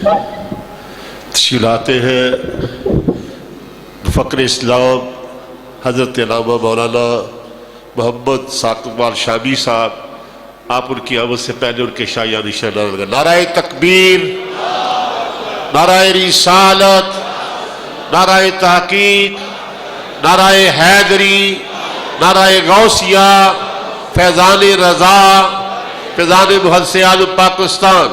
تشریف لاتے ہیں فخر اسلام حضرت علامہ مولانا محمد ثاقب اقبال شامی صاحب. آپ ان کی آمد سے پہلے ان کے شایان نشان لگا. نعرہ تکبیر، نعرہ رسالت، نعرہ تحقیق، نعرہ حیدری، نعرہ غوثیہ، فیضان رضا، فیضان محدث عالم پاکستان.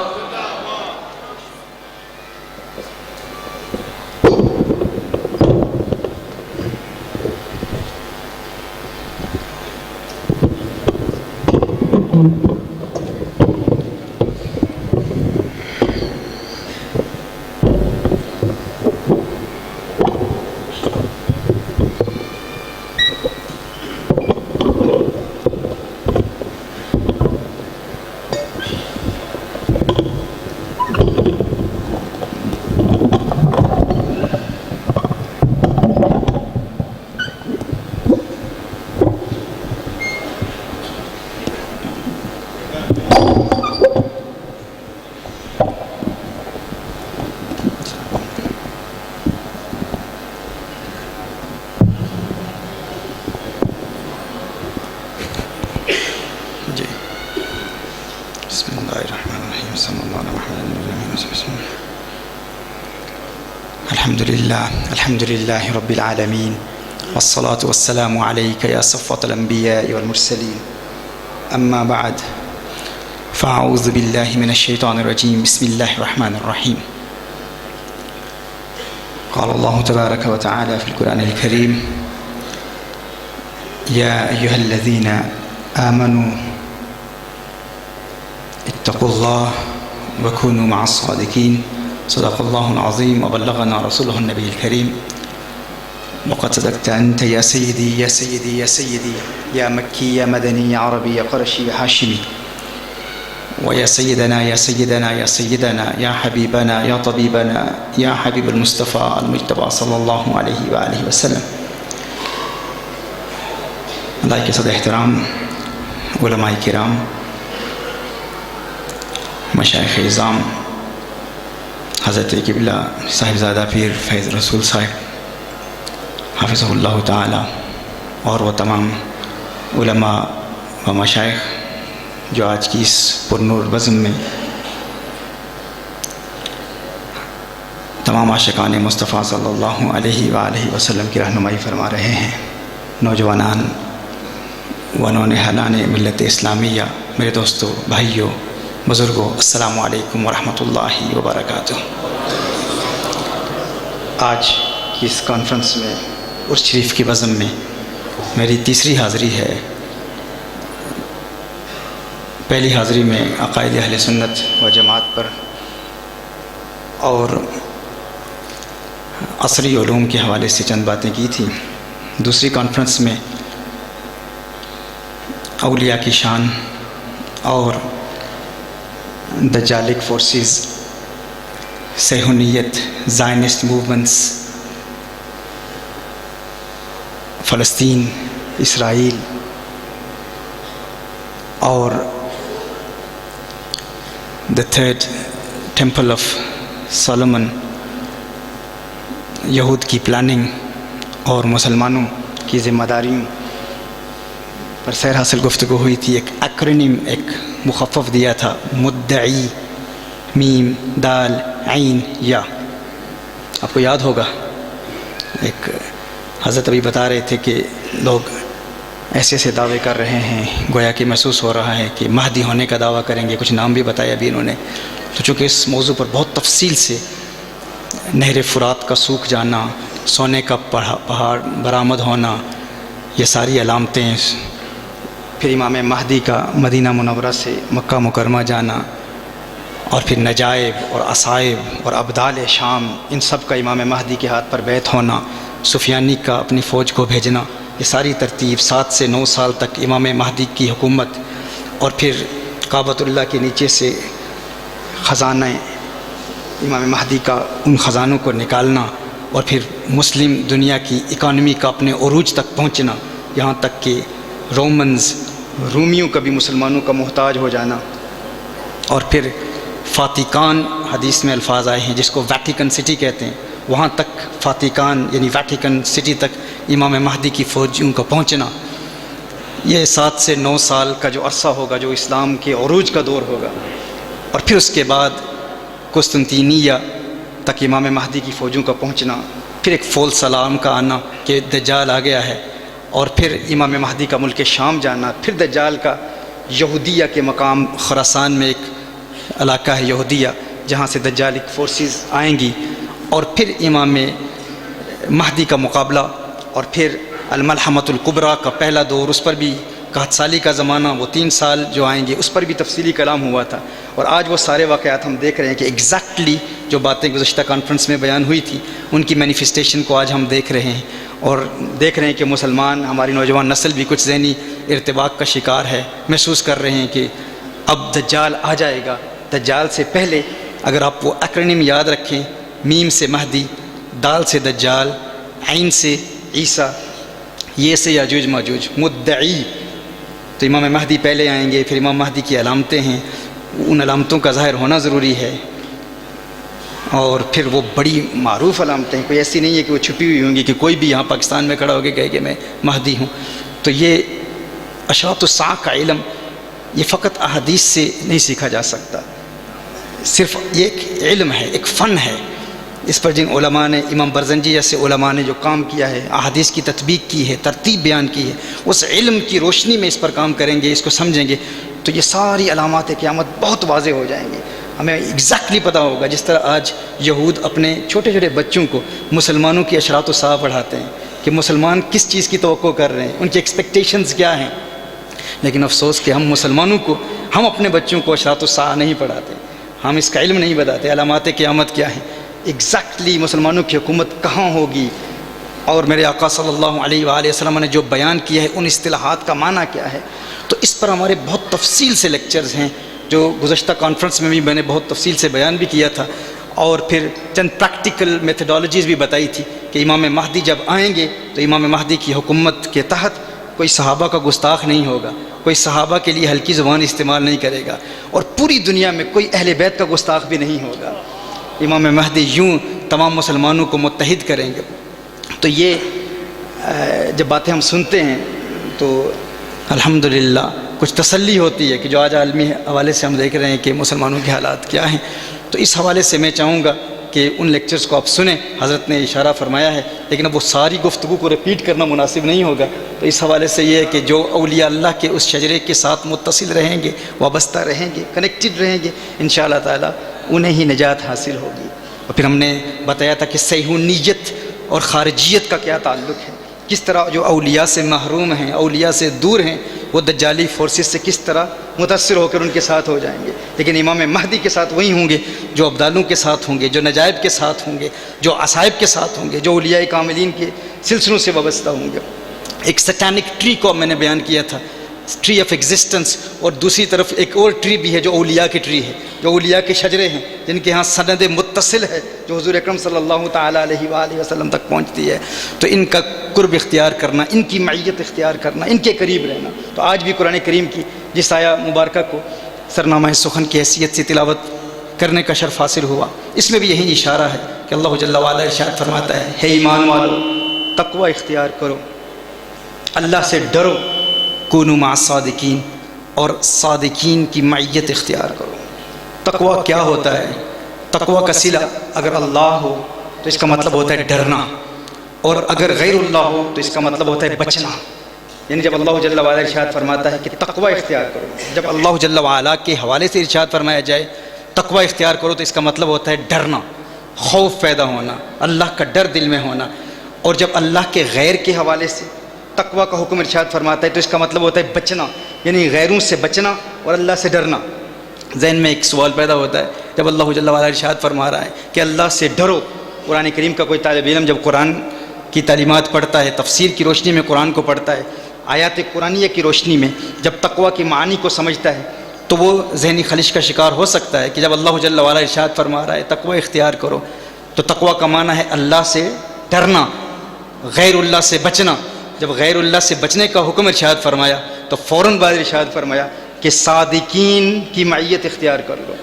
الحمد لله رب العالمين والصلاة والسلام عليك يا صفوة الأنبياء والمرسلين. أما بعد فأعوذ بالله من الشيطان الرجيم. بسم الله الرحمن الرحيم. قال الله تبارك وتعالى في القرآن الكريم: يا أيها الذين آمنوا اتقوا الله وكونوا مع الصادقين. صدق الله العظيم وبلغنا رسوله النبي الكريم. وقد صدقت أنت يا سيدي يا سيدي يا سيدي يا مكي يا مدني يا عربي يا قرشي يا هاشمي، ويا سيدنا يا سيدنا يا سيدنا يا حبيبنا يا طبيبنا يا حبيب المصطفى المجتبى صلى الله عليه وآله وسلم. اللہ کے صدر احترام علماء کرام، مشائخ اعظام، حضرت قبلہ صاحبزادہ پیر فیض رسول صاحب حافظہ اللہ تعالی، اور وہ تمام علماء و مشائخ جو آج کی اس پرنور بزم میں تمام عاشقان مصطفیٰ صلی اللہ علیہ وآلہ وسلم کی رہنمائی فرما رہے ہیں. نوجوانان و نونہالان ملت اسلامیہ، میرے دوستو، بھائیوں، بزرگوں، السلام علیکم ورحمۃ اللہ وبرکاتہ. آج کی اس کانفرنس میں، عرس شریف کی بزم میں میری تیسری حاضری ہے. پہلی حاضری میں عقائد اہل سنت و جماعت پر اور عصری علوم کے حوالے سے چند باتیں کی تھیں. دوسری کانفرنس میں اولیاء کی شان اور دجالک فورسز، صہیونیت، زائنسٹ موومنٹس، فلسطین، اسرائیل اور the third temple of Solomon, یہود کی پلاننگ اور مسلمانوں کی ذمہ داریوں پر سیر حاصل گفتگو ہوئی تھی. ایک ایکرونیم، ایک مخفف دیا تھا، مدعی، میم دال عین یا. آپ کو یاد ہوگا ایک حضرت ابھی بتا رہے تھے کہ لوگ ایسے ایسے دعوے کر رہے ہیں، گویا کہ محسوس ہو رہا ہے کہ مہدی ہونے کا دعویٰ کریں گے. کچھ نام بھی بتایا ابھی انہوں نے. تو چونکہ اس موضوع پر بہت تفصیل سے نہر فرات کا سوکھ جانا، سونے کا پہاڑ برآمد ہونا، یہ ساری علامتیں، پھر امام مہدی کا مدینہ منورہ سے مکہ مکرمہ جانا، اور پھر نجائب اور عصائب اور ابدال شام، ان سب کا امام مہدی کے ہاتھ پر بیعت ہونا، سفیانی کا اپنی فوج کو بھیجنا، یہ ساری ترتیب 7 سے 9 سال تک امام مہدی کی حکومت، اور پھر کعبۃ اللہ کے نیچے سے خزانہ امام مہدی کا، ان خزانوں کو نکالنا، اور پھر مسلم دنیا کی اکانومی کا اپنے عروج تک پہنچنا، یہاں تک کہ رومیوں کا بھی مسلمانوں کا محتاج ہو جانا، اور پھر فاتیکان حدیث میں الفاظ آئے ہیں جس کو ویٹیکن سٹی کہتے ہیں، وہاں تک فاتیکان یعنی ویٹیکن سٹی تک امام مہدی کی فوجیوں کا پہنچنا، یہ 7 سے 9 سال کا جو عرصہ ہوگا جو اسلام کے عروج کا دور ہوگا، اور پھر اس کے بعد قسطنطینیہ تک امام مہدی کی فوجوں کا پہنچنا، پھر ایک فولس الارم کا آنا کہ دجال آ گیا ہے، اور پھر امام مہدی کا ملک شام جانا، پھر دجال کا یہودیہ کے مقام خراسان میں ایک علاقہ ہے یہودیہ جہاں سے دجالک فورسز آئیں گی، اور پھر امام مہدی کا مقابلہ، اور پھر الملحمۃ الکبریٰ کا پہلا دور، اس پر بھی 61 سالی کا زمانہ، وہ 3 سال جو آئیں گے اس پر بھی تفصیلی کلام ہوا تھا، اور آج وہ سارے واقعات ہم دیکھ رہے ہیں کہ ایگزیکٹلی جو باتیں گزشتہ کانفرنس میں بیان ہوئی تھی ان کی مینیفیسٹیشن کو آج ہم دیکھ رہے ہیں، اور دیکھ رہے ہیں کہ مسلمان، ہماری نوجوان نسل بھی کچھ ذہنی ارتباک کا شکار ہے، محسوس کر رہے ہیں کہ اب دجال آ جائے گا۔ دجال سے پہلے اگر آپ وہ ایکرونیم یاد رکھیں، میم سے مہدی، دال سے دجال، عین سے عیسیٰ، یہ سے یاجوج ماجوج، مدعی، تو امام مہدی پہلے آئیں گے، پھر امام مہدی کی علامتیں ہیں، ان علامتوں کا ظاہر ہونا ضروری ہے، اور پھر وہ بڑی معروف علامتیں، کوئی ایسی نہیں ہے کہ وہ چھپی ہوئی ہوں گی کہ کوئی بھی یہاں پاکستان میں کھڑا ہو کے کہے کہ میں مہدی ہوں۔ تو یہ اشراط الساعہ کا علم یہ فقط احادیث سے نہیں سیکھا جا سکتا، صرف یہ ایک علم ہے، ایک فن ہے، اس پر جن علماء نے، امام برزنجی جیسے علماء نے جو کام کیا ہے، احادیث کی تطبیق کی ہے، ترتیب بیان کی ہے، اس علم کی روشنی میں اس پر کام کریں گے، اس کو سمجھیں گے تو یہ ساری علامات قیامت بہت واضح ہو جائیں گے، ہمیں ایگزیکٹلی پتہ ہوگا۔ جس طرح آج یہود اپنے چھوٹے چھوٹے بچوں کو مسلمانوں کی اشراط الساعہ پڑھاتے ہیں کہ مسلمان کس چیز کی توقع کر رہے ہیں، ان کی ایکسپیکٹیشنز کیا ہیں، لیکن افسوس کہ ہم مسلمانوں کو، ہم اپنے بچوں کو اشراط الساعہ نہیں پڑھاتے، ہم اس کا علم نہیں بتاتے، علامات قیامت کیا ہیں، ایگزیکٹلی مسلمانوں کی حکومت کہاں ہوگی، اور میرے آقا صلی اللہ علیہ وآلہ وسلم نے جو بیان کیا ہے ان اصطلاحات کا معنی کیا ہے۔ تو اس پر ہمارے بہت تفصیل سے لیکچرز ہیں جو گزشتہ کانفرنس میں بھی میں نے بہت تفصیل سے بیان بھی کیا تھا، اور پھر چند پریکٹیکل میتھڈالوجیز بھی بتائی تھی کہ امام مہدی جب آئیں گے تو امام مہدی کی حکومت کے تحت کوئی صحابہ کا گستاخ نہیں ہوگا، کوئی صحابہ کے لیے ہلکی زبان استعمال نہیں کرے گا، اور پوری دنیا میں کوئی اہل بیت کا گستاخ بھی نہیں ہوگا۔ امام مہدی یوں تمام مسلمانوں کو متحد کریں گے۔ تو یہ جب باتیں ہم سنتے ہیں تو الحمدللہ کچھ تسلی ہوتی ہے کہ جو آج عالمی حوالے سے ہم دیکھ رہے ہیں کہ مسلمانوں کے حالات کیا ہیں، تو اس حوالے سے میں چاہوں گا کہ ان لیکچرز کو آپ سنیں، حضرت نے اشارہ فرمایا ہے، لیکن اب وہ ساری گفتگو کو ریپیٹ کرنا مناسب نہیں ہوگا، تو اس حوالے سے یہ ہے کہ جو اولیاء اللہ کے اس شجرے کے ساتھ متصل رہیں گے، وابستہ رہیں گے، کنیکٹڈ رہیں گے، انشاءاللہ تعالی انہیں ہی نجات حاصل ہوگی۔ اور پھر ہم نے بتایا تھا کہ صہیونیت اور خارجیت کا کیا تعلق ہے، کس طرح جو اولیاء سے محروم ہیں، اولیاء سے دور ہیں، وہ دجالی فورسز سے کس طرح متاثر ہو کر ان کے ساتھ ہو جائیں گے، لیکن امام مہدی کے ساتھ وہی ہوں گے جو ابدالوں کے ساتھ ہوں گے، جو نجائب کے ساتھ ہوں گے، جو عصائب کے ساتھ ہوں گے، جو اولیاء کاملین کے سلسلوں سے وابستہ ہوں گے۔ ایک سٹینک ٹری کو میں نے بیان کیا تھا، ٹری آف ایگزسٹنس، اور دوسری طرف ایک اور ٹری بھی ہے جو اولیاء کی ٹری ہے، جو اولیاء کے شجرے ہیں جن کے ہاں سند متصل ہے جو حضور اکرم صلی اللہ تعالیٰ علیہ وآلہ وسلم تک پہنچتی ہے، تو ان کا قرب اختیار کرنا، ان کی معیت اختیار کرنا، ان کے قریب رہنا۔ تو آج بھی قرآن کریم کی جس آیہ مبارکہ کو سرنامہ سخن کی حیثیت سے تلاوت کرنے کا شرف حاصل ہوا، اس میں بھی یہی اشارہ ہے کہ اللہ جل وعلا ارشاد فرماتا ہے، ہے ایمان والو تقوی اختیار کرو، اللہ سے ڈرو، کونوا مع الصادقین، اور صادقین کی معیت اختیار کرو۔ تقوی کیا ہوتا ہے؟ تقوی کا صلہ اگر اللہ ہو تو اس کا مطلب ہوتا ہے ڈرنا، اور اگر غیر اللہ ہو تو اس کا مطلب ہوتا ہے بچنا۔ یعنی جب اللہ جل وعلا ارشاد فرماتا ہے کہ تقوی اختیار کرو، جب اللہ جل وعلا کے حوالے سے ارشاد فرمایا جائے تقوی اختیار کرو تو اس کا مطلب ہوتا ہے ڈرنا، خوف پیدا ہونا، اللہ کا ڈر دل میں ہونا۔ اور جب اللہ کے غیر کے حوالے سے تقوی کا حکم ارشاد فرماتا ہے تو اس کا مطلب ہوتا ہے بچنا، یعنی غیروں سے بچنا اور اللہ سے ڈرنا۔ ذہن میں ایک سوال پیدا ہوتا ہے جب اللہ جل وعلا ارشاد فرما رہا ہے کہ اللہ سے ڈرو، قرآن کریم کا کوئی طالب علم جب قرآن کی تعلیمات پڑھتا ہے، تفسیر کی روشنی میں قرآن کو پڑھتا ہے، آیات قرآنیہ کی روشنی میں جب تقوی کی معنی کو سمجھتا ہے تو وہ ذہنی خلش کا شکار ہو سکتا ہے کہ جب اللہ جل وعلا ارشاد فرما رہا ہے تقوی اختیار کرو، تو تقوی کا معنی ہے اللہ سے ڈرنا، غیر اللہ سے بچنا۔ جب غیر اللہ سے بچنے کا حکم ارشاد فرمایا تو فوراً بعد ارشاد فرمایا کہ صادقین کی معیت اختیار کر لو۔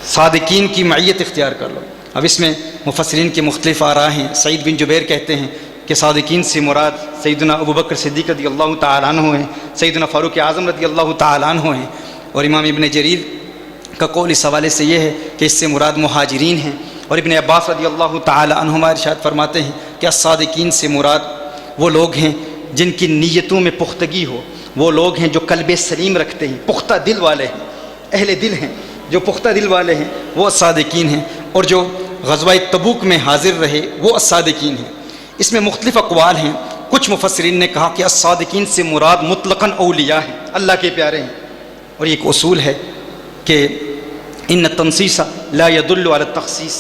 صادقین کی معیت اختیار کر لو۔ اب اس میں مفسرین کے مختلف آراء ہیں۔ سعید بن جبیر کہتے ہیں کہ صادقین سے مراد سیدنا ابوبکر صدیق رضی اللہ تعالیٰ عنہ ہیں، سیدنا فاروق اعظم رضی اللہ تعالیٰ عنہ ہیں، اور امام ابن جریر کا قول اس حوالے سے یہ ہے کہ اس سے مراد مہاجرین ہیں، اور ابن عباس رضی اللہ تعالیٰ عنہما ارشاد فرماتے ہیں کہ الصادقین سے مراد وہ لوگ ہیں جن کی نیتوں میں پختگی ہو، وہ لوگ ہیں جو قلب سلیم رکھتے ہیں، پختہ دل والے ہیں، اہل دل ہیں، جو پختہ دل والے ہیں وہ الصادقین ہیں، اور جو غزوہ تبوک میں حاضر رہے وہ الصادقین ہیں۔ اس میں مختلف اقوال ہیں۔ کچھ مفسرین نے کہا کہ الصادقین سے مراد مطلقاً اولیاء ہیں، اللہ کے پیارے ہیں، اور یہ ایک اصول ہے کہ ان التنصیص لا يدل على التخصیص،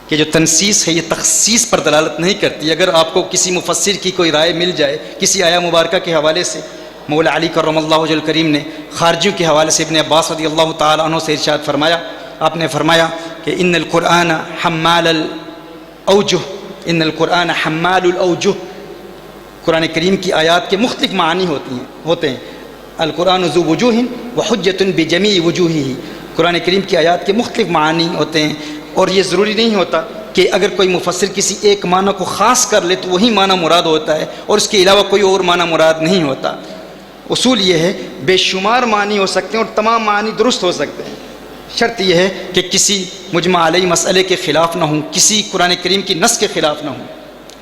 کہ جو تنصیص ہے یہ تخصیص پر دلالت نہیں کرتی۔ اگر آپ کو کسی مفسر کی کوئی رائے مل جائے کسی آیہ مبارکہ کے حوالے سے، مولا علی کرم اللہ وجہ الکریم نے خارجیوں کے حوالے سے ابن عباس رضی اللہ تعالیٰ عنہ سے ارشاد فرمایا، آپ نے فرمایا کہ ان القرآن حمال الاوجہ، ان القرآن حمال الاوجہ، قرآن کریم کی آیات کے مختلف معنی ہوتے ہیں۔ القرآن ذو وجوہ وحجۃ بجمیع وجوہہ، قرآن کریم کی آیات کے مختلف معنی ہوتے ہیں، اور یہ ضروری نہیں ہوتا کہ اگر کوئی مفسر کسی ایک معنی کو خاص کر لے تو وہی معنی مراد ہوتا ہے اور اس کے علاوہ کوئی اور معنی مراد نہیں ہوتا۔ اصول یہ ہے بے شمار معنی ہو سکتے ہیں اور تمام معنی درست ہو سکتے ہیں، شرط یہ ہے کہ کسی مجمع علیہ مسئلے کے خلاف نہ ہوں، کسی قرآن کریم کی نص کے خلاف نہ ہوں۔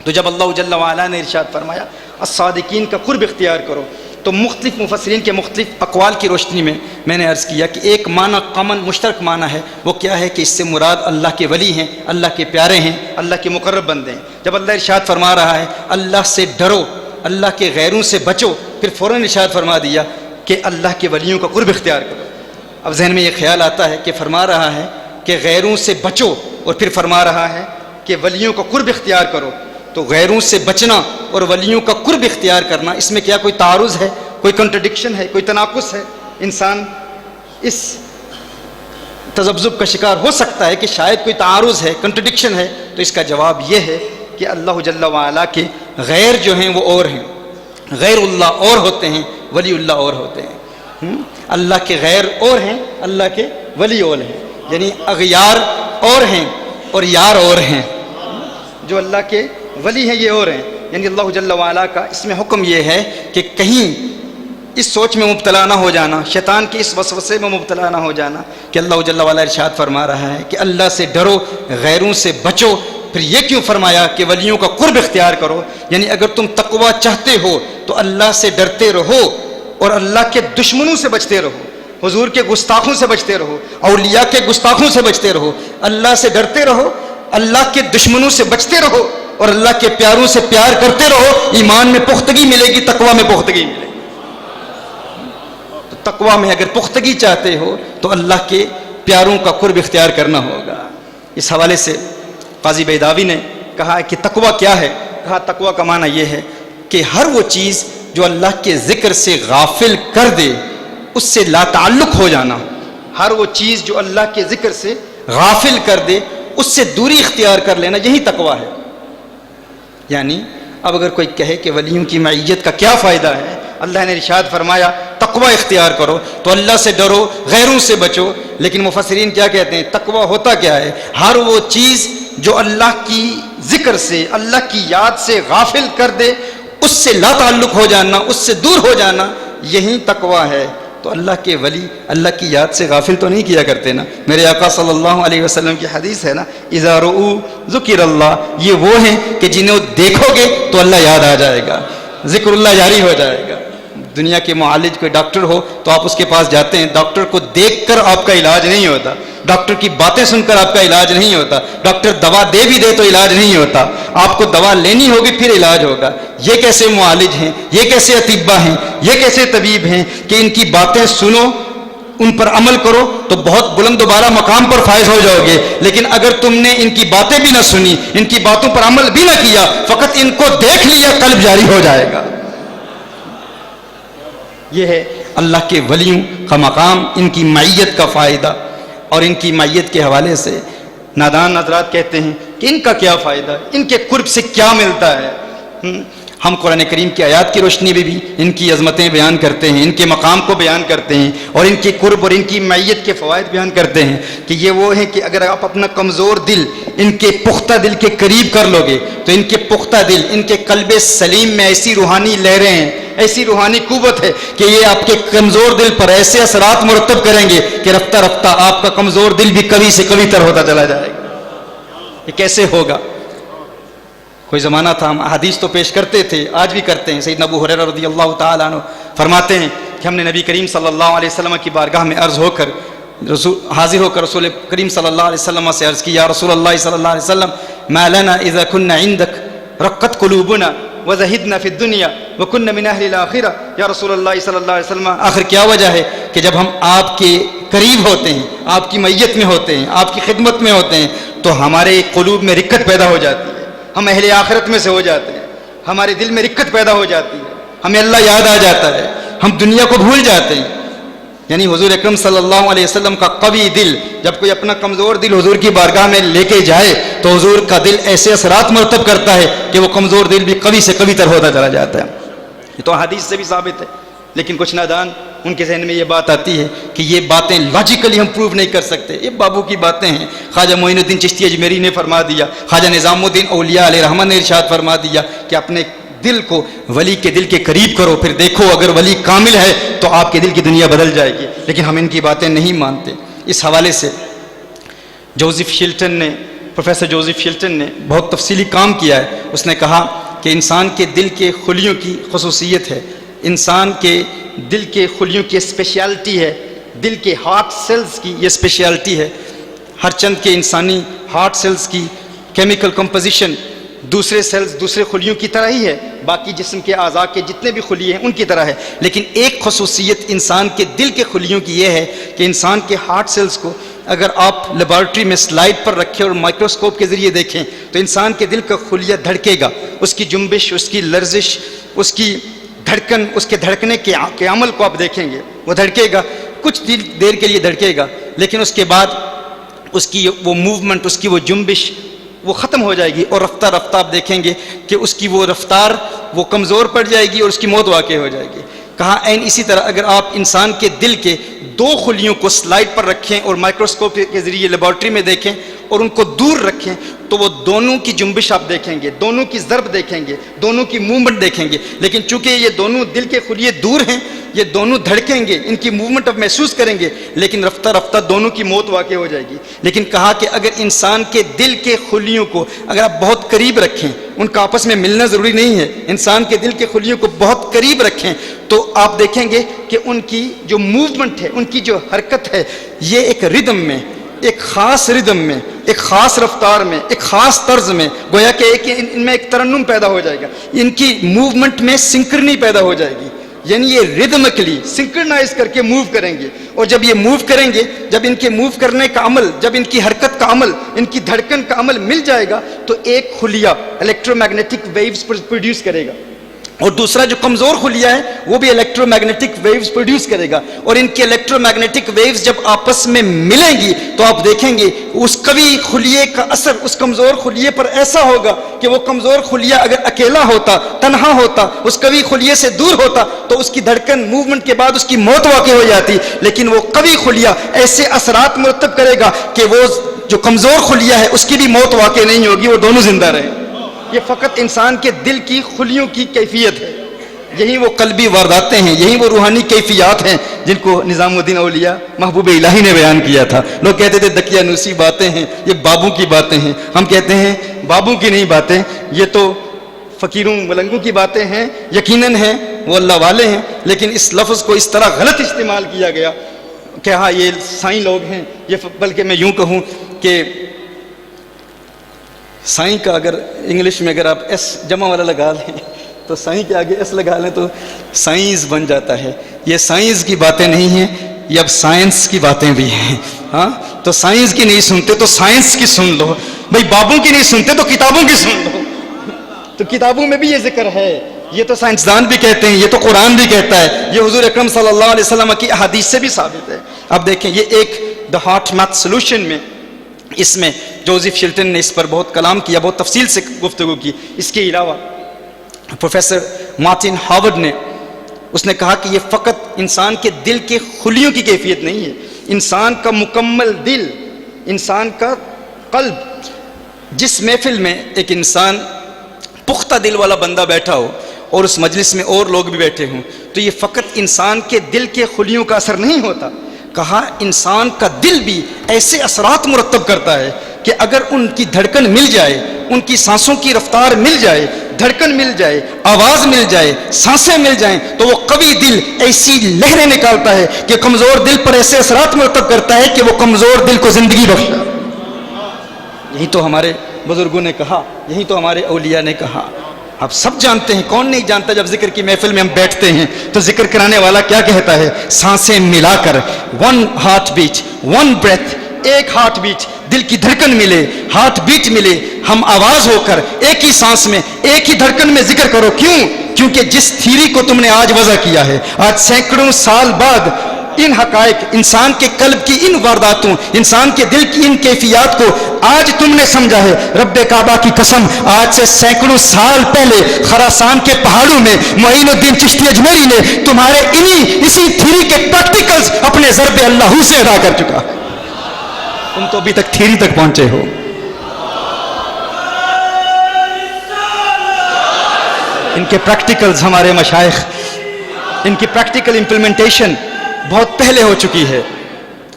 تو جب اللہ جل وعلا نے ارشاد فرمایا الصادقین کا قرب اختیار کرو، تو مختلف مفسرین کے مختلف اقوال کی روشنی میں نے عرض کیا کہ ایک معنی کامن مشترک معنی ہے، وہ کیا ہے کہ اس سے مراد اللہ کے ولی ہیں، اللہ کے پیارے ہیں، اللہ کے مقرب بندے ہیں۔ جب اللہ ارشاد فرما رہا ہے اللہ سے ڈرو، اللہ کے غیروں سے بچو، پھر فوراً ارشاد فرما دیا کہ اللہ کے ولیوں کا قرب اختیار کرو۔ اب ذہن میں یہ خیال آتا ہے کہ فرما رہا ہے کہ غیروں سے بچو اور پھر فرما رہا ہے کہ ولیوں کا قرب اختیار کرو، تو غیروں سے بچنا اور ولیوں کا قرب اختیار کرنا، اس میں کیا کوئی تعارض ہے، کوئی کنٹرڈکشن ہے، کوئی تناقض ہے؟ انسان اس تذبذب کا شکار ہو سکتا ہے کہ شاید کوئی تعارض ہے، کنٹرڈکشن ہے، تو اس کا جواب یہ ہے کہ اللہ جل وعلا کے غیر جو ہیں وہ اور ہیں، غیر اللہ اور ہوتے ہیں، ولی اللہ اور ہوتے ہیں۔ اللہ کے غیر اور ہیں، اللہ کے ولی اور ہیں، یعنی اغیار اور ہیں اور یار اور ہیں۔ جو اللہ کے ولی ہیں یہ اور ہیں، یعنی اللہ جل وعلا کا اس میں حکم یہ ہے کہ کہیں اس سوچ میں مبتلا نہ ہو جانا، شیطان کے اس وسوسے میں مبتلا نہ ہو جانا کہ اللہ جل وعلا ارشاد فرما رہا ہے کہ اللہ سے ڈرو، غیروں سے بچو، پھر یہ کیوں فرمایا کہ ولیوں کا قرب اختیار کرو؟ یعنی اگر تم تقوی چاہتے ہو تو اللہ سے ڈرتے رہو اور اللہ کے دشمنوں سے بچتے رہو، حضور کے گستاخوں سے بچتے رہو، اولیاء کے گستاخوں سے بچتے رہو، اللہ سے ڈرتے رہو، اللہ کے دشمنوں سے بچتے رہو اور اللہ کے پیاروں سے پیار کرتے رہو۔ ایمان میں پختگی ملے گی، تقوی میں پختگی ملے گی۔ تو تقوی میں اگر پختگی چاہتے ہو تو اللہ کے پیاروں کا قرب اختیار کرنا ہوگا۔ اس حوالے سے قاضی بیداوی نے کہا کہ تقوی کیا ہے؟ کہا تقوی کا معنی یہ ہے کہ ہر وہ چیز جو اللہ کے ذکر سے غافل کر دے اس سے لا تعلق ہو جانا، ہر وہ چیز جو اللہ کے ذکر سے غافل کر دے اس سے دوری اختیار کر لینا، یہی تقوی ہے۔ یعنی اب اگر کوئی کہے کہ ولیوں کی معیت کا کیا فائدہ ہے، اللہ نے ارشاد فرمایا تقوی اختیار کرو تو اللہ سے ڈرو، غیروں سے بچو، لیکن مفسرین کیا کہتے ہیں تقوی ہوتا کیا ہے؟ ہر وہ چیز جو اللہ کی ذکر سے، اللہ کی یاد سے غافل کر دے اس سے لا تعلق ہو جانا، اس سے دور ہو جانا، یہی تقوی ہے۔ تو اللہ کے ولی اللہ کی یاد سے غافل تو نہیں کیا کرتے نا۔ میرے آقا صلی اللہ علیہ وسلم کی حدیث ہے نا، اذا رؤوا ذکر اللہ، یہ وہ ہیں کہ جنہیں دیکھو گے تو اللہ یاد آ جائے گا، ذکر اللہ جاری ہو جائے گا۔ دنیا کے معالج کوئی ڈاکٹر ہو تو آپ اس کے پاس جاتے ہیں، ڈاکٹر کو دیکھ کر آپ کا علاج نہیں ہوتا، ڈاکٹر کی باتیں سن کر آپ کا علاج نہیں ہوتا، ڈاکٹر دوا دے بھی دے تو علاج نہیں ہوتا، آپ کو دوا لینی ہوگی پھر علاج ہوگا۔ یہ کیسے معالج ہیں، یہ کیسے اطباء ہیں، یہ کیسے طبیب ہیں کہ ان کی باتیں سنو، ان پر عمل کرو تو بہت بلند و بالا مقام پر فائز ہو جاؤ گے، لیکن اگر تم نے ان کی باتیں بھی نہ سنی، ان کی باتوں پر عمل بھی نہ کیا، فقط ان کو دیکھ لیا، قلب جاری ہو جائے گا۔ یہ ہے اللہ کے ولیوں کا مقام، ان کی معیت کا فائدہ۔ اور ان کی معیت کے حوالے سے نادان حضرات کہتے ہیں کہ ان کا کیا فائدہ ہے، ان کے قرب سے کیا ملتا ہے؟ ہم قرآن کریم کی آیات کی روشنی میں بھی ان کی عظمتیں بیان کرتے ہیں، ان کے مقام کو بیان کرتے ہیں، اور ان کی قرب اور ان کی معیت کے فوائد بیان کرتے ہیں کہ یہ وہ ہیں کہ اگر آپ اپنا کمزور دل ان کے پختہ دل کے قریب کر لو گے تو ان کے پختہ دل، ان کے قلب سلیم میں ایسی روحانی لہریں ہیں، ایسی روحانی قوت ہے کہ یہ آپ کے کمزور دل پر ایسے اثرات مرتب کریں گے کہ رفتہ رفتہ آپ کا کمزور دل بھی قوی سے قوی تر ہوتا چلا جائے گا۔ یہ کیسے ہوگا؟ کوئی زمانہ تھا ہم احادیث تو پیش کرتے تھے، آج بھی کرتے ہیں۔ سیدنا ابو ہریرہ رضی اللہ تعالیٰ عنہ فرماتے ہیں کہ ہم نے نبی کریم صلی اللہ علیہ وسلم کی بارگاہ میں حاضر ہو کر رسول کریم صلی اللہ علیہ وسلم سے عرض کی، یا رسول اللہ صلی اللہ علیہ وسلم ما لنا اذا كنا عندك رقت قلوبنا وزہدنا فی الدنیا وکنا من اہل الآخرہ۔ یا رسول اللہ صلی اللہ علیہ وسلم آخر کیا وجہ ہے کہ جب ہم آپ کے قریب ہوتے ہیں، آپ کی معیت میں ہوتے ہیں، آپ کی خدمت میں ہوتے ہیں تو ہمارے قلوب میں رکت پیدا ہو جاتی ہے، ہم اہل آخرت میں سے ہو جاتے ہیں، ہمارے دل میں رکت پیدا ہو جاتی ہے، ہمیں اللہ یاد آ جاتا ہے، ہم دنیا کو بھول جاتے ہیں۔ یعنی حضور اکرم صلی اللہ علیہ وسلم کا قوی دل جب کوئی اپنا کمزور دل حضور کی بارگاہ میں لے کے جائے تو حضور کا دل ایسے اثرات مرتب کرتا ہے کہ وہ کمزور دل بھی قوی سے قوی تر ہوتا چلا جاتا ہے۔ یہ تو حدیث سے بھی ثابت ہے، لیکن کچھ نادان ان کے ذہن میں یہ بات آتی ہے کہ یہ باتیں لاجیکلی ہم پروو نہیں کر سکتے، یہ بابو کی باتیں ہیں۔ خواجہ معین الدین چشتی اجمیری نے فرما دیا، خواجہ نظام الدین اولیاء علیہ رحمہ نے ارشاد فرما دیا کہ اپنے دل کو ولی کے دل کے قریب کرو، پھر دیکھو اگر ولی کامل ہے تو آپ کے دل کی دنیا بدل جائے گی۔ لیکن ہم ان کی باتیں نہیں مانتے۔ اس حوالے سے پروفیسر جوزف شلٹن نے بہت تفصیلی کام کیا ہے۔ اس نے کہا کہ انسان کے دل کے خلیوں کی خصوصیت ہے، انسان کے دل کے خلیوں کی اسپیشلٹی ہے، دل کے ہارٹ سیلز کی یہ اسپیشلٹی ہے۔ ہر چند کے انسانی ہارٹ سیلز کی کیمیکل کمپوزیشن دوسرے سیلز دوسرے خلیوں کی طرح ہی ہے، باقی جسم کے اعضاء کے جتنے بھی خلیے ہیں ان کی طرح ہے، لیکن ایک خصوصیت انسان کے دل کے خلیوں کی یہ ہے کہ انسان کے ہارٹ سیلز کو اگر آپ لیبارٹری میں سلائڈ پر رکھیں اور مائکروسکوپ کے ذریعے دیکھیں تو انسان کے دل کا خلیہ دھڑکے گا، اس کی جنبش، اس کی لرزش، اس کی دھڑکن، اس کے دھڑکنے کے عمل کو آپ دیکھیں گے، وہ دھڑکے گا، کچھ دیر کے لیے دھڑکے گا، لیکن اس کے بعد اس کی وہ موومنٹ، اس کی وہ جنبش وہ ختم ہو جائے گی، اور رفتہ رفتہ آپ دیکھیں گے کہ اس کی وہ رفتار وہ کمزور پڑ جائے گی اور اس کی موت واقع ہو جائے گی۔ کہا عین اسی طرح اگر آپ انسان کے دل کے دو خلیوں کو سلائڈ پر رکھیں اور مائکروسکوپ کے ذریعے لیبارٹری میں دیکھیں اور ان کو دور رکھیں تو وہ دونوں کی جنبش آپ دیکھیں گے، دونوں کی ضرب دیکھیں گے، دونوں کی موومنٹ دیکھیں گے، لیکن چونکہ یہ دونوں دل کے خلیے دور ہیں، یہ دونوں دھڑکیں گے، ان کی موومنٹ اب محسوس کریں گے، لیکن رفتہ رفتہ دونوں کی موت واقع ہو جائے گی۔ لیکن کہا کہ اگر انسان کے دل کے خلیوں کو اگر آپ بہت قریب رکھیں، ان کا آپس میں ملنا ضروری نہیں ہے، انسان کے دل کے خلیوں کو بہت قریب رکھیں تو آپ دیکھیں گے کہ ان کی جو موومنٹ ہے، ان کی جو حرکت ہے، یہ ایک ردم میں، ایک خاص ردم میں، ایک خاص رفتار میں، ایک خاص طرز میں، گویا کہ ان میں ایک ترنم پیدا ہو جائے گا، ان کی موومنٹ میں سنکرنی پیدا ہو جائے گی، یعنی یہ ردمکلی سنکرنائز کر کے موو کریں گے، اور جب یہ موو کریں گے، جب ان کے موو کرنے کا عمل، جب ان کی حرکت کا عمل، ان کی دھڑکن کا عمل مل جائے گا تو ایک خلیہ الیکٹرو میگنیٹک ویوز پروڈیوس کرے گا، اور دوسرا جو کمزور خلیہ ہے وہ بھی الیکٹرو میگنیٹک ویوز پروڈیوس کرے گا، اور ان کے الیکٹرو میگنیٹک ویوز جب آپس میں ملیں گی تو آپ دیکھیں گے اس قوی خلیے کا اثر اس کمزور خلیے پر ایسا ہوگا کہ وہ کمزور خلیہ اگر اکیلا ہوتا، تنہا ہوتا، اس قوی خلیے سے دور ہوتا تو اس کی دھڑکن موومنٹ کے بعد اس کی موت واقع ہو جاتی، لیکن وہ قوی خلیہ ایسے اثرات مرتب کرے گا کہ وہ جو کمزور خلیہ ہے اس کی بھی موت واقع نہیں ہوگی، وہ دونوں زندہ رہیں۔ یہ فقط انسان کے دل کی خلیوں کی کیفیت ہے، یہی وہ قلبی وارداتیں ہیں، یہی وہ روحانی کیفیات ہیں جن کو نظام الدین اولیاء محبوب الہی نے بیان کیا تھا۔ لوگ کہتے تھے دقیانوسی باتیں ہیں، یہ بابوں کی باتیں ہیں، ہم کہتے ہیں بابوں کی نہیں باتیں، یہ تو فقیروں ملنگوں کی باتیں ہیں، یقیناً ہیں وہ اللہ والے ہیں، لیکن اس لفظ کو اس طرح غلط استعمال کیا گیا کہ ہاں یہ سائیں لوگ ہیں، یہ بلکہ میں یوں کہوں کہ سائیں کا اگر انگلش میں اگر آپ ایس جمع والا لگا لیں تو سائیں کے آگے ایس لگا لیں تو سائنس بن جاتا ہے۔ یہ سائنس کی باتیں نہیں ہیں، یہ اب سائنس کی باتیں بھی ہیں۔ ہاں تو سائنس کی نہیں سنتے تو سائنس کی سن لو، بھائی بابوں کی نہیں سنتے تو کتابوں کی سن لو، تو کتابوں میں بھی یہ ذکر ہے، یہ تو سائنسدان بھی کہتے ہیں، یہ تو قرآن بھی کہتا ہے، یہ حضور اکرم صلی اللہ علیہ وسلم کی احادیث سے بھی ثابت ہے۔ اب دیکھیں یہ ایک دا ہارٹ میتھ سولوشن میں، اس میں جوزف شلٹن نے اس پر بہت کلام کیا، بہت تفصیل سے گفتگو کی۔ اس کے علاوہ پروفیسر مارٹن ہاورڈ نے، اس نے کہا کہ یہ فقط انسان کے دل کے خلیوں کی کیفیت نہیں ہے، انسان کا مکمل دل، انسان کا قلب. جس محفل میں ایک انسان پختہ دل والا بندہ بیٹھا ہو اور اس مجلس میں اور لوگ بھی بیٹھے ہوں، تو یہ فقط انسان کے دل کے خلیوں کا اثر نہیں ہوتا. کہا انسان کا دل بھی ایسے اثرات مرتب کرتا ہے کہ اگر ان کی دھڑکن مل جائے، ان کی سانسوں کی رفتار مل جائے، دھڑکن مل جائے، آواز مل جائے، سانسیں مل جائیں، تو وہ قوی دل ایسی لہریں نکالتا ہے کہ کمزور دل پر ایسے اثرات مرتب کرتا ہے کہ وہ کمزور دل کو زندگی بخشتا. یہی تو ہمارے بزرگوں نے کہا، یہی تو ہمارے اولیاء نے کہا. آپ سب جانتے ہیں، کون نہیں جانتا جب ذکر کی محفل میں ہم بیٹھتے ہیں تو ذکر کرانے والا کیا کہتا ہے؟ سانسیں ملا کر، one heartbeat, one breath, ایک ہارٹ بیٹ، دل کی دھڑکن ملے، ہارٹ بیٹ ملے، ہم آواز ہو کر ایک ہی سانس میں ایک ہی دھڑکن میں ذکر کرو. کیونکہ جس تھیری کو تم نے آج وضع کیا ہے، آج سینکڑوں سال بعد ان حقائق، انسان کے قلب کی ان وارداتوں، انسان کے دل کی ان کیفیات کو آج تم نے سمجھا ہے. رب کعبہ کی قسم، آج سے سینکڑوں سال پہلے خراسان کے پہاڑوں میں معین الدین چشتی اجمیری نے تمہارے اسی تھیری کے پریکٹیکلز اپنے ضرب اللہ سے ادا کر چکا. تم تو ابھی تک تھیری تک پہنچے ہو. ان کے پریکٹیکلز، ہمارے مشائخ، ان کی پریکٹیکل امپلیمنٹیشن بہت پہلے ہو چکی ہے.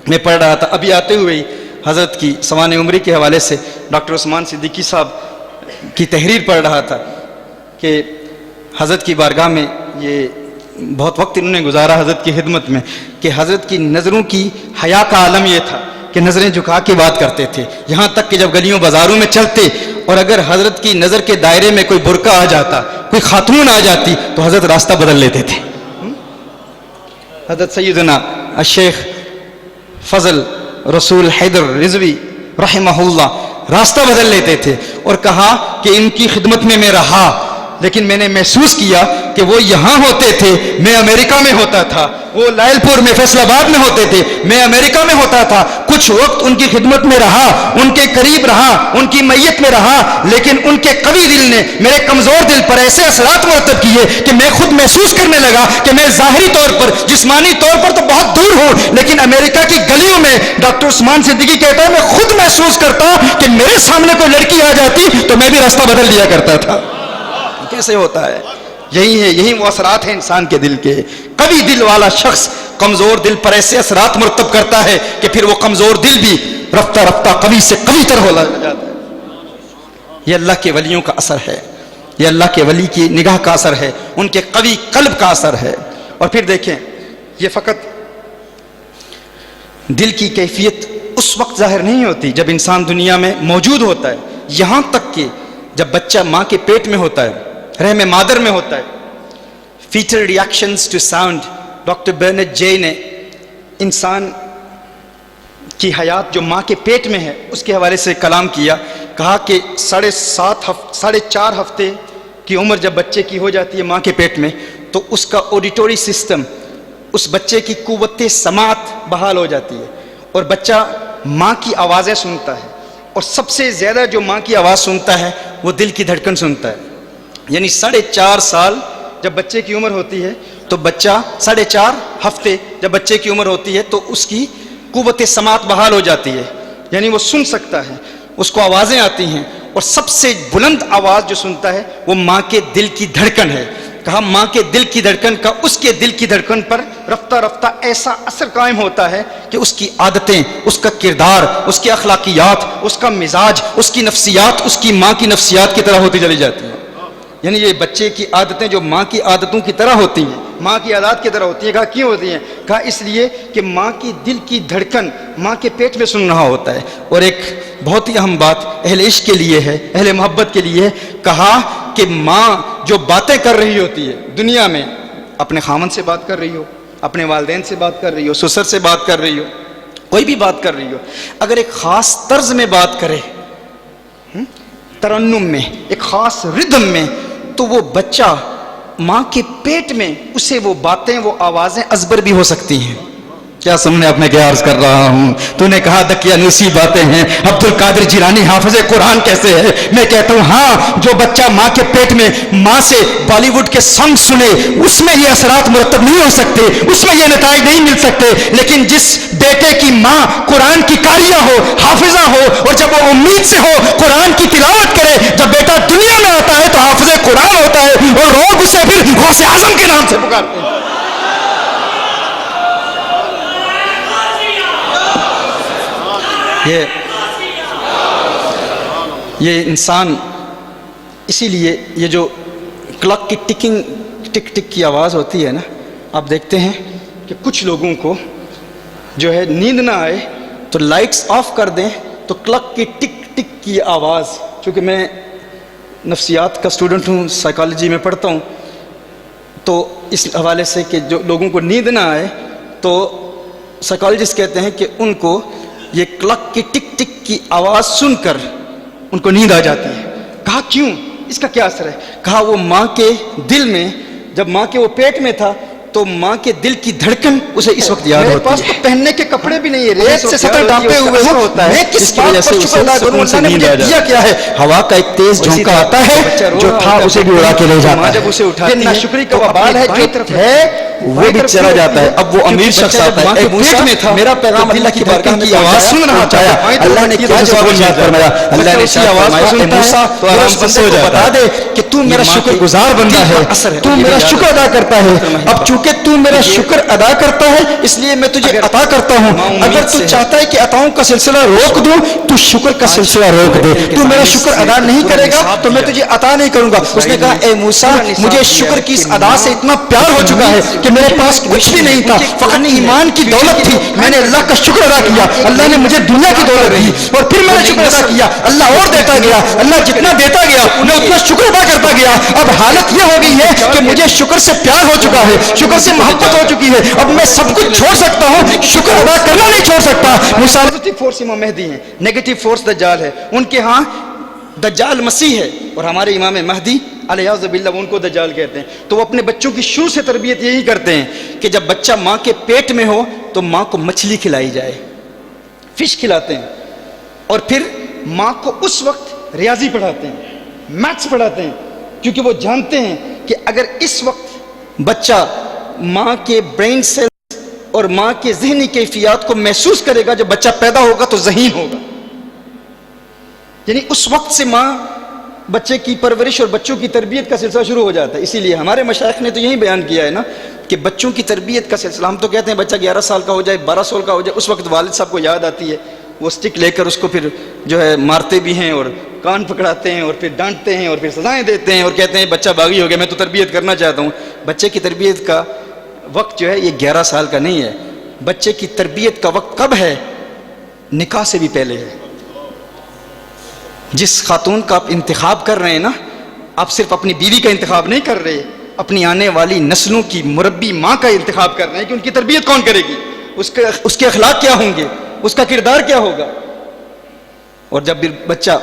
میں پڑھ رہا تھا ابھی آتے ہوئے حضرت کی سوانح عمری کے حوالے سے ڈاکٹر عثمان صدیقی صاحب کی تحریر پڑھ رہا تھا کہ حضرت کی بارگاہ میں یہ بہت وقت انہوں نے گزارا حضرت کی خدمت میں، کہ حضرت کی نظروں کی حیا کا عالم یہ تھا کہ نظریں جھکا کے بات کرتے تھے. یہاں تک کہ جب گلیوں بازاروں میں چلتے اور اگر حضرت کی نظر کے دائرے میں کوئی برقع آ جاتا، کوئی خاتون آ جاتی، تو حضرت راستہ بدل لیتے تھے. حضرت سیدنا الشیخ فضل رسول حیدر رضوی رحمہ اللہ راستہ بدل لیتے تھے اور کہا کہ ان کی خدمت میں میں رہا، لیکن میں نے محسوس کیا کہ وہ یہاں ہوتے تھے، میں امریکہ میں ہوتا تھا. وہ لائل پور میں، فیصل آباد میں ہوتے تھے، میں امریکہ میں ہوتا تھا. کچھ وقت ان کی خدمت میں رہا، ان کے قریب رہا، ان کی میت میں رہا، لیکن ان کے قوی دل نے میرے کمزور دل پر ایسے اثرات مرتب کیے کہ میں خود محسوس کرنے لگا کہ میں ظاہری طور پر، جسمانی طور پر تو بہت دور ہوں، لیکن امریکہ کی گلیوں میں ڈاکٹر عثمان صدیقی کہتا ہے میں خود محسوس کرتا کہ میرے سامنے کوئی لڑکی آ جاتی تو میں بھی راستہ بدل لیا کرتا تھا. کیسے ہوتا ہے؟ یہی وہ اثرات ہیں انسان کے دل کے. قوی دل والا شخص کمزور دل پر ایسے اثرات مرتب کرتا ہے کہ پھر وہ کمزور دل بھی رفتہ رفتہ قوی سے قوی تر ہو جاتا ہے. یہ اللہ کے ولیوں کا اثر ہے، یہ اللہ کے ولی کی نگاہ کا اثر ہے، ان کے قوی قلب کا اثر ہے. اور پھر دیکھیں، یہ فقط دل کی کیفیت اس وقت ظاہر نہیں ہوتی جب انسان دنیا میں موجود ہوتا ہے، یہاں تک کہ جب بچہ ماں کے پیٹ میں ہوتا ہے، رحم مادر میں ہوتا ہے. Fetal reactions to sound, doctor Brent J نے انسان کی حیات جو ماں کے پیٹ میں ہے اس کے حوالے سے کلام کیا. کہا کہ 4.5 ہفتے کی عمر جب بچے کی ہو جاتی ہے ماں کے پیٹ میں، تو اس کا آڈیٹوری سسٹم، اس بچے کی قوت سماعت بحال ہو جاتی ہے اور بچہ ماں کی آوازیں سنتا ہے. اور سب سے زیادہ جو ماں کی آواز سنتا ہے وہ دل کی دھڑکن سنتا ہے. یعنی 4.5 سال جب بچے کی عمر ہوتی ہے تو بچہ 4.5 ہفتے جب بچے کی عمر ہوتی ہے تو اس کی قوت سماعت بحال ہو جاتی ہے، یعنی وہ سن سکتا ہے، اس کو آوازیں آتی ہیں. اور سب سے بلند آواز جو سنتا ہے وہ ماں کے دل کی دھڑکن ہے. کہا ماں کے دل کی دھڑکن کا اس کے دل کی دھڑکن پر رفتہ رفتہ ایسا اثر قائم ہوتا ہے کہ اس کی عادتیں، اس کا کردار، اس کی اخلاقیات، اس کا مزاج، اس کی نفسیات اس کی ماں کی نفسیات کی طرح ہوتی چلی جاتی ہیں. یعنی یہ بچے کی عادتیں جو ماں کی عادتوں کی طرح ہوتی ہیں، ماں کی عادات کی طرح ہوتی ہیں. کہا کیوں ہوتی ہیں؟ کہا اس لیے کہ ماں کی دل کی دھڑکن ماں کے پیٹ میں سن رہا ہوتا ہے. اور ایک بہت ہی اہم بات اہل عشق کے لیے ہے، اہل محبت کے لیے ہے. کہا کہ ماں جو باتیں کر رہی ہوتی ہے دنیا میں، اپنے خامن سے بات کر رہی ہو، اپنے والدین سے بات کر رہی ہو، سسر سے بات کر رہی ہو، کوئی بھی بات کر رہی ہو، اگر ایک خاص طرز میں بات کرے، ترنم میں، ایک خاص ردم میں، تو وہ بچہ ماں کے پیٹ میں اسے وہ باتیں، وہ آوازیں ازبر بھی ہو سکتی ہیں. کیا سامنے اب میں کیا عرض کر رہا ہوں. تو نے کہا دقیانوسی باتیں ہیں, عبد القادر جیلانی حافظ قرآن کیسے ہے؟ میں کہتا ہوں ہاں, جو بچہ ماں کے پیٹ میں ماں سے بالی ووڈ کے سانگ سنے, اس میں یہ اثرات مرتب نہیں ہو سکتے, اس میں یہ نتائج نہیں مل سکتے. لیکن جس بیٹے کی ماں قرآن کی قاریہ ہو, حافظہ ہو, اور جب وہ امید سے ہو قرآن کی تلاوت کرے, جب بیٹا دنیا میں آتا ہے تو حافظ قرآن ہوتا ہے, اور لوگ اسے پھر غوث اعظم کے نام سے پکارتے ہیں. یہ انسان, اسی لیے یہ جو کلاک کی ٹکنگ, ٹک ٹک کی آواز ہوتی ہے نا, آپ دیکھتے ہیں کہ کچھ لوگوں کو جو ہے نیند نہ آئے تو لائٹس آف کر دیں تو کلاک کی ٹک ٹک کی آواز, چونکہ میں نفسیات کا اسٹوڈنٹ ہوں, سائیکالوجی میں پڑھتا ہوں, تو اس حوالے سے کہ جو لوگوں کو نیند نہ آئے تو سائیکالوجسٹ کہتے ہیں کہ ان کو یہ کلاک کی ٹک ٹک کی آواز سن کر ان کو نیند آ جاتی ہے. کہا کیوں, اس کا کیا اثر ہے؟ کہا وہ ماں کے دل میں, جب ماں کے وہ پیٹ میں تھا تو ماں کے دل کی دھڑکن اسے اس وقت یاد ہوتی ہے. میرے پاس تو پہننے کے کپڑے بھی نہیں ہے, ریت سے سطح ڈانپے ہوئے ہوتا ہے, جس کی وجہ سے اسے سکون سے نیند آ جاتی ہے. کیا ہے؟ ہوا کا ایک تیز جھونکا آتا ہے جو تھا اسے بھی اڑا کے لے جاتا ہے. جب اسے اٹھاتی ہے, ناشکری کا وبال ہے جو طرف ہے وہ بھی چلا جاتا ہے. اب وہ امیر شخص آتا ہے, اے موسیٰ میرا پیغام اللہ کی دھڑکن کی آواز سن رہا تھا, اللہ نے کیا جواب ارشاد فرمایا, اللہ نے ارشاد فرمایا اے موسیٰ تو آرام سے بتا دے کہ تو میرا شکر گزار بندہ ہے, تو میرا شکر ادا کرتا ہے. اب چونکہ تو میرا شکر ادا کرتا ہے اس لیے میں تجھے عطا کرتا ہوں. اگر تو چاہتا ہے کہ عطاؤں کا سلسلہ روک دوں تو شکر کا سلسلہ روک دے. تو میرا شکر ادا نہیں کرے گا تو میں تجھے عطا نہیں کروں گا. اس نے کہا اے موسیٰ مجھے شکر کی اس ادا سے اتنا پیار ہو چکا ہے کہ میرے پاس کچھ بھی نہیں تھا, فقط ایمان کی دولت تھی. میں نے اللہ کا شکر ادا کیا, اللہ نے مجھے دنیا کی دولت دی, اور پھر میں نے شکر ادا کیا, اللہ اور دیتا گیا, اللہ جتنا دیتا گیا میں اتنا شکر ادا کرتا گیا. اب حالت یہ ہو گئی ہے کہ مجھے شکر سے پیار ہو چکا ہے, شکر سے محبت ہو چکی ہے, اب میں سب کچھ چھوڑ سکتا ہوں, شکر ادا کرنا نہیں چھوڑ سکتا. پازیٹو فورس امام مہدی ہیں, نیگیٹو فورس دجال ہے. ان کے ہاں دجال مسیح ہے, اور ہمارے امام مہدی علیہ باللہ ان کو دجال کہتے ہیں. تو وہ اپنے بچوں کی شروع سے تربیت یہی کرتے ہیں کہ جب بچہ ماں کے پیٹ میں ہو تو ماں کو مچھلی کھلائی جائے, فش کھلاتے ہیں, اور پھر ماں کو اس وقت ریاضی پڑھاتے ہیں, میتھس پڑھاتے ہیں, کیونکہ وہ جانتے ہیں کہ اگر اس وقت بچہ ماں کے برین سیلز اور ماں کے ذہنی کیفیات کو محسوس کرے گا, جب بچہ پیدا ہوگا تو ذہین ہوگا. یعنی اس وقت سے ماں بچے کی پرورش اور بچوں کی تربیت کا سلسلہ شروع ہو جاتا ہے. اسی لیے ہمارے مشائخ نے تو یہی بیان کیا ہے نا کہ بچوں کی تربیت کا سلسلہ, ہم تو کہتے ہیں بچہ 11 سال کا ہو جائے, 12 سال کا ہو جائے, اس وقت والد صاحب کو یاد آتی ہے, وہ سٹک لے کر اس کو پھر جو ہے مارتے بھی ہیں, اور کان پکڑاتے ہیں, اور پھر ڈانٹتے ہیں, اور پھر سزائیں دیتے ہیں, اور کہتے ہیں بچہ باغی ہو گیا, میں تو تربیت کرنا چاہتا ہوں. بچے کی تربیت کا وقت جو ہے یہ 11 سال کا نہیں ہے. بچے کی تربیت کا وقت کب ہے؟ نکاح سے بھی پہلے ہے. جس خاتون کا آپ انتخاب کر رہے ہیں نا, آپ صرف اپنی بیوی کا انتخاب نہیں کر رہے, اپنی آنے والی نسلوں کی مربی ماں کا انتخاب کر رہے ہیں کہ ان کی تربیت کون کرے گی, اس کے اخلاق کیا ہوں گے, اس کا کردار کیا ہوگا. اور جب بچہ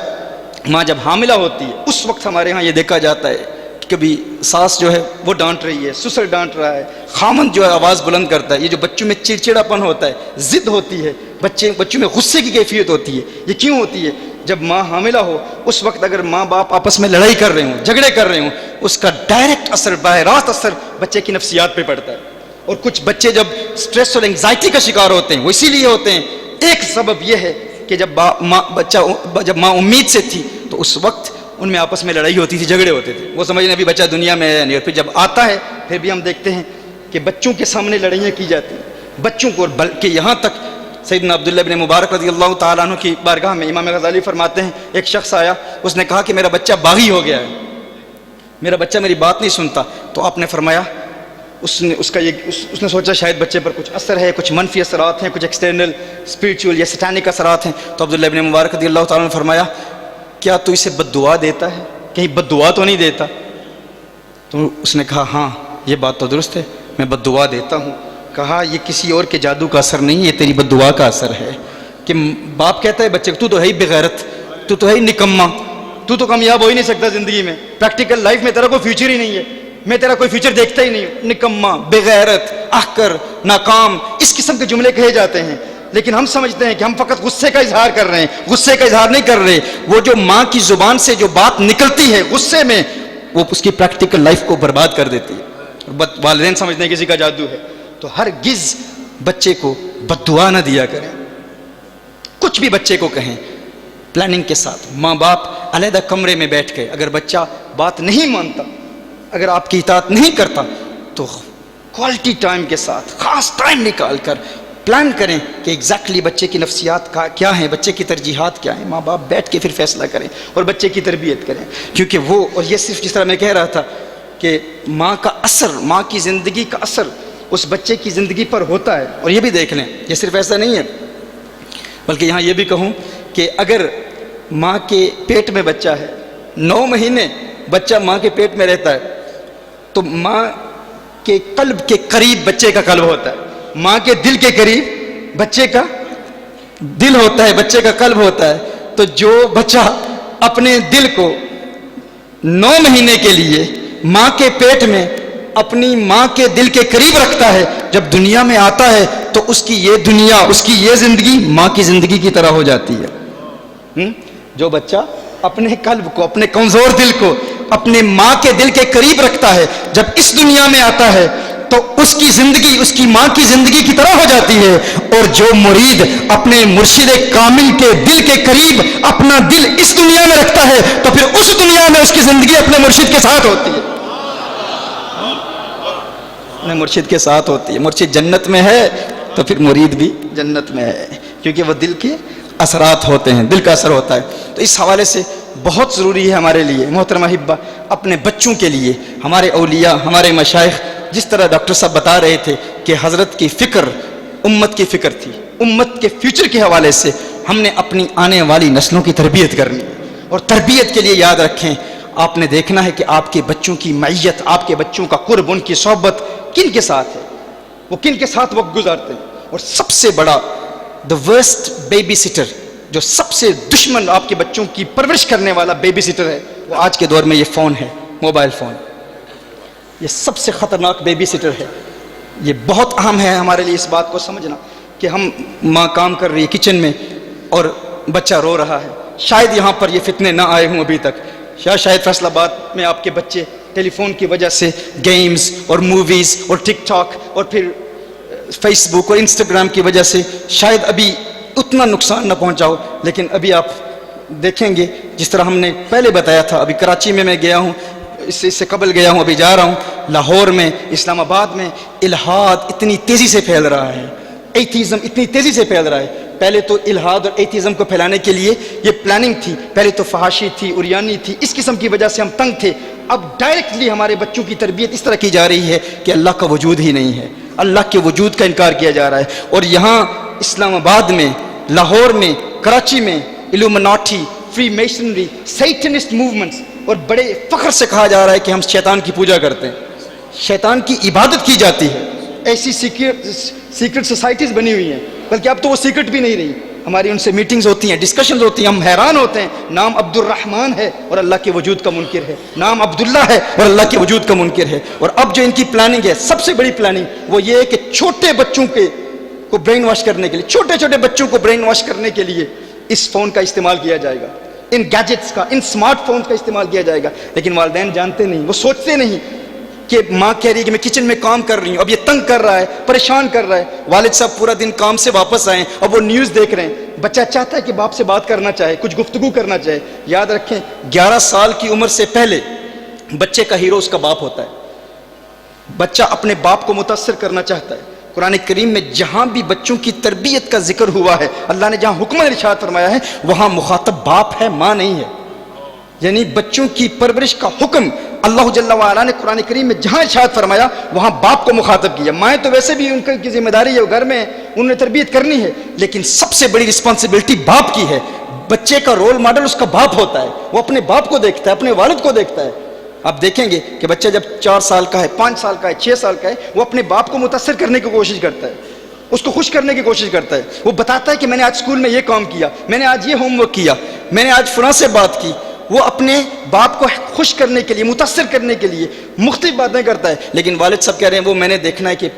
ماں جب حاملہ ہوتی ہے اس وقت ہمارے ہاں یہ دیکھا جاتا ہے کہ کبھی ساس جو ہے وہ ڈانٹ رہی ہے, سسر ڈانٹ رہا ہے, خامند جو ہے آواز بلند کرتا ہے. یہ جو بچوں میں چڑچڑاپن ہوتا ہے, ضد ہوتی ہے, بچوں میں غصے کی کیفیت ہوتی ہے, یہ کیوں ہوتی ہے؟ جب ماں حاملہ ہو اس وقت اگر ماں باپ آپس میں لڑائی کر رہے ہوں, جھگڑے کر رہے ہوں, اس کا ڈائریکٹ اثر, براہ راست اثر بچے کی نفسیات پہ پڑتا ہے. اور کچھ بچے جب سٹریس اور انگزائٹی کا شکار ہوتے ہیں, وہ اسی لیے ہوتے ہیں. ایک سبب یہ ہے کہ جب ماں امید سے تھی تو اس وقت ان میں آپس میں لڑائی ہوتی تھی, جھگڑے ہوتے تھے, وہ سمجھنے ابھی بچہ دنیا میں ہے نہیں. اور پھر جب آتا ہے پھر بھی ہم دیکھتے ہیں کہ بچوں کے سامنے لڑائیاں کی جاتی ہیں, بچوں کو, بلکہ یہاں تک سیدنا عبداللہ بن مبارک رضی اللہ تعالیٰ عنہ کی بارگاہ میں امام غزالی فرماتے ہیں ایک شخص آیا, اس نے کہا کہ میرا بچہ باغی ہو گیا ہے, میرا بچہ میری بات نہیں سنتا. تو آپ نے فرمایا, اس نے سوچا شاید بچے پر کچھ اثر ہے, کچھ منفی اثرات ہیں, کچھ ایکسٹرنل اسپریچول یا سٹانک اثرات ہیں. تو عبداللہ بن مبارک رضی اللہ تعالیٰ نے فرمایا کیا تو اسے بد دعا دیتا ہے, کہیں بد دعا تو نہیں دیتا؟ تو اس نے کہا ہاں یہ بات تو درست ہے, میں بد دعا دیتا ہوں. کہا یہ کسی اور کے جادو کا اثر نہیں, یہ تیری بد دعا کا اثر ہے. کہ باپ کہتا ہے بچے کو تو ہے ہی بغیرت, تو ہے ہی نکما, تو کامیاب ہو ہی نہیں سکتا زندگی میں, پریکٹیکل لائف میں تیرا کوئی فیوچر ہی نہیں ہے, میں تیرا کوئی فیوچر دیکھتا ہی نہیں ہوں، نکما، بغیرت، احقر، ناکام، اس قسم کے جملے کہے جاتے ہیں. لیکن ہم سمجھتے ہیں کہ ہم فقط غصے کا اظہار کر رہے ہیں. غصے کا اظہار نہیں کر رہے. وہ جو ماں کی زبان سے جو بات نکلتی ہے غصے میں، وہ اس کی پریکٹیکل لائف کو برباد کر دیتی ہے. والدین سمجھتے ہیں کسی کا جادو ہے. تو ہرگز بچے کو بد دعا نہ دیا کریں. کچھ بھی بچے کو کہیں پلاننگ کے ساتھ. ماں باپ علیحدہ کمرے میں بیٹھ کے اگر بچہ بات نہیں مانتا، اگر آپ کی اطاعت نہیں کرتا، تو کوالٹی ٹائم کے ساتھ خاص ٹائم نکال کر پلان کریں کہ ایگزیکٹلی بچے کی نفسیات کیا ہیں، بچے کی ترجیحات کیا ہیں. ماں باپ بیٹھ کے پھر فیصلہ کریں اور بچے کی تربیت کریں. کیونکہ وہ، اور یہ صرف جس طرح میں کہہ رہا تھا کہ ماں کا اثر، ماں کی زندگی کا اثر اس بچے کی زندگی پر ہوتا ہے. اور یہ بھی دیکھ لیں، یہ صرف ایسا نہیں ہے، بلکہ یہاں یہ بھی کہوں کہ اگر ماں کے پیٹ میں بچہ ہے، 9 مہینے بچہ ماں کے پیٹ میں رہتا ہے، تو ماں کے قلب کے قریب بچے کا قلب ہوتا ہے، ماں کے دل کے قریب بچے کا دل ہوتا ہے، بچے کا قلب ہوتا ہے. تو جو بچہ اپنے دل کو 9 مہینے کے لیے ماں کے پیٹ میں اپنی ماں کے دل کے قریب رکھتا ہے، جب دنیا میں آتا ہے تو اس کی یہ دنیا، اس کی یہ زندگی ماں کی زندگی کی طرح ہو جاتی ہے. جو بچہ اپنے قلب کو، اپنے کمزور دل کو اپنے ماں کے دل کے قریب رکھتا ہے، جب اس دنیا میں آتا ہے تو اس کی زندگی اس کی ماں کی زندگی کی طرح ہو جاتی ہے. اور جو مرید اپنے مرشد کامل کے دل کے قریب اپنا دل اس دنیا میں رکھتا ہے تو پھر اس دنیا میں اس کی زندگی اپنے مرشد کے ساتھ ہوتی ہے، اپنے مرشد کے ساتھ ہوتی ہے. مرشد جنت میں ہے تو پھر مرید بھی جنت میں ہے، کیونکہ وہ دل کے اثرات ہوتے ہیں، دل کا اثر ہوتا ہے. تو اس حوالے سے بہت ضروری ہے ہمارے لیے محترمہ احبہ، اپنے بچوں کے لیے ہمارے اولیاء، ہمارے مشائخ، جس طرح ڈاکٹر صاحب بتا رہے تھے کہ حضرت کی فکر امت کی فکر تھی، امت کے فیوچر کے حوالے سے ہم نے اپنی آنے والی نسلوں کی تربیت کرنی ہے. اور تربیت کے لیے یاد رکھیں، آپ نے دیکھنا ہے کہ آپ کے بچوں کی معیت، آپ کے بچوں کا قرب، ان کی صحبت کن کے ساتھ ہے، وہ کن کے ساتھ وقت گزارتے ہیں. اور سب سے بڑا the worst baby sitter، جو سب سے دشمن آپ کے بچوں کی پرورش کرنے والا بیبی سٹر ہے، وہ آج کے دور میں یہ فون ہے، موبائل فون. یہ سب سے خطرناک بیبی سٹر ہے. یہ بہت اہم ہے ہمارے لیے اس بات کو سمجھنا کہ ہم، ماں کام کر رہی ہے کچن میں اور بچہ رو رہا ہے. شاید یہاں پر یہ فتنے نہ آئے ہوں ابھی تک، شاید فیصل آباد میں آپ کے بچے ٹیلی فون کی وجہ سے گیمز اور موویز اور ٹک ٹاک اور پھر فیس بک اور انسٹاگرام کی وجہ سے شاید ابھی اتنا نقصان نہ پہنچا ہو. لیکن ابھی آپ دیکھیں گے جس طرح ہم نے پہلے بتایا تھا، ابھی کراچی میں گیا ہوں، اس سے قبل گیا ہوں، ابھی جا رہا ہوں لاہور میں، اسلام آباد میں الحاد اتنی تیزی سے پھیل رہا ہے، ایتھیزم اتنی تیزی سے پھیل رہا ہے. پہلے تو الحاد اور ایتھیزم کو پھیلانے کے لیے یہ پلاننگ تھی، پہلے تو فحاشی تھی، عریانی تھی، اس قسم کی وجہ سے ہم تنگ تھے. اب ڈائریکٹلی ہمارے بچوں کی تربیت اس طرح کی جا رہی ہے کہ اللہ کا وجود ہی نہیں ہے، اللہ کے وجود کا انکار کیا جا رہا ہے. اور یہاں اسلام آباد میں، لاہور میں، کراچی میں الومناٹی، فری میسنری، سیٹنسٹ موومنٹس، اور بڑے فخر سے کہا جا رہا ہے کہ ہم شیطان کی پوجا کرتے ہیں، شیطان کی عبادت کی جاتی ہے. ایسی سیکرٹ سوسائٹیز بنی ہوئی ہیں، بلکہ اب تو وہ سیکرٹ بھی نہیں رہی. ہماری ان سے میٹنگز ہوتی ہیں، ڈسکشنز ہوتی ہیں، ہم حیران ہوتے ہیں. نام عبد الرحمن ہے اور اللہ کے وجود کا منکر ہے، نام عبداللہ ہے اور اللہ کے وجود کا منکر ہے. اور اب جو ان کی پلاننگ ہے، سب سے بڑی پلاننگ وہ یہ ہے کہ چھوٹے بچوں کو برین واش کرنے کے لیے، چھوٹے بچوں کو برین واش کرنے کے لیے اس فون کا استعمال کیا جائے گا، ان گیجٹس کا، ان سمارٹ فونز کا استعمال کیا جائے گا. لیکن والدین جانتے نہیں، وہ سوچتے نہیں کہ ماں کہہ رہی ہے کہ میں کچن میں کام کر رہی ہوں، اب یہ تنگ کر رہا ہے، پریشان کر رہا ہے. والد صاحب پورا دن کام سے واپس آئیں، اب وہ نیوز دیکھ رہے ہیں. بچہ چاہتا ہے کہ باپ سے بات کرنا چاہے، کچھ گفتگو کرنا چاہے. یاد رکھیں 11 سال کی عمر سے پہلے بچے کا ہیرو اس کا باپ ہوتا ہے. بچہ اپنے باپ کو متاثر کرنا چاہتا ہے. قرآن کریم میں جہاں بھی بچوں کی تربیت کا ذکر ہوا ہے، اللہ نے جہاں حکم ارشاد فرمایا ہے، وہاں مخاطب باپ ہے، ماں نہیں ہے. یعنی بچوں کی پرورش کا حکم اللہ جل وعلا نے قرآن کریم میں جہاں ارشاد فرمایا وہاں باپ کو مخاطب کیا. مائیں تو ویسے بھی ان کی ذمہ داری ہے، وہ گھر میں انہوں نے تربیت کرنی ہے، لیکن سب سے بڑی رسپانسبلٹی باپ کی ہے. بچے کا رول ماڈل اس کا باپ ہوتا ہے، وہ اپنے باپ کو دیکھتا ہے، اپنے والد کو دیکھتا ہے. آپ دیکھیں گے کہ بچہ جب 4 سال کا ہے، 5 سال کا ہے، 6 سال کا ہے، وہ اپنے باپ کو متاثر کرنے کی کوشش کرتا ہے، اس کو خوش کرنے کی کوشش کرتا ہے. وہ بتاتا ہے کہ میں نے آج اسکول میں یہ کام کیا، میں نے آج یہ ہوم ورک کیا، میں نے آج فلاں سے بات کی. وہ اپنے باپ کو خوش کرنے کے لیے، متاثر کرنے کے لیے مختلف باتیں کرتا ہے، لیکن والد صاحب کہہ رہے ہیں وہ میں نے دیکھنا ہے کہ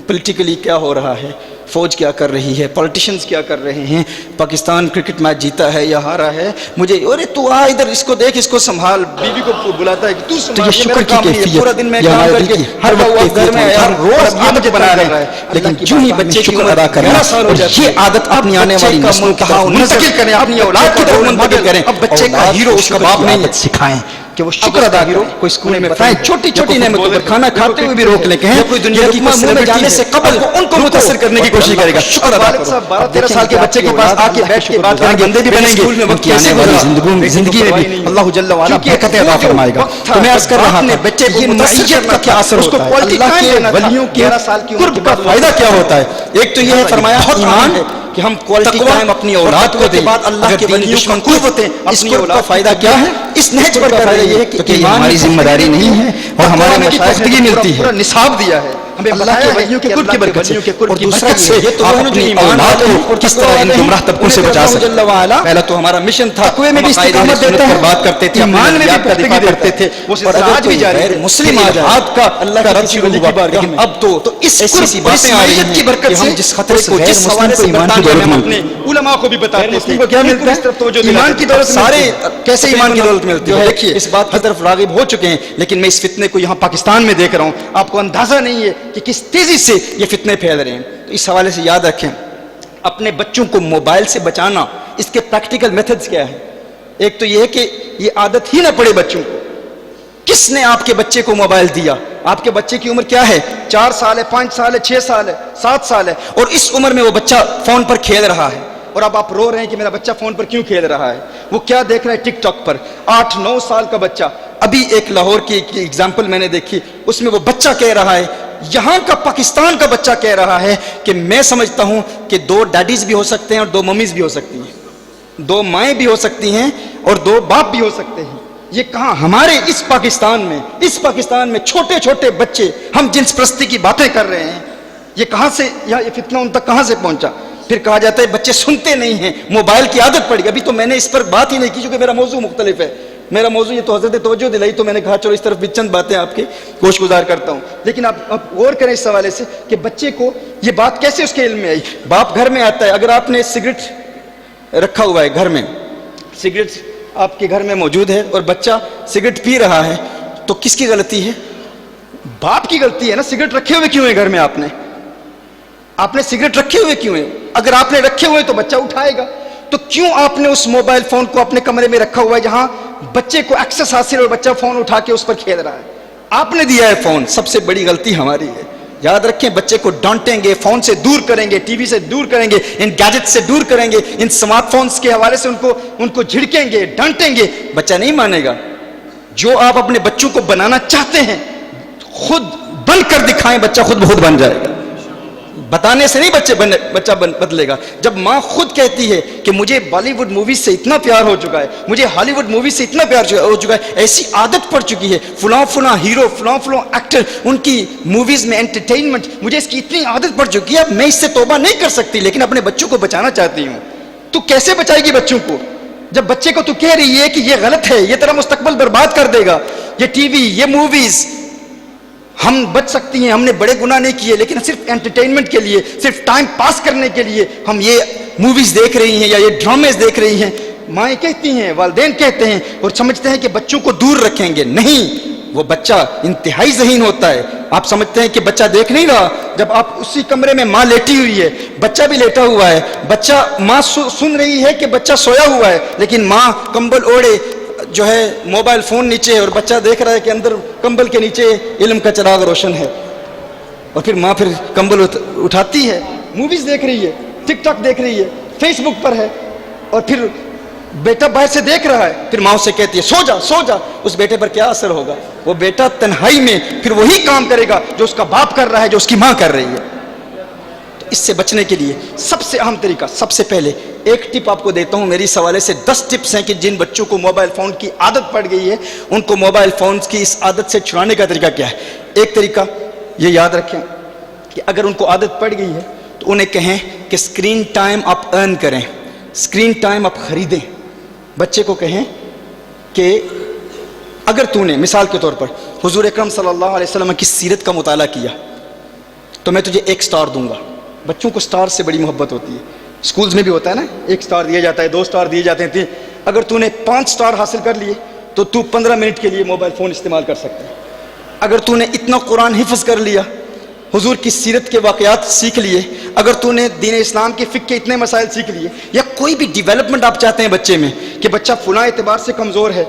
پولیٹیکلی کیا ہو رہا ہے، فوج کیا کر رہی ہے، پولیٹیشنز کیا کر رہے ہیں، پاکستان کرکٹ میچ جیتا ہے یا ہارا ہے، مجھے ارے تو آ ادھر اس کو دیکھ، اس کو سنبھال، بیوی کو بلاتا ہے کہ تو سنبھال، یہ شکر کی کیفیت، پورا دن میں کام کر کے ہر وقت گھر میں آیا روز یہ مجھے بنا رہا ہے، لیکن جو ہی بچے کی عمر ادا کرنا اور یہ عادت اپنی آنے والی نسلوں کی طرف منتقل کریں، اپنی اولاد کی طرف منتقل کریں، اب بچے کا ہیرو اس کا باپ نہیں ہے، سکھائیں کہ وہ شکر ادا کرے، کوئی اسکول میں بتائیں چھوٹی چھوٹی نعمتوں پر، کھانا کھاتے ہوئے بھی روک لیں، کہیں کوئی دنیا کی منہ میں جانے سے قبل ان کو متاثر کرنے کی کوشش کرے گا، شکر ادا کرو۔ 12-13 سال کے بچے کے پاس آ کے بیٹھ کے بات کریں گے، بندے بھی بنیں گے، ان کی آنے والی زندگی میں بھی اللہ جل وعلا برکتیں عطا فرمائے گا۔ تو میں عرض کر رہا تھا بچے کی نوعیت کا کیا اثر ہوتا ہے، اللہ کے ولیوں کے قرب کا فائدہ کیا ہوتا ہے، ایک تو یہ ہے فرمایا ایمان کہ ہم کوالٹی ٹائم اپنی اولاد کو دیں، بعد اللہ کے ولیوں کی قربتیں، اس قرب کا فائدہ کیا ہے، اس نہج پر فائدہ یہ ہے کہ یہ ہماری ذمہ داری نہیں ہے اور ہمارے مشائخ نے ملتی ہے، پورا نصاب دیا ہے ہمیں اللہ کے ولیوں کے قرب کی برکت سے، اور دوسرا یہ تو آپ اپنی اولاد کو کس طرح ان گمراہ طبقوں سے بچا سکتے ہیں۔ پہلا تو ہمارا مشن تھا، تقوی میں بھی استقامت دیتا ہے، بات کرتے تھے، ایمان میں بھی پختگی کرتے تھے، اور آج بھی جاری ہے، مسلم آج کا اللہ کا رد شروع ہوا، لیکن اب تو اس ایسی باتیں آ رہی ہیں کی برکت سے جس خطرے کو، جس حوالے سے ایمان کی دولت ملتی ہے، علماء کو بھی بتاتے ہیں کو کیا ملتا ہے، ایمان کی دولت، سارے کیسے ایمان کی دولت ملتی ہے، دیکھیے اس بات کی طرف راغب ہو چکے ہیں، لیکن میں اس فتنے کو یہاں پاکستان میں دیکھ رہا ہوں، آپ کو اندازہ نہیں ہے کہ کس تیزی سے یہ فتنے پھیل رہے ہیں۔ تو اس حوالے سے یاد رکھیں اپنے بچوں کو موبائل سے بچانا، اس کے پریکٹیکل میتھڈز کیا ہیں۔ ایک تو یہ ہے کہ یہ عادت ہی نہ پڑے بچوں کو، کس نے آپ کے بچے کو موبائل دیا، آپ کے بچے کی عمر کیا ہے، 4 سال ہے، 5 سال ہے، 6 سال ہے، 7 سال ہے، اور اس عمر میں وہ بچہ فون پر کھیل رہا ہے، اور اب آپ رو رہے ہیں کہ میرا بچہ فون پر کیوں کھیل رہا ہے، وہ کیا دیکھ رہا ہے ٹک ٹاک پر، 8-9 سال کا بچہ۔ ابھی ایک لاہور کی ایگزامپل میں نے دیکھی، اس میں وہ بچہ کہہ رہا ہے، یہاں کا پاکستان کا بچہ کہہ رہا ہے کہ میں سمجھتا ہوں کہ 2 ڈیڈیز بھی ہو سکتے ہیں اور 2 ممیز بھی ہو سکتی ہیں، 2 مائیں بھی ہو سکتی ہیں اور 2 باپ بھی ہو سکتے ہیں۔ یہ کہاں، ہمارے اس پاکستان میں چھوٹے چھوٹے بچے ہم جنس پرستی کی باتیں کر رہے ہیں، یہ کہاں سے، یہ فتنہ ان تک کہاں سے پہنچا۔ پھر کہا جاتا ہے بچے سنتے نہیں ہیں، موبائل کی عادت پڑ گئی۔ ابھی تو میں نے اس پر بات ہی نہیں کی کیونکہ میرا موضوع مختلف ہے، میرا موضوع یہ تو حضرت توجہ دلائی تو میں نے کہا چلو اس طرف بھی چند باتیں آپ کی گوش گزار کرتا ہوں، لیکن آپ غور کریں اس حوالے سے کہ بچے کو یہ بات کیسے اس کے علم میں آئی۔ باپ گھر میں آتا ہے، اگر آپ نے سگریٹ رکھا ہوا ہے گھر میں، سگریٹ آپ کے گھر میں موجود ہے اور بچہ سگریٹ پی رہا ہے، تو کس کی غلطی ہے؟ باپ کی غلطی ہے نا، سگریٹ رکھے ہوئے کیوں ہے گھر میں، آپ نے سگریٹ رکھے ہوئے کیوں ہے؟ اگر آپ نے رکھے ہوئے تو بچہ اٹھائے گا، تو کیوں آپ نے اس موبائل فون کو اپنے کمرے میں رکھا ہوا ہے جہاں بچے کو ایکسس حاصل اور بچہ فون اٹھا کے اس پر کھیل رہا ہے، آپ نے دیا ہے فون، سب سے بڑی غلطی ہماری ہے۔ یاد رکھیں بچے کو ڈانٹیں گے، فون سے دور کریں گے، ٹی وی سے دور کریں گے، ان گیجٹ سے دور کریں گے، ان سمارٹ فونز کے حوالے سے ان کو جھڑکیں گے، ڈانٹیں گے، بچہ نہیں مانے گا۔ جو آپ اپنے بچوں کو بنانا چاہتے ہیں خود بن کر دکھائیں، بچہ خود بہت بن جائے گا، بتانے سے نہیں بچہ بدلے گا۔ جب ماں خود کہتی ہے کہ مجھے بالی ووڈ موویز سے اتنا پیار ہو چکا ہے، مجھے ہالی ووڈ موویز سے اتنا پیار ہو چکا ہے، ایسی عادت پڑ چکی ہے، فلاں ہیرو، فلاں ایکٹر، ان کی موویز میں انٹرٹینمنٹ، مجھے اس کی اتنی عادت پڑ چکی ہے، اب میں اس سے توبہ نہیں کر سکتی، لیکن اپنے بچوں کو بچانا چاہتی ہوں۔ تو کیسے بچائے گی بچوں کو جب بچے کو تو کہہ رہی ہے کہ یہ غلط ہے، یہ تیرا مستقبل برباد کر دے گا، یہ ٹی وی، یہ موویز۔ ہم بچ سکتی ہیں، ہم نے بڑے گناہ نہیں کیے، لیکن صرف انٹرٹینمنٹ کے لیے، صرف ٹائم پاس کرنے کے لیے ہم یہ موویز دیکھ رہی ہیں یا یہ ڈرامز دیکھ رہی ہیں۔ مائیں کہتی ہیں، والدین کہتے ہیں اور سمجھتے ہیں کہ بچوں کو دور رکھیں گے، نہیں، وہ بچہ انتہائی ذہین ہوتا ہے۔ آپ سمجھتے ہیں کہ بچہ دیکھ نہیں رہا، جب آپ اسی کمرے میں ماں لیٹی ہوئی ہے، بچہ بھی لیٹا ہوا ہے، بچہ ماں سن رہی ہے کہ بچہ سویا ہوا ہے، لیکن ماں کمبل اوڑے جو ہے موبائل فون نیچے، اور بچہ دیکھ رہا ہے کہ اندر کمبل کے نیچے علم کا چراغ روشن ہے، اور پھر ماں کمبل اٹھاتی ہے، موویز دیکھ رہی ہے، ٹک ٹاک دیکھ رہی ہے، فیس بک پر ہے، اور پھر بیٹا باہر سے دیکھ رہا ہے، پھر ماں اسے کہتی ہے سو جا۔ اس بیٹے پر کیا اثر ہوگا؟ وہ بیٹا تنہائی میں پھر وہی کام کرے گا جو اس کا باپ کر رہا ہے، جو اس کی ماں کر رہی ہے۔ تو اس سے بچنے کے لیے سب سے اہم طریقہ، سب سے پہلے ایک ٹپ آپ کو دیتا ہوں، میری اس حوالے سے 10 ٹپس ہیں کہ جن بچوں کو موبائل فون کی عادت پڑ گئی ہے، ان کو موبائل فونز کی اس عادت سے چھڑانے کا طریقہ کیا ہے۔ ایک طریقہ یہ یاد رکھیں کہ اگر ان کو عادت پڑ گئی ہے تو انہیں کہیں کہ اسکرین ٹائم آپ ارن کریں، اسکرین ٹائم آپ خریدیں۔ بچے کو کہیں کہ اگر تو نے مثال کے طور پر حضور اکرم صلی اللہ علیہ وسلم کی سیرت کا مطالعہ کیا تو میں تجھے 1 سٹار دوں گا. بچوں کو سٹار سے بڑی محبت ہوتی ہے. اسکولز میں بھی ہوتا ہے نا, 1 سٹار دیا جاتا ہے, 2 سٹار دیے جاتے ہیں. اگر تو نے 5 سٹار حاصل کر لیے تو تو 15 منٹ کے لیے موبائل فون استعمال کر سکتا ہے. اگر تو نے اتنا قرآن حفظ کر لیا, حضور کی سیرت کے واقعات سیکھ لیے, اگر تو نے دین اسلام کے فقہ کے اتنے مسائل سیکھ لیے, یا کوئی بھی ڈیولپمنٹ آپ چاہتے ہیں بچے میں کہ بچہ فلاں اعتبار سے کمزور ہے,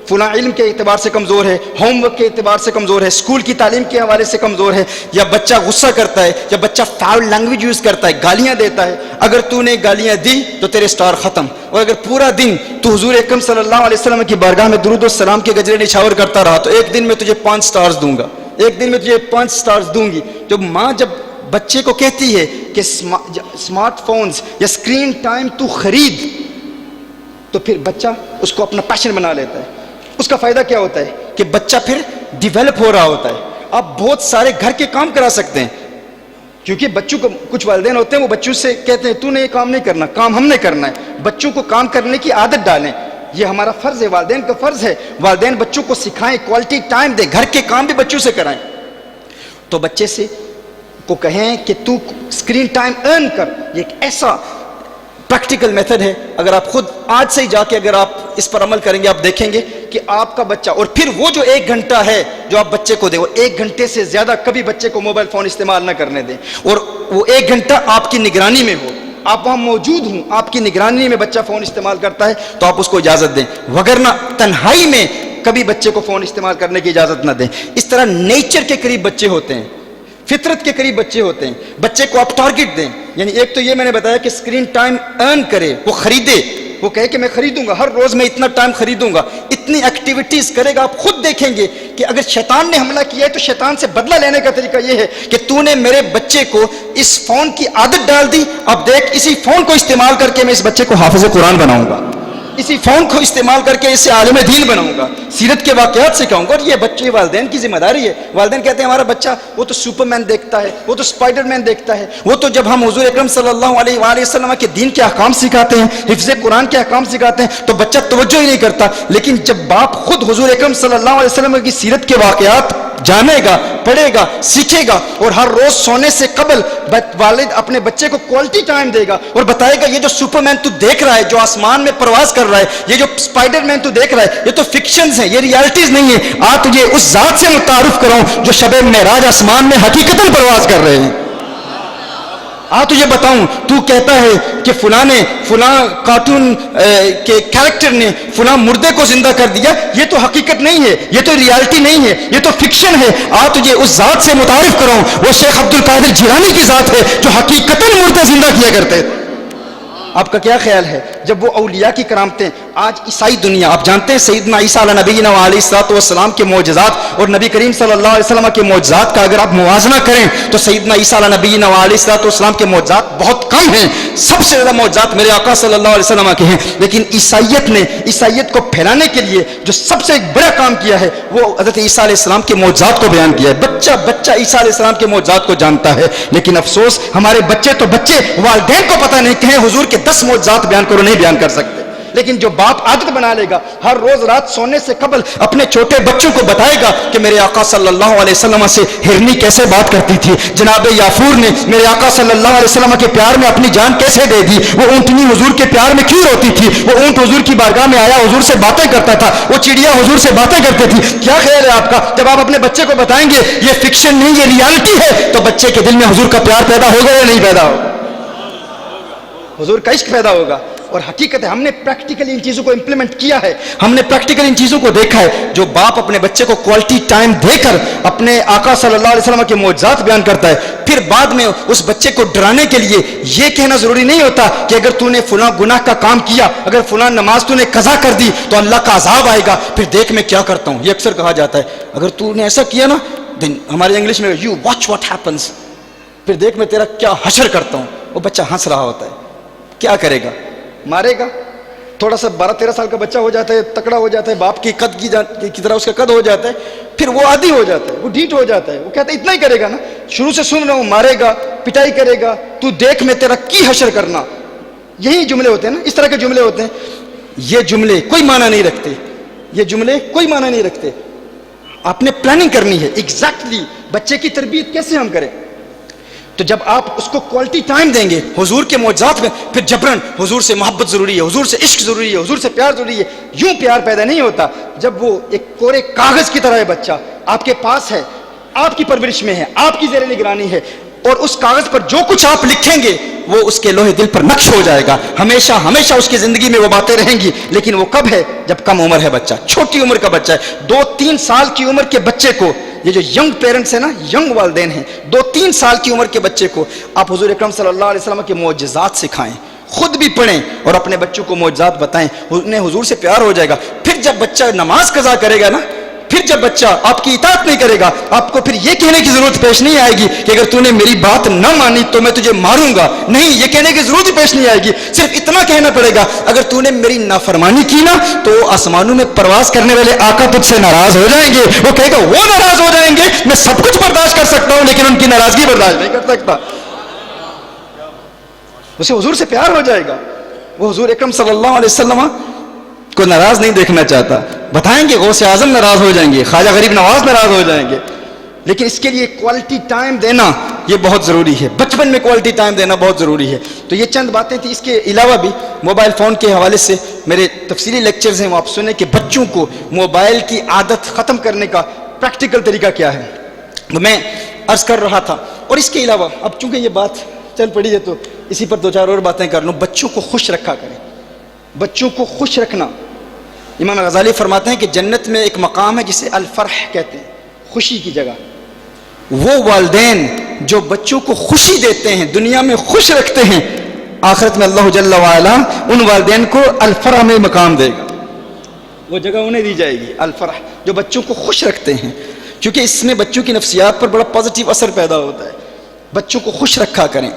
فلاں علم کے اعتبار سے کمزور ہے, ہوم ورک کے اعتبار سے کمزور ہے, اسکول کی تعلیم کے حوالے سے کمزور ہے, یا بچہ غصہ کرتا ہے, یا بچہ فاؤل لینگویج یوز کرتا ہے, گالیاں دیتا ہے, اگر تو نے گالیاں دی تو تیرے سٹار ختم. اور اگر پورا دن تو حضور اکرم صلی اللہ علیہ وسلم کی بارگاہ میں درود و سلام کے گجرے نچھاور کرتا رہا تو ایک دن میں تجھے 5 سٹارز دوں گا, ایک دن میں تجھے 5 سٹارز دوں گی. جو ماں جب بچے کو کہتی ہے کہ اسمارٹ فونز یا اسکرین ٹائم تو خرید, تو پھر بچہ اس کو اپنا پیشن بنا لیتا ہے. اس کا فائدہ کیا ہوتا ہے کہ بچہ پھر ڈیولپ ہو رہا ہوتا ہے. آپ بہت سارے گھر کے کام کرا سکتے ہیں, کیونکہ بچوں کو کچھ والدین ہوتے ہیں وہ بچوں سے کہتے ہیں تو نے یہ کام نہیں کرنا, کام ہم نے کرنا ہے. بچوں کو کام کرنے کی عادت ڈالیں, یہ ہمارا فرض ہے, والدین کا فرض ہے. والدین بچوں کو سکھائیں, کوالٹی ٹائم دیں, گھر کے کام بھی بچوں سے کرائیں. تو بچے سے کو کہیں کہ تو اسکرین ٹائم ارن کر. یہ ایک ایسا پریکٹیکل میتھڈ ہے, اگر آپ خود آج سے ہی جا کے اگر آپ اس پر عمل کریں گے آپ دیکھیں گے کہ آپ کا بچہ, اور پھر وہ جو 1 گھنٹہ ہے جو آپ بچے کو دیں, وہ 1 گھنٹے سے زیادہ کبھی بچے کو موبائل فون استعمال نہ کرنے دیں, اور وہ 1 گھنٹہ آپ کی نگرانی میں ہو, آپ وہاں موجود ہوں, آپ کی نگرانی میں بچہ فون استعمال کرتا ہے تو آپ اس کو اجازت دیں, وگرنہ تنہائی میں کبھی بچے کو فون استعمال کرنے کی اجازت نہ دیں. اس طرح نیچر کے قریب بچے ہوتے ہیں, فطرت کے قریب بچے ہوتے ہیں. بچے کو آپ ٹارگٹ دیں, یعنی ایک تو یہ میں نے بتایا کہ اسکرین ٹائم ارن کرے, وہ خریدے, وہ کہے کہ میں خریدوں گا, ہر روز میں اتنا ٹائم خریدوں گا, اتنی ایکٹیویٹیز کرے گا. آپ خود دیکھیں گے کہ اگر شیطان نے حملہ کیا ہے تو شیطان سے بدلہ لینے کا طریقہ یہ ہے کہ تو نے میرے بچے کو اس فون کی عادت ڈال دی, اب دیکھ اسی فون کو استعمال کر کے میں اس بچے کو حافظ قرآن بناؤں گا, اسی فون کو استعمال کر کے اسے عالم دین بناؤں گا, سیرت کے واقعات سکھاؤں گا. اور یہ بچے والدین کی ذمہ داری ہے. والدین کہتے ہیں ہمارا بچہ وہ تو سپر مین دیکھتا ہے, وہ تو اسپائڈر مین دیکھتا ہے, وہ تو جب ہم حضور اکرم صلی اللہ علیہ وآلہ وسلم کے دین کے احکام سکھاتے ہیں, حفظ قرآن کے احکام سکھاتے ہیں تو بچہ توجہ ہی نہیں کرتا. لیکن جب باپ خود حضور اکرم صلی اللہ علیہ وسلم کی سیرت کے واقعات جانے گا, پڑھے گا, سیکھے گا, اور ہر روز سونے سے قبل والد اپنے بچے کو کوالٹی ٹائم دے گا اور بتائے گا یہ جو سپر مین تو دیکھ رہا ہے, جو آسمان میں پرواز کر رہا ہے, یہ جو اسپائڈر مین تو دیکھ رہا ہے, یہ تو فکشنز ہیں, یہ ریالٹیز نہیں ہے. آج تجھے اس ذات سے متعارف کراؤں جو شب معراج آسمان میں حقیقتاً پرواز کر رہے ہیں. تجھے بتاؤں, تو کہتا ہے کہ فلاں نے, فلاں کارٹون کے کیریکٹر نے فلاں مردے کو زندہ کر دیا, یہ تو حقیقت نہیں ہے, یہ تو ریالٹی نہیں ہے, یہ تو فکشن ہے. تجھے اس ذات سے متعارف کراؤں, وہ شیخ عبد القادر جیلانی کی ذات ہے جو حقیقتاً مردے زندہ کیا کرتے تھے. آپ کا کیا خیال ہے جب وہ اولیاء کی کرامتیں آج عیسائی دنیا, آپ جانتے ہیں سیدنا عیسیٰ علیہ نبینا علیہ الصلوۃ والسلام کے معجزات اور نبی کریم صلی اللہ علیہ وسلم کے معجزات کا اگر آپ موازنہ کریں تو سیدنا عیسیٰ علیہ نبینا علیہ الصلوۃ والسلام کے معجزات بہت کم ہیں. سب سے زیادہ معجزات میرے آقا صلی اللہ علیہ وسلم کے ہیں. لیکن عیسائیت نے عیسائیت کو پھیلانے کے لیے جو سب سے ایک بڑا کام کیا ہے وہ حضرت عیسیٰ علیہ السلام کے معجزات کو بیان کیا ہے. بچہ بچہ عیسیٰ علیہ السلام کے معجزات کو جانتا ہے, لیکن افسوس ہمارے بچے تو بچے والدین کو پتہ نہیں, کہیں حضور کے 10 معجزات بیان کرو, نہیں بیان کر سکتے. لیکن جو باپ عادت بنا لے گا, ہر روز رات سونے سے قبل اپنے چھوٹے بچوں کو بتائے گا کہ میرے آقا صلی اللہ علیہ وسلم سے ہرنی کیسے بات کرتی تھی, جناب یافور نے میرے آقا صلی اللہ علیہ وسلم کے پیار میں اپنی جان کیسے دے دی, وہ اونٹنی حضور کے پیار میں کیوں روتی تھی, وہ اونٹ حضور کی بارگاہ میں آیا حضور سے باتیں کرتا تھا, وہ چڑیا حضور سے باتیں کرتی تھی. کیا خیال ہے آپ کا, جب آپ اپنے بچے کو بتائیں گے یہ فکشن نہیں یہ ریالٹی ہے, تو بچے کے دل میں حضور کا پیار پیدا ہوگا یا نہیں پیدا ہوگا, حضور کا عشق پیدا ہوگا. اور حقیقت ہے ہم نے پریکٹیکلی ان چیزوں کو امپلیمنٹ کیا ہے, ہم نے پریکٹیکلی ان چیزوں کو دیکھا ہے. جو باپ اپنے بچے کو کوالٹی ٹائم دے کر اپنے آقا صلی اللہ علیہ وسلم کے معجزات بیان کرتا ہے, پھر بعد میں اس بچے کو ڈرانے کے لیے یہ کہنا ضروری نہیں ہوتا کہ اگر تو نے فلاں گناہ کا کام کیا, اگر فلاں نماز تو نے قضا کر دی تو اللہ کا عذاب آئے گا, پھر دیکھ میں کیا کرتا ہوں. یہ اکثر کہا جاتا ہے اگر تو نے ایسا کیا نا, دین ہمارے انگلش میں یو واچ واٹ ہیپنس, پھر دیکھ میں تیرا کیا حشر کرتا ہوں. وہ بچہ ہنس رہا ہوتا ہے, کیا کرے گا, مارے گا. تھوڑا سا 12-13 سال کا بچہ ہو جاتا ہے, تکڑا ہو جاتا ہے, باپ کی قد کی طرح اس کا قد ہو جاتا ہے, پھر وہ عادی ہو جاتا ہے, وہ ڈھیٹ ہو جاتا ہے, وہ کہتا ہے اتنا ہی کرے گا نا, شروع سے سن رہا ہوں, مارے گا, پٹائی کرے گا, تو دیکھ میں تیرا کی حشر کرنا. یہی جملے ہوتے ہیں نا, اس طرح کے جملے ہوتے ہیں. یہ جملے کوئی معنی نہیں رکھتے, یہ جملے کوئی معنی نہیں رکھتے. آپ نے پلاننگ کرنی ہے ایگزیکٹلی بچے کی تربیت کیسے ہم کریں. تو جب آپ اس کو کوالٹی ٹائم دیں گے حضور کے معجزات میں، پھر جبرن حضور سے محبت ضروری ہے، حضور سے عشق ضروری ہے، حضور سے پیار ضروری ہے. یوں پیار پیدا نہیں ہوتا. جب وہ ایک کورے کاغذ کی طرح ہے بچہ، آپ کے پاس ہے، آپ کی پرورش میں ہے، آپ کی زیر نگرانی ہے، اور اس کاغذ پر جو کچھ آپ لکھیں گے وہ اس کے لوہے دل پر نقش ہو جائے گا. ہمیشہ ہمیشہ اس کی زندگی میں وہ باتیں رہیں گی. لیکن وہ کب ہے؟ جب کم عمر ہے بچہ، چھوٹی عمر کا بچہ ہے. 2-3 سال کی عمر کے بچے کو، یہ جو ینگ پیرنٹس ہیں نا، ینگ والدین ہیں، 2-3 سال کی عمر کے بچے کو آپ حضور اکرم صلی اللہ علیہ وسلم کے معجزات سکھائیں، خود بھی پڑھیں اور اپنے بچوں کو معجزات بتائیں. انہیں حضور سے پیار ہو جائے گا. پھر جب بچہ نماز قضا کرے گا نا، پھر جب بچہ آپ کی اطاعت نہیں کرے گا، آپ کو پھر یہ کہنے کی ضرورت پیش نہیں آئے گی کہ اگر تو نے میری بات نہ مانی تو میں تجھے ماروں گا. نہیں، یہ کہنے کی ضرورت ہی پیش نہیں آئے گی. صرف اتنا کہنا پڑے گا، اگر تو نے میری نافرمانی کی نا تو آسمانوں میں پرواز کرنے والے آقا تجھ سے ناراض ہو جائیں گے. وہ کہے گا وہ ناراض ہو جائیں گے، میں سب کچھ برداشت کر سکتا ہوں لیکن ان کی ناراضگی برداشت نہیں کر سکتا. اسے حضور سے پیار ہو جائے گا. وہ حضور اکرم صلی اللہ علیہ وسلم کو ناراض نہیں دیکھنا چاہتا. بتائیں گے غوث اعظم ناراض ہو جائیں گے، خواجہ غریب نواز ناراض ہو جائیں گے. لیکن اس کے لیے کوالٹی ٹائم دینا یہ بہت ضروری ہے. بچپن میں کوالٹی ٹائم دینا بہت ضروری ہے. تو یہ چند باتیں تھیں. اس کے علاوہ بھی موبائل فون کے حوالے سے میرے تفصیلی لیکچرز ہیں، وہ آپ سنیں کہ بچوں کو موبائل کی عادت ختم کرنے کا پریکٹیکل طریقہ کیا ہے. میں عرض کر رہا تھا. اور اس کے علاوہ اب چونکہ یہ بات چل پڑی ہے تو اسی پر 2-4 اور باتیں کر لوں. بچوں کو خوش رکھا کریں. بچوں کو خوش رکھنا، امام غزالی فرماتے ہیں کہ جنت میں ایک مقام ہے جسے الفرح کہتے ہیں، خوشی کی جگہ. وہ والدین جو بچوں کو خوشی دیتے ہیں، دنیا میں خوش رکھتے ہیں، آخرت میں اللہ جل وعلا ان والدین کو الفرح میں مقام دے گا. وہ جگہ انہیں دی جائے گی، الفرح، جو بچوں کو خوش رکھتے ہیں. کیونکہ اس میں بچوں کی نفسیات پر بڑا پازیٹیو اثر پیدا ہوتا ہے. بچوں کو خوش رکھا کریں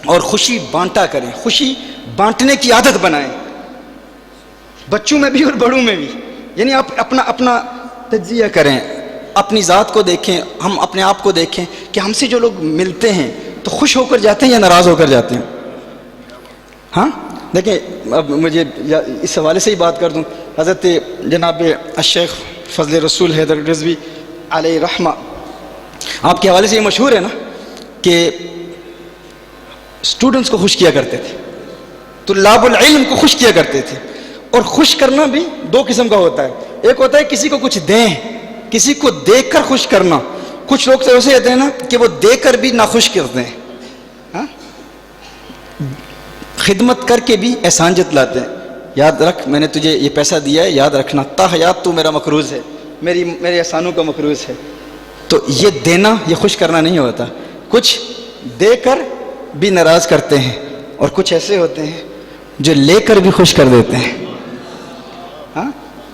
اور خوشی بانٹا کریں. خوشی بانٹنے کی عادت بنائیں، بچوں میں بھی اور بڑوں میں بھی. یعنی آپ اپنا تجزیہ کریں، اپنی ذات کو دیکھیں، ہم اپنے آپ کو دیکھیں کہ ہم سے جو لوگ ملتے ہیں تو خوش ہو کر جاتے ہیں یا ناراض ہو کر جاتے ہیں. ہاں دیکھیں، اب مجھے اس حوالے سے ہی بات کر دوں. حضرت جناب الشیخ فضل رسول حیدر رضوی علیہ رحمہ، آپ کے حوالے سے یہ مشہور ہے نا کہ اسٹوڈنٹس کو خوش کیا کرتے تھے، طلاب العلم کو خوش کیا کرتے تھے. اور خوش کرنا بھی 2 قسم کا ہوتا ہے. ایک ہوتا ہے کسی کو کچھ دیں، کسی کو دے کر خوش کرنا. کچھ لوگ تو ایسے ہوتے ہیں نا کہ وہ دے کر بھی ناخوش کرتے ہیں. ہاں، خدمت کر کے بھی احسان جتلاتے ہیں. یاد رکھ میں نے تجھے یہ پیسہ دیا ہے، یاد رکھنا، تا حیات تو میرا مقروض ہے، میرے احسانوں کا مقروض ہے. تو یہ دینا، یہ خوش کرنا نہیں ہوتا. کچھ دے کر بھی ناراض کرتے ہیں اور کچھ ایسے ہوتے ہیں جو لے کر بھی خوش کر دیتے ہیں. ہاں،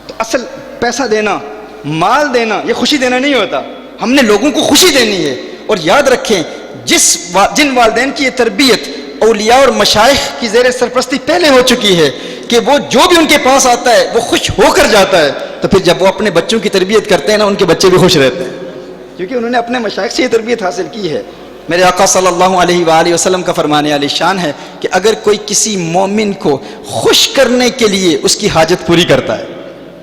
تو اصل پیسہ دینا، مال دینا، یہ خوشی دینا نہیں ہوتا. ہم نے لوگوں کو خوشی دینی ہے. اور یاد رکھیں، جن والدین کی یہ تربیت اولیاء اور مشائخ کی زیر سرپرستی پہلے ہو چکی ہے کہ وہ جو بھی ان کے پاس آتا ہے وہ خوش ہو کر جاتا ہے، تو پھر جب وہ اپنے بچوں کی تربیت کرتے ہیں نا، ان کے بچے بھی خوش رہتے ہیں، کیونکہ انہوں نے اپنے مشائخ سے یہ تربیت حاصل کی ہے. میرے آقا صلی اللہ علیہ وآلہ وسلم کا فرمان عالی شان ہے کہ اگر کوئی کسی مومن کو خوش کرنے کے لیے اس کی حاجت پوری کرتا ہے،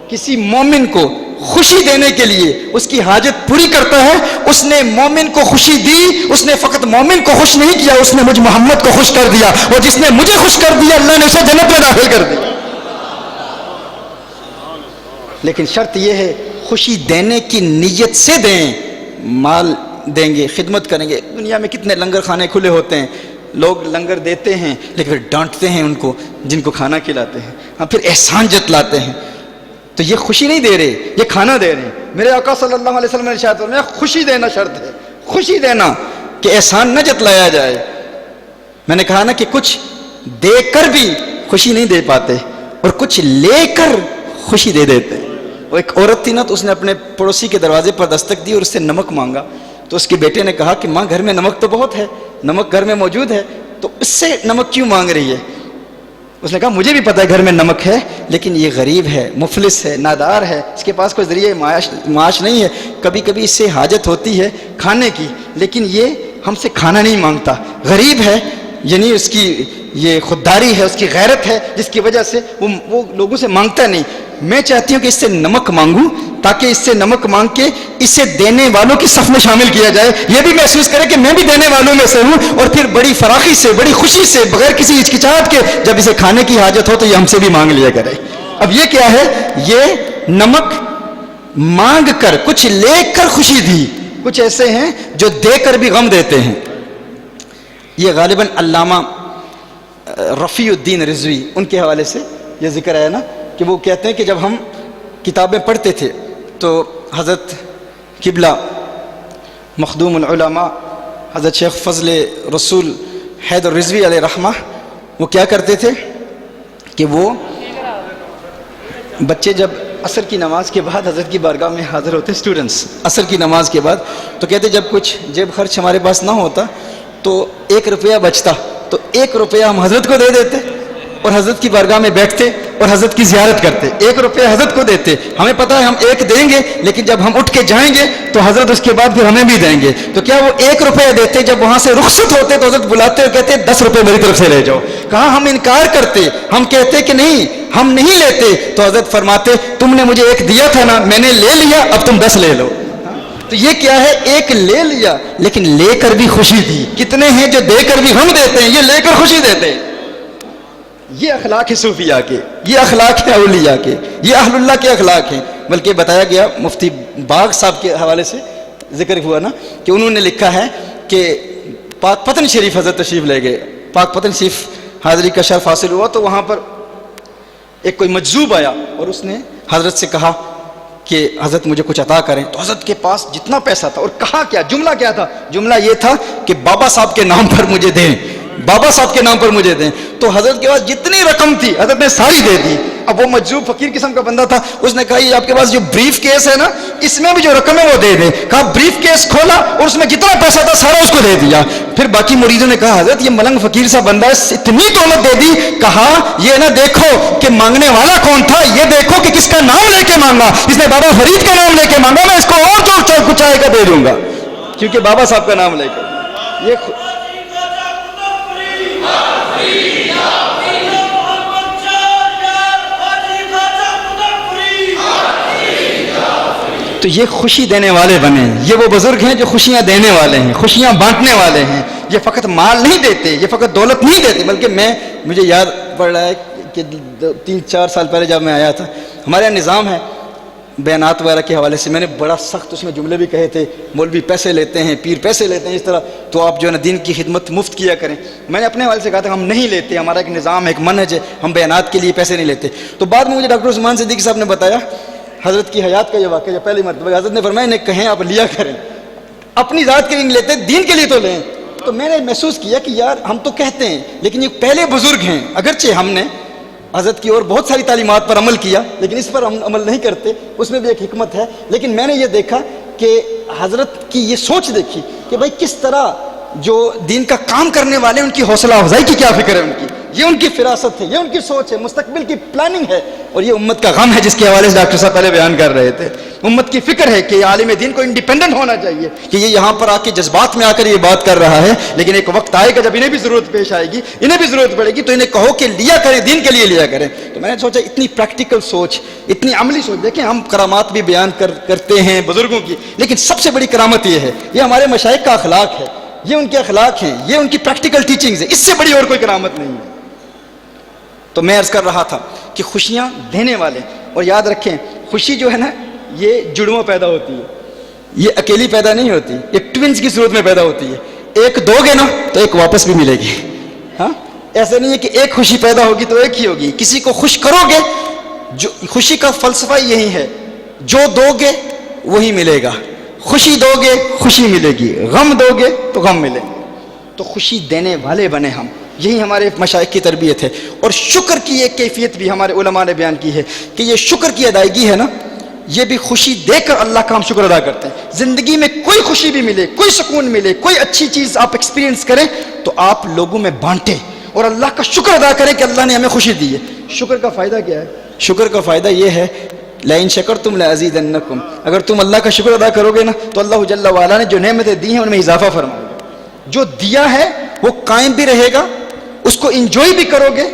کسی مومن کو خوشی دینے کے لیے اس کی حاجت پوری کرتا ہے، اس نے مومن کو خوشی دی. اس نے فقط مومن کو خوش نہیں کیا، اس نے مجھ محمد کو خوش کر دیا. اور جس نے مجھے خوش کر دیا، اللہ نے اسے جنت میں داخل کر دیا. لیکن شرط یہ ہے خوشی دینے کی نیت سے دیں. مال دیں گے، خدمت کریں گے. دنیا میں کتنے لنگر خانے کھلے ہوتے ہیں، لوگ لنگر دیتے ہیں لیکن پھر ڈانٹتے ہیں ان کو جن کو کھانا کھلاتے ہیں. ہم پھر احسان جتلاتے ہیں. تو یہ خوشی نہیں دے رہے، یہ کھانا دے رہے ہیں. میرے آقا صلی اللہ علیہ وسلم نے ارشاد فرمایا خوشی دینا شرط ہے، خوشی دینا، کہ احسان نہ جتلایا جائے. میں نے کہا نا کہ کچھ دے کر بھی خوشی نہیں دے پاتے اور کچھ لے کر خوشی دے دیتے. وہ ایک عورت تھی نا، تو اس نے اپنے پڑوسی کے دروازے پر دستک دی اور اس سے نمک مانگا. تو اس کے بیٹے نے کہا کہ ماں گھر میں نمک تو بہت ہے، نمک گھر میں موجود ہے، تو اس سے نمک کیوں مانگ رہی ہے؟ اس نے کہا مجھے بھی پتہ ہے گھر میں نمک ہے، لیکن یہ غریب ہے، مفلس ہے، نادار ہے، اس کے پاس کوئی ذریعہ معاش نہیں ہے. کبھی کبھی اس سے حاجت ہوتی ہے کھانے کی، لیکن یہ ہم سے کھانا نہیں مانگتا. غریب ہے یعنی اس کی یہ خودداری ہے، اس کی غیرت ہے، جس کی وجہ سے وہ لوگوں سے مانگتا نہیں. میں چاہتی ہوں کہ اس سے نمک مانگوں تاکہ اس سے نمک مانگ کے اسے دینے والوں کی صف میں شامل کیا جائے، یہ بھی محسوس کرے کہ میں بھی دینے والوں میں سے ہوں، اور پھر بڑی فراخی سے، بڑی خوشی سے، بغیر کسی ہچکچاہٹ کے جب اسے کھانے کی حاجت ہو تو یہ ہم سے بھی مانگ لیا کرے. اب یہ کیا ہے؟ یہ نمک مانگ کر، کچھ لے کر خوشی دی. کچھ ایسے ہیں جو دے کر بھی غم دیتے ہیں. یہ غالباً علامہ رفیع الدین رضوی ان کے حوالے سے یہ ذکر ہے نا، کہ وہ کہتے ہیں کہ جب ہم کتابیں پڑھتے تھے تو حضرت قبلہ مخدوم العلماء حضرت شیخ فضل رسول حیدر رضوی علیہ رحمہ وہ کیا کرتے تھے کہ وہ بچے جب عصر کی نماز کے بعد حضرت کی بارگاہ میں حاضر ہوتے، اسٹوڈنٹس عصر کی نماز کے بعد، تو کہتے جب کچھ جیب خرچ ہمارے پاس نہ ہوتا تو 1 روپیہ بچتا تو 1 روپیہ ہم حضرت کو دے دیتے اور حضرت کی بارگاہ میں بیٹھتے اور حضرت کی زیارت کرتے. 1 روپیہ حضرت کو دیتے، ہمیں پتہ ہے ہم 1 دیں گے لیکن جب ہم اٹھ کے جائیں گے تو حضرت اس کے بعد پھر ہمیں بھی دیں گے. تو کیا وہ 1 روپیہ دیتے، جب وہاں سے رخصت ہوتے تو حضرت بلاتے اور کہتے 10 روپے میری طرف سے لے جاؤ. کہاں ہم انکار کرتے، ہم کہتے کہ نہیں ہم نہیں لیتے، تو حضرت فرماتے تم نے مجھے 1 دیا تھا نا، میں نے لے لیا، اب تم 10 لے لو. تو یہ کیا ہے؟ 1 لے لیا لیکن لے کر بھی خوشی دی. کتنے ہیں جو دے کر بھی غم دیتے ہیں، یہ لے کر خوشی دیتے ہیں. یہ اخلاق ہے صوفیاء کے، یہ اخلاق ہے اولیاء کے، یہ اہل اللہ کے اخلاق ہیں. بلکہ بتایا گیا مفتی باغ صاحب کے حوالے سے ذکر ہوا نا کہ انہوں نے لکھا ہے کہ پاک پتن شریف حضرت تشریف لے گئے. پاک پتن شریف حاضری کا شرف حاصل ہوا تو وہاں پر ایک کوئی مجذوب آیا اور اس نے حضرت سے کہا کہ حضرت مجھے کچھ عطا کریں. تو حضرت کے پاس جتنا پیسہ تھا، اور کہا کیا، جملہ کیا تھا؟ جملہ یہ تھا کہ بابا صاحب کے نام پر مجھے دیں، بابا صاحب کے نام پر مجھے دیں. تو حضرت کے پاس جتنی رقم تھی حضرت نے ساری دے دی. اب وہ مجذوب فقیر قسم کا بندہ تھا، اس نے کہا یہ آپ کے پاس جو بریف کیس ہے نا، اس میں بھی جو رقم ہے وہ دے دیں. کہا بریف کیس کھولا اور اس میں جتنا پیسہ تھا سارا اس کو دے دیا. پھر باقی مریدوں نے کہا حضرت یہ ملنگ فقیر سا بندہ ہے، اتنی دولت دے دی. کہا یہ نہ دیکھو کہ مانگنے والا کون تھا، یہ دیکھو کہ کس کا نام لے کے مانگا. اس نے بابا فرید کا نام لے کے مانگا، میں اس کو اور جو کچھ آئے گا دے دوں گا، کیونکہ بابا صاحب کا نام لے کر. یہ تو یہ خوشی دینے والے بنے. یہ وہ بزرگ ہیں جو خوشیاں دینے والے ہیں، خوشیاں بانٹنے والے ہیں. یہ فقط مال نہیں دیتے، یہ فقط دولت نہیں دیتے، بلکہ مجھے یاد پڑ رہا ہے کہ 3-4 سال پہلے جب میں آیا تھا، ہمارے یہاں نظام ہے بیانات وغیرہ کے حوالے سے، میں نے بڑا سخت اس میں جملے بھی کہے تھے، مولوی پیسے لیتے ہیں، پیر پیسے لیتے ہیں، اس طرح تو آپ جو ہے نا دین کی خدمت مفت کیا کریں. میں نے اپنے حوالے سے کہا تھا ہم نہیں لیتے، ہمارا ایک نظام ہے، ایک منہج ہے، ہم بیانات کے لیے پیسے نہیں لیتے. تو بعد میں مجھے ڈاکٹر عثمان صدیقی صاحب نے بتایا حضرت کی حیات کا یہ واقعہ، پہلی مرتبہ حضرت نے فرمایا انہیں کہیں آپ لیا کریں، اپنی ذات کے لیے نہیں لیتے، دین کے لیے تو لیں. تو میں نے محسوس کیا کہ یار ہم تو کہتے ہیں لیکن یہ پہلے بزرگ ہیں، اگرچہ ہم نے حضرت کی اور بہت ساری تعلیمات پر عمل کیا لیکن اس پر ہم عمل نہیں کرتے، اس میں بھی ایک حکمت ہے. لیکن میں نے یہ دیکھا کہ حضرت کی یہ سوچ دیکھی کہ بھائی کس طرح جو دین کا کام کرنے والے ان کی حوصلہ افزائی کی کیا فکر ہے ان کی، یہ ان کی فراست ہے، یہ ان کی سوچ ہے، مستقبل کی پلاننگ ہے. اور یہ امت کا غم ہے جس کے حوالے سے ڈاکٹر صاحب پہلے بیان کر رہے تھے. امت کی فکر ہے کہ عالم دین کو انڈیپینڈنٹ ہونا چاہیے، کہ یہ یہاں پر آ کے جذبات میں آ کر یہ بات کر رہا ہے، لیکن ایک وقت آئے گا جب انہیں بھی ضرورت پیش آئے گی، انہیں بھی ضرورت پڑے گی، تو انہیں کہو کہ لیا کریں، دین کے لیے لیا کریں. تو میں نے سوچا اتنی پریکٹیکل سوچ، اتنی عملی سوچ. دیکھیں ہم کرامات بھی بیان کرتے ہیں بزرگوں کی، لیکن سب سے بڑی کرامت یہ ہے، یہ ہمارے مشائخ کا اخلاق ہے، یہ ان کے اخلاق ہیں، یہ ان کی پریکٹیکل ٹیچنگز ہے. اس سے بڑی اور کوئی کرامت نہیں ہے. تو میں عرض کر رہا تھا کہ خوشیاں دینے والے، اور یاد رکھیں خوشی جو ہے نا یہ جڑواں پیدا ہوتی ہے، یہ اکیلی پیدا نہیں ہوتی، یہ ٹوینز کی صورت میں پیدا ہوتی ہے. ایک دو گے نا تو ایک واپس بھی ملے گی. ہاں ایسا نہیں ہے کہ ایک خوشی پیدا ہوگی تو ایک ہی ہوگی. کسی کو خوش کرو گے، جو خوشی کا فلسفہ یہی ہے، جو دو گے وہی ملے گا. خوشی دو گے خوشی ملے گی، غم دو گے تو غم ملے گا. تو خوشی دینے والے بنے ہم، یہی ہمارے مشائخ کی تربیت ہے. اور شکر کی ایک کیفیت بھی ہمارے علماء نے بیان کی ہے کہ یہ شکر کی ادائیگی ہے نا، یہ بھی خوشی دے کر اللہ کا ہم شکر ادا کرتے ہیں. زندگی میں کوئی خوشی بھی ملے، کوئی سکون ملے، کوئی اچھی چیز آپ ایکسپیرینس کریں تو آپ لوگوں میں بانٹیں اور اللہ کا شکر ادا کریں کہ اللہ نے ہمیں خوشی دی ہے. شکر کا فائدہ کیا ہے؟ شکر کا فائدہ یہ ہے لَإِن شَكَرْتُمْ لَأَزِيدَنَّكُمْ، اگر تم اللہ کا شکر ادا کرو گے نا تو اللہ جل وعلا نے جو نعمتیں دی ہیں ان میں اضافہ فرمائے گا. جو دیا ہے وہ قائم بھی رہے گا, اس کو انجوائے بھی کرو گے,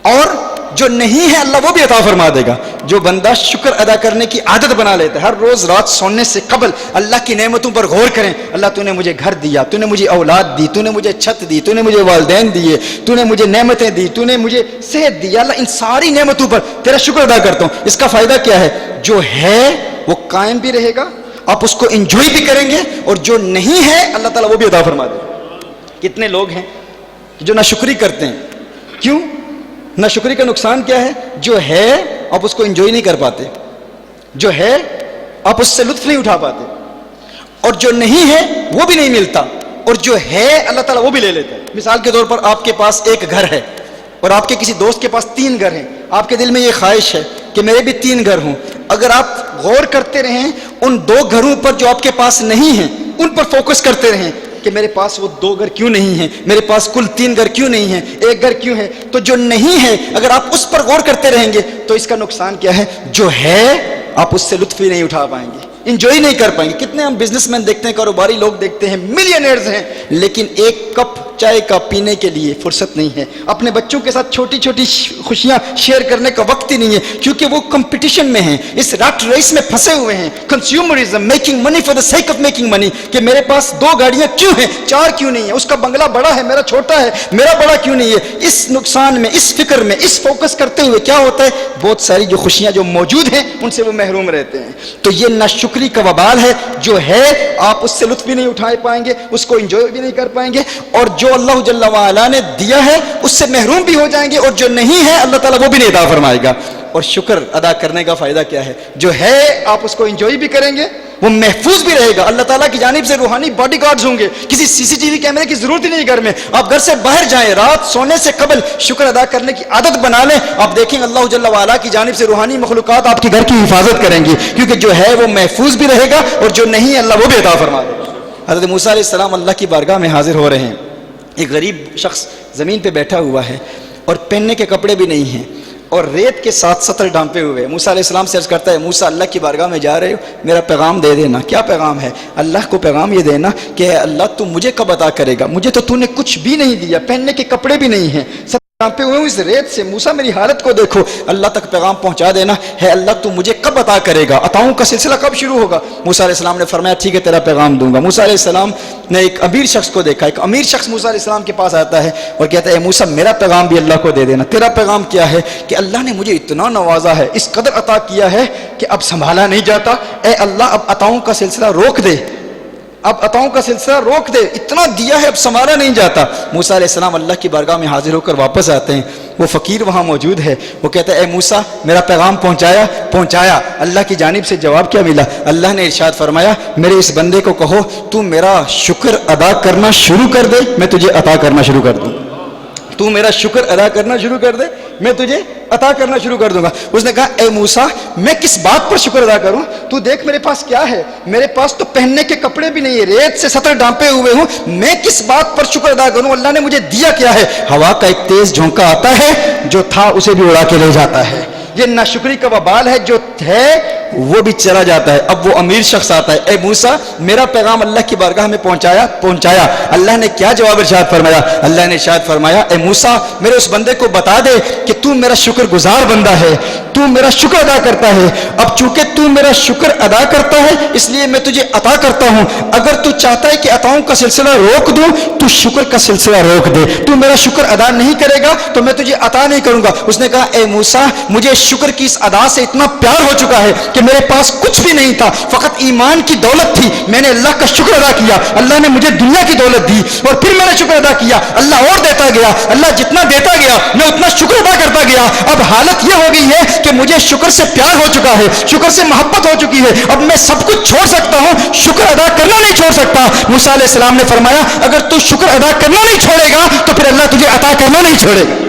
اور جو نہیں ہے اللہ وہ بھی عطا فرما دے گا. جو بندہ شکر ادا کرنے کی عادت بنا لیتا ہے, ہر روز رات سونے سے قبل اللہ کی نعمتوں پر غور کریں. اللہ تو نے مجھے گھر دیا, تو نے مجھے اولاد دی, تو نے مجھے چھت دی, تو نے مجھے والدین دیے, تو نے مجھے نعمتیں دی, تو نے مجھے صحت دی. اللہ ان ساری نعمتوں پر تیرا شکر ادا کرتا ہوں. اس کا فائدہ کیا ہے؟ جو ہے وہ قائم بھی رہے گا, آپ اس کو انجوائے بھی کریں گے, اور جو نہیں ہے اللہ تعالیٰ وہ بھی عطا فرما دے گا. کتنے لوگ ہیں جو ناشکری کرتے ہیں؟ کیوں؟ ناشکری کا نقصان کیا ہے؟ جو ہے آپ اس کو انجوائے نہیں کر پاتے, جو ہے آپ اس سے لطف نہیں اٹھا پاتے, اور جو نہیں ہے وہ بھی نہیں ملتا, اور جو ہے اللہ تعالیٰ وہ بھی لے لیتا ہے. مثال کے طور پر آپ کے پاس ایک گھر ہے اور آپ کے کسی دوست کے پاس 3 گھر ہیں. آپ کے دل میں یہ خواہش ہے کہ میرے بھی 3 گھر ہوں. اگر آپ غور کرتے رہیں ان 2 گھروں پر جو آپ کے پاس نہیں ہیں, ان پر فوکس کرتے رہیں کہ میرے پاس وہ 2 گھر کیوں نہیں ہیں, میرے پاس کل 3 گھر کیوں نہیں ہیں, 1 گھر کیوں ہے, تو جو نہیں ہے اگر آپ اس پر غور کرتے رہیں گے تو اس کا نقصان کیا ہے؟ جو ہے آپ اس سے لطف ہی نہیں اٹھا پائیں گے, انجوائے نہیں کر پائیں گے. کتنے ہم بزنس مین دیکھتے ہیں, کاروباری لوگ دیکھتے ہیں, ملینئرز ہیں, لیکن ایک کپ چائے کا پینے کے لیے فرصت نہیں ہے. اپنے بچوں کے ساتھ چھوٹی چھوٹی خوشیاں شیئر کرنے کا وقت ہی نہیں ہے, کیونکہ وہ کمپٹیشن میں ہیں, اس رٹ ریس میں پھنسے ہوئے ہیں. Consumerism, making money for the sake of making money, کہ میرے پاس 2 گاڑیاں کیوں ہیں, 4 کیوں نہیں ہیں, اس کا بنگلہ بڑا ہے, میرا چھوٹا ہے, میرا بڑا کیوں نہیں ہے. اس نقصان میں, اس فکر میں, اس فوکس کرتے ہوئے کیا ہوتا ہے؟ بہت ساری جو خوشیاں جو موجود ہیں ان سے وہ محروم رہتے ہیں. تو یہ ناشکری کا وبال ہے. جو ہے آپ اس سے لطف بھی نہیں اٹھا پائیں گے, اس کو انجوائے بھی نہیں کر پائیں گے, اور جو اللہ جل وعلا نے دیا ہے اس سے محروم بھی ہو جائیں گے, اور جو نہیں ہے اللہ تعالیٰ وہ بھی نہیں عطا فرمائے گا. اور شکر ادا کرنے کا فائدہ کیا ہے؟ جو ہے آپ اس کو انجوائے بھی کریں گے, وہ محفوظ بھی رہے گا. اللہ تعالیٰ کی جانب سے روحانی باڈی گارڈز ہوں گے, کسی CCTV کیمرے کی ضرورت ہی نہیں گھر میں. آپ گھر سے باہر جائیں, رات سونے سے قبل شکر ادا کرنے کی عادت بنا لیں, آپ دیکھیں اللہ جل وعلا کی جانب سے روحانی مخلوقات آپ کے گھر کی حفاظت کریں گی, کیونکہ جو ہے وہ محفوظ بھی رہے گا, اور جو نہیں ہے اللہ وہ بھی عطا فرما دے گا. حضرت موسیٰ علیہ السلام اللہ کی بارگاہ میں حاضر ہو رہے ہیں. ایک غریب شخص زمین پہ بیٹھا ہوا ہے اور پہننے کے کپڑے بھی نہیں ہیں, اور ریت کے ساتھ 70 ڈانپے ہوئے. موسیٰ علیہ السلام سے عرض کرتا ہے, موسیٰ اللہ کی بارگاہ میں جا رہے ہو, میرا پیغام دے دینا. کیا پیغام ہے؟ اللہ کو پیغام یہ دینا کہ اللہ تو مجھے کب عطا کرے گا, مجھے تو نے کچھ بھی نہیں دیا, پہننے کے کپڑے بھی نہیں ہیں, ڈانپے ہوئے ہوں اس ریت سے. موسیٰ میری حالت کو دیکھو, اللہ تک پیغام پہنچا دینا ہے, اللہ تو مجھے کب عطا کرے گا, عطاؤں کا سلسلہ کب شروع ہوگا. موسیٰ علیہ السلام نے فرمایا ٹھیک ہے تیرا پیغام دوں گا. موسیٰ علیہ السلام نے ایک امیر شخص کو دیکھا, ایک امیر شخص موسیٰ علیہ السلام کے پاس آتا ہے اور کہتا ہے موسیٰ میرا پیغام بھی اللہ کو دے دینا. تیرا پیغام کیا ہے؟ کہ اللہ نے مجھے اتنا نوازا ہے, اس قدر عطا کیا ہے کہ اب سنبھالا نہیں جاتا, اے اللہ اب عطاؤں کا سلسلہ روک دے, اب عطاؤں کا سلسلہ روک دے, اتنا دیا ہے اب سنبھالا نہیں جاتا. موسیٰ علیہ السلام اللہ کی بارگاہ میں حاضر ہو کر واپس آتے ہیں. وہ فقیر وہاں موجود ہے, وہ کہتا ہے اے موسیٰ میرا پیغام پہنچایا. اللہ کی جانب سے جواب کیا ملا؟ اللہ نے ارشاد فرمایا میرے اس بندے کو کہو تو میرا شکر ادا کرنا شروع کر دے, میں تجھے عطا کرنا شروع کر دوں. تو میرا شکر ادا کرنا شروع کر دے, میں تجھے عطا کرنا شروع کر دوں گا. اس نے کہا اے موسیٰ میں کس بات پر شکر ادا کروں, تو دیکھ میرے پاس کیا ہے, میرے پاس تو پہننے کے کپڑے بھی نہیں ہے, ریت سے 70 ڈانپے ہوئے ہوں, میں کس بات پر شکر ادا کروں, اللہ نے مجھے دیا کیا ہے. ہوا کا ایک تیز جھونکا آتا ہے, جو تھا اسے بھی اڑا کے لے جاتا ہے. یہ ناشکری کا وبال ہے, جو ہے وہ بھی چلا جاتا ہے. اب وہ امیر شخص آتا ہے, اے موسیٰ میرا پیغام اللہ کی بارگاہ میں پہنچایا. اللہ نے کیا جواب ارشاد فرمایا؟ اللہ نے ارشاد فرمایا اے موسیٰ میرے اس بندے کو بتا دے کہ تو میرا شکر گزار بندہ ہے, تو میرا شکر ادا کرتا ہے. اب چونکہ تو میرا شکر ادا کرتا ہے اس لیے میں تجھے عطا کرتا ہوں. اگر تو چاہتا ہے کہ عطاؤں کا سلسلہ روک دوں تو شکر کا سلسلہ روک دے. تو میرا شکر ادا نہیں کرے گا تو میں تجھے عطا نہیں کروں گا. اس نے کہا اے موسیٰ مجھے شکر کی اس ادا سے اتنا پیار ہو چکا ہے کہ میرے پاس کچھ بھی نہیں تھا, فقط ایمان کی دولت تھی, میں نے اللہ کا شکر ادا کیا, اللہ نے مجھے دنیا کی دولت دی اور پھر میں نے شکر ادا کیا, اللہ اور دیتا گیا, اللہ جتنا دیتا گیا میں اتنا شکر ادا کرتا گیا. اب حالت یہ ہو گئی ہے کہ مجھے شکر سے پیار ہو چکا ہے, شکر سے محبت ہو چکی ہے, اب میں سب کچھ چھوڑ سکتا ہوں, شکر ادا کرنا نہیں چھوڑ سکتا. موسیٰ علیہ السلام نے فرمایا اگر تو شکر ادا کرنا نہیں چھوڑے گا تو پھر اللہ تجھے عطا کرنا نہیں چھوڑے گا.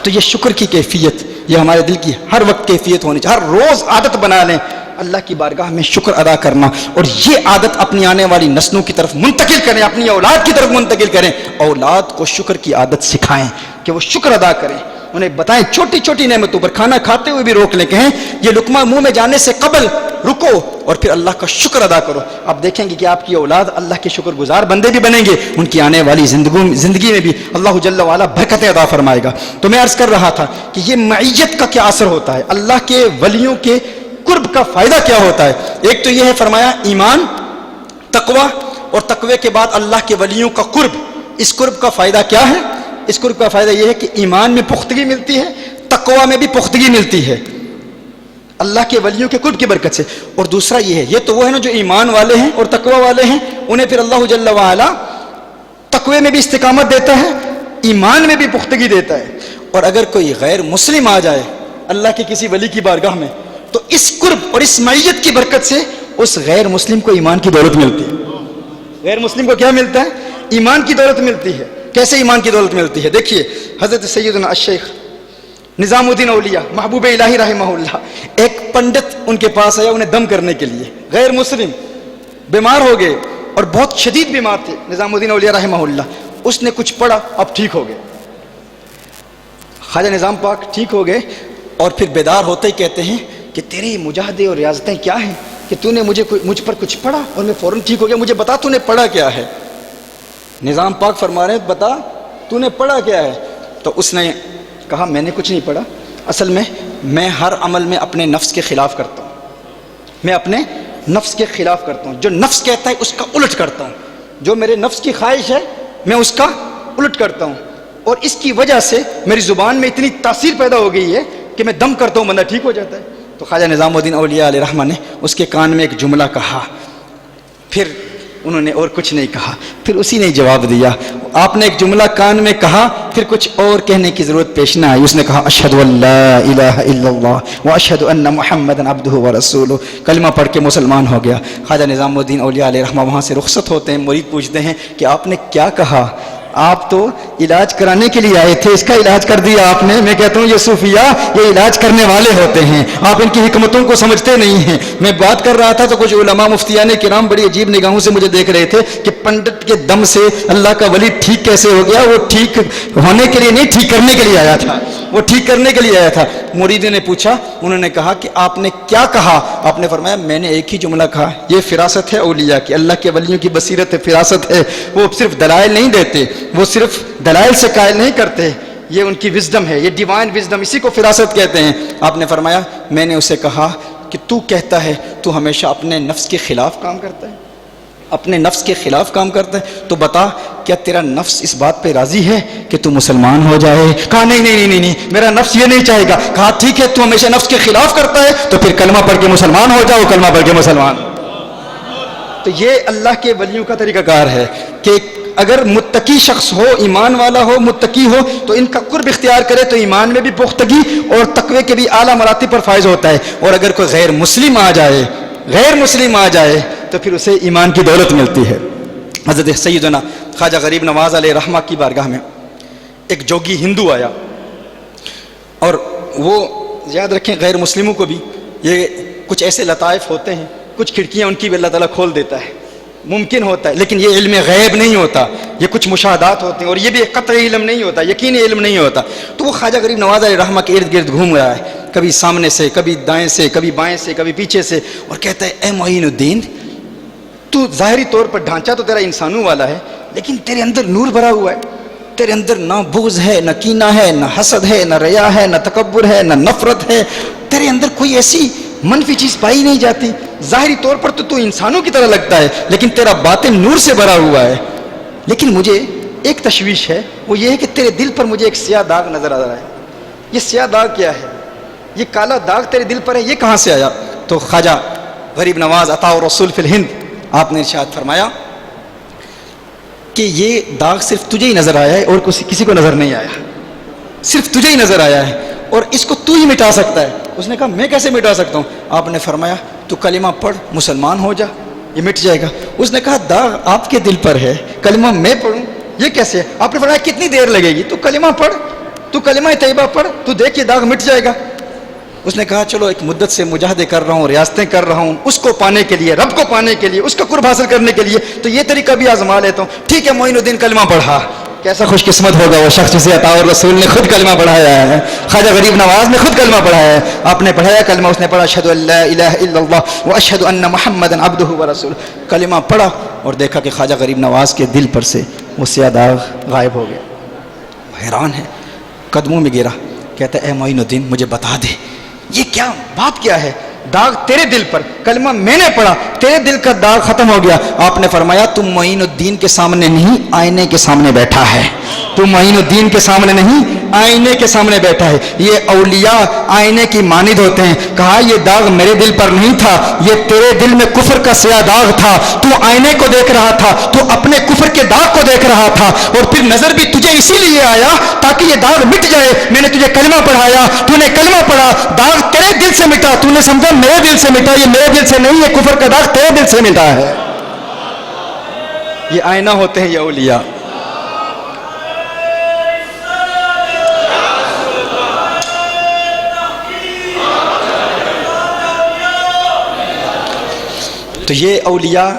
تو یہ شکر کی کیفیت, یہ ہمارے دل کی ہر وقت کیفیت ہونی چاہیے. ہر روز عادت بنا لیں اللہ کی بارگاہ میں شکر ادا کرنا, اور یہ عادت اپنی آنے والی نسلوں کی طرف منتقل کریں, اپنی اولاد کی طرف منتقل کریں. اولاد کو شکر کی عادت سکھائیں کہ وہ شکر ادا کریں. انہیں بتائیں چھوٹی چھوٹی نعمتوں پر، کھانا کھاتے ہوئے بھی روک لیں، کہیں یہ لقمہ منہ میں جانے سے قبل رکو اور پھر اللہ کا شکر ادا کرو. آپ دیکھیں گے کہ آپ کی اولاد اللہ کے شکر گزار بندے بھی بنیں گے، ان کی آنے والی زندگی میں بھی اللہ جل وعلا برکتیں عطا فرمائے گا. تو میں عرض کر رہا تھا کہ یہ معیت کا کیا اثر ہوتا ہے، اللہ کے ولیوں کے قرب کا فائدہ کیا ہوتا ہے. ایک تو یہ ہے فرمایا ایمان، تقوی، اور تقوی کے بعد اللہ کے ولیوں کا قرب. اس قرب کا فائدہ کیا ہے؟ اس قرب کا فائدہ یہ ہے کہ ایمان میں پختگی ملتی ہے، تقوی میں بھی پختگی ملتی ہے اللہ کے ولیوں کے قرب کی برکت سے. اور دوسرا یہ ہے، یہ تو وہ ہے نا جو ایمان والے ہیں اور تقوی والے ہیں، انہیں پھر اللہ جل وعلا تقوی میں بھی استقامت دیتا ہے، ایمان میں بھی پختگی دیتا ہے. اور اگر کوئی غیر مسلم آ جائے اللہ کے کسی ولی کی بارگاہ میں تو اس قرب اور اس معیت کی برکت سے اس غیر مسلم کو ایمان کی دولت ملتی ہے. غیر مسلم کو کیا ملتا ہے؟ ایمان کی دولت ملتی ہے. کیسے ایمان کی دولت ملتی ہے؟ دیکھیے حضرت سیدنا الشیخ نظام الدین اولیاء محبوب الہی رحمہ اللہ، ایک پنڈت ان کے پاس آیا انہیں دم کرنے کے لیے، غیر مسلم بیمار ہو گئے اور بہت شدید بیمار تھے نظام الدین اولیاء رحمہ اللہ. اس نے کچھ پڑھا، اب ٹھیک ہو گئے. خواجہ نظام پاک ٹھیک ہو گئے اور پھر بیدار ہوتے ہی کہتے ہیں کہ تیری مجاہدے اور ریاضتیں کیا ہیں کہ تو نے مجھ پر کچھ پڑھا اور میں فوراً ٹھیک ہو گیا، مجھے بتا تو نے پڑھا کیا ہے. نظام پاک فرما رہے ہیں بتا تو نے پڑھا کیا ہے. تو اس نے کہا میں نے کچھ نہیں پڑھا، اصل میں ہر عمل میں اپنے نفس کے خلاف کرتا ہوں، میں اپنے نفس کے خلاف کرتا ہوں، جو نفس کہتا ہے اس کا الٹ کرتا ہوں، جو میرے نفس کی خواہش ہے میں اس کا الٹ کرتا ہوں، اور اس کی وجہ سے میری زبان میں اتنی تاثیر پیدا ہو گئی ہے کہ میں دم کرتا ہوں بندہ ٹھیک ہو جاتا ہے. تو خواجہ نظام الدین اولیاء علیہ رحمہ نے اس کے کان میں ایک جملہ کہا، پھر انہوں نے اور کچھ نہیں کہا، پھر اسی نے جواب دیا. آپ نے ایک جملہ کان میں کہا، پھر کچھ اور کہنے کی ضرورت پیش نہ آئی. اس نے کہا اشہد ان لا الہ الا اللہ واشہد ان محمدا عبدہ ورسولہ، کلمہ پڑھ کے مسلمان ہو گیا. خواجہ نظام الدین اولیاء علیہ رحمہ وہاں سے رخصت ہوتے ہیں. مرید پوچھتے ہیں کہ آپ نے کیا کہا؟ آپ تو علاج کرانے کے لیے آئے تھے، اس کا علاج کر دیا آپ نے. میں کہتا ہوں یہ صوفیاء یہ علاج کرنے والے ہوتے ہیں، آپ ان کی حکمتوں کو سمجھتے نہیں ہیں. میں بات کر رہا تھا تو کچھ علماء مفتیان کرام بڑی عجیب نگاہوں سے مجھے دیکھ رہے تھے کہ پنڈت کے دم سے اللہ کا ولی ٹھیک کیسے ہو گیا. وہ ٹھیک ہونے کے لیے نہیں، ٹھیک کرنے کے لیے آیا تھا، وہ ٹھیک کرنے کے لیے آیا تھا. مرید نے پوچھا، انہوں نے کہا کہ آپ نے کیا کہا؟ آپ نے فرمایا میں نے ایک ہی جملہ کہا. یہ فراست ہے اولیاء کی، اللہ کے ولیوں کی بصیرت ہے، فراست ہے. وہ صرف دلائل نہیں دیتے، وہ صرف دلائل سے قائل نہیں کرتے، یہ ان کی وزڈم ہے، یہ ڈیوائن وزڈم، اسی کو فراست کہتے ہیں. آپ نے فرمایا میں نے اسے کہا کہ تو کہتا ہے تو ہمیشہ اپنے نفس کے خلاف کام کرتا ہے، اپنے نفس کے خلاف کام کرتا ہے، تو بتا کیا تیرا نفس اس بات پہ راضی ہے کہ تو مسلمان ہو جائے؟ کہا نہیں نہیں نہیں نہیں، میرا نفس یہ نہیں چاہے گا. کہا ٹھیک ہے تو ہمیشہ نفس کے خلاف کرتا ہے تو پھر کلمہ پڑھ کے مسلمان ہو جاؤ، کلمہ پڑھ کے مسلمان. تو یہ اللہ کے ولیوں کا طریقہ کار ہے کہ اگر متقی شخص ہو، ایمان والا ہو، متقی ہو تو ان کا قرب اختیار کرے تو ایمان میں بھی پختگی اور تقوی کے بھی اعلیٰ مراتب پر فائز ہوتا ہے. اور اگر کوئی غیر مسلم آ جائے تو پھر اسے ایمان کی دولت ملتی ہے. حضرت سیدنا خواجہ غریب نواز علیہ رحمہ کی بارگاہ میں ایک جوگی ہندو آیا، اور وہ یاد رکھیں غیر مسلموں کو بھی یہ کچھ ایسے لطائف ہوتے ہیں، کچھ کھڑکیاں ان کی بھی اللہ تعالیٰ کھول دیتا ہے، ممکن ہوتا ہے، لیکن یہ علم غیب نہیں ہوتا، یہ کچھ مشاہدات ہوتے ہیں، اور یہ بھی قطعی علم نہیں ہوتا، یقینی علم نہیں ہوتا. تو وہ خواجہ غریب نواز علیہ رحمہ کے ارد گرد گھوم رہا ہے، کبھی سامنے سے، کبھی دائیں سے، کبھی بائیں سے، کبھی پیچھے سے، اور کہتا ہے اے معین الدین، تو ظاہری طور پر ڈھانچہ تو تیرا انسانوں والا ہے، لیکن تیرے اندر نور بھرا ہوا ہے، تیرے اندر نہ بغض ہے، نہ کینہ ہے، نہ حسد ہے، نہ ریا ہے، نہ تکبر ہے، نہ نفرت ہے، تیرے اندر کوئی ایسی منفی چیز پائی نہیں جاتی. ظاہری طور پر تو انسانوں کی طرح لگتا ہے، لیکن تیرا باطن نور سے بھرا ہوا ہے. لیکن مجھے ایک تشویش ہے، وہ یہ ہے کہ تیرے دل پر مجھے ایک سیاہ داغ نظر آ رہا ہے. یہ سیاہ داغ کیا ہے؟ یہ کالا داغ تیرے دل پر ہے، یہ کہاں سے آیا؟ تو خواجہ غریب نواز عطا الرسول فی الہند آپ نے ارشاد فرمایا کہ یہ داغ صرف تجھے ہی نظر آیا ہے اور کسی کو نظر نہیں آیا، صرف تجھے ہی نظر آیا ہے، اور اس کو تو ہی مٹا سکتا ہے. اس نے کہا میں کیسے مٹا سکتا ہوں؟ آپ نے فرمایا تو کلمہ پڑھ، مسلمان ہو جا، یہ مٹ جائے گا. اس نے کہا داغ آپ کے دل پر ہے، کلمہ میں پڑھوں یہ کیسے؟ آپ نے فرمایا کتنی دیر لگے گی؟ تو کلمہ پڑھ، تو کلمہ طیبہ پڑھ، تو دیکھ یہ داغ مٹ جائے گا. اس نے کہا چلو ایک مدت سے مجاہدے کر رہا ہوں، ریاستیں کر رہا ہوں، اس کو پانے کے لیے، رب کو پانے کے لیے، اس کا قرب حاصل کرنے کے لیے، تو یہ طریقہ بھی آزما لیتا ہوں. ٹھیک ہے معین الدین کلمہ پڑھا، کیسا خوش قسمت ہوگا وہ شخص جسے عطا الرسول نے خود کلمہ پڑھایا ہے، خواجہ غریب نواز نے خود کلمہ پڑھایا ہے. آپ نے پڑھایا کلمہ، اس نے پڑھا اشہد ان لا الہ الا اللہ واشہد ان محمدا عبدہ ورسولہ. کلمہ پڑھا اور دیکھا کہ خواجہ غریب نواز کے دل پر سے وہ سیاہ داغ غائب ہو گیا. حیران ہے، قدموں میں گرا، کہتا ہے اے معین الدین مجھے بتا دے یہ کیا بات کیا ہے؟ داغ تیرے دل پر، کلمہ میں نے پڑھا، تیرے دل کا داغ ختم ہو گیا. آپ نے فرمایا تم معین الدین کے سامنے نہیں آئینے کے سامنے بیٹھا ہے. تو معین الدین کے سامنے نہیں آئینے کے سامنے بیٹھا ہے. یہ اولیاء آئینے کی مانند ہوتے ہیں. کہا یہ داغ میرے دل پر نہیں تھا، یہ تیرے دل میں کفر کا سیاہ داغ تھا. تو آئینے کو دیکھ رہا تھا، تو اپنے کفر کے داغ کو دیکھ رہا تھا، اور پھر نظر بھی تجھے اسی لیے آیا تاکہ یہ داغ مٹ جائے. میں نے تجھے کلمہ پڑھایا، تو نے کلمہ پڑھا، داغ تیرے دل سے مٹا، تو نے سمجھا میرے دل سے مٹا. یہ میرے دل سے نہیں، یہ کفر کا داغ تیرے دل سے مٹا ہے. یہ آئینہ ہوتے ہیں یہ اولیاء. تو یہ اولیاء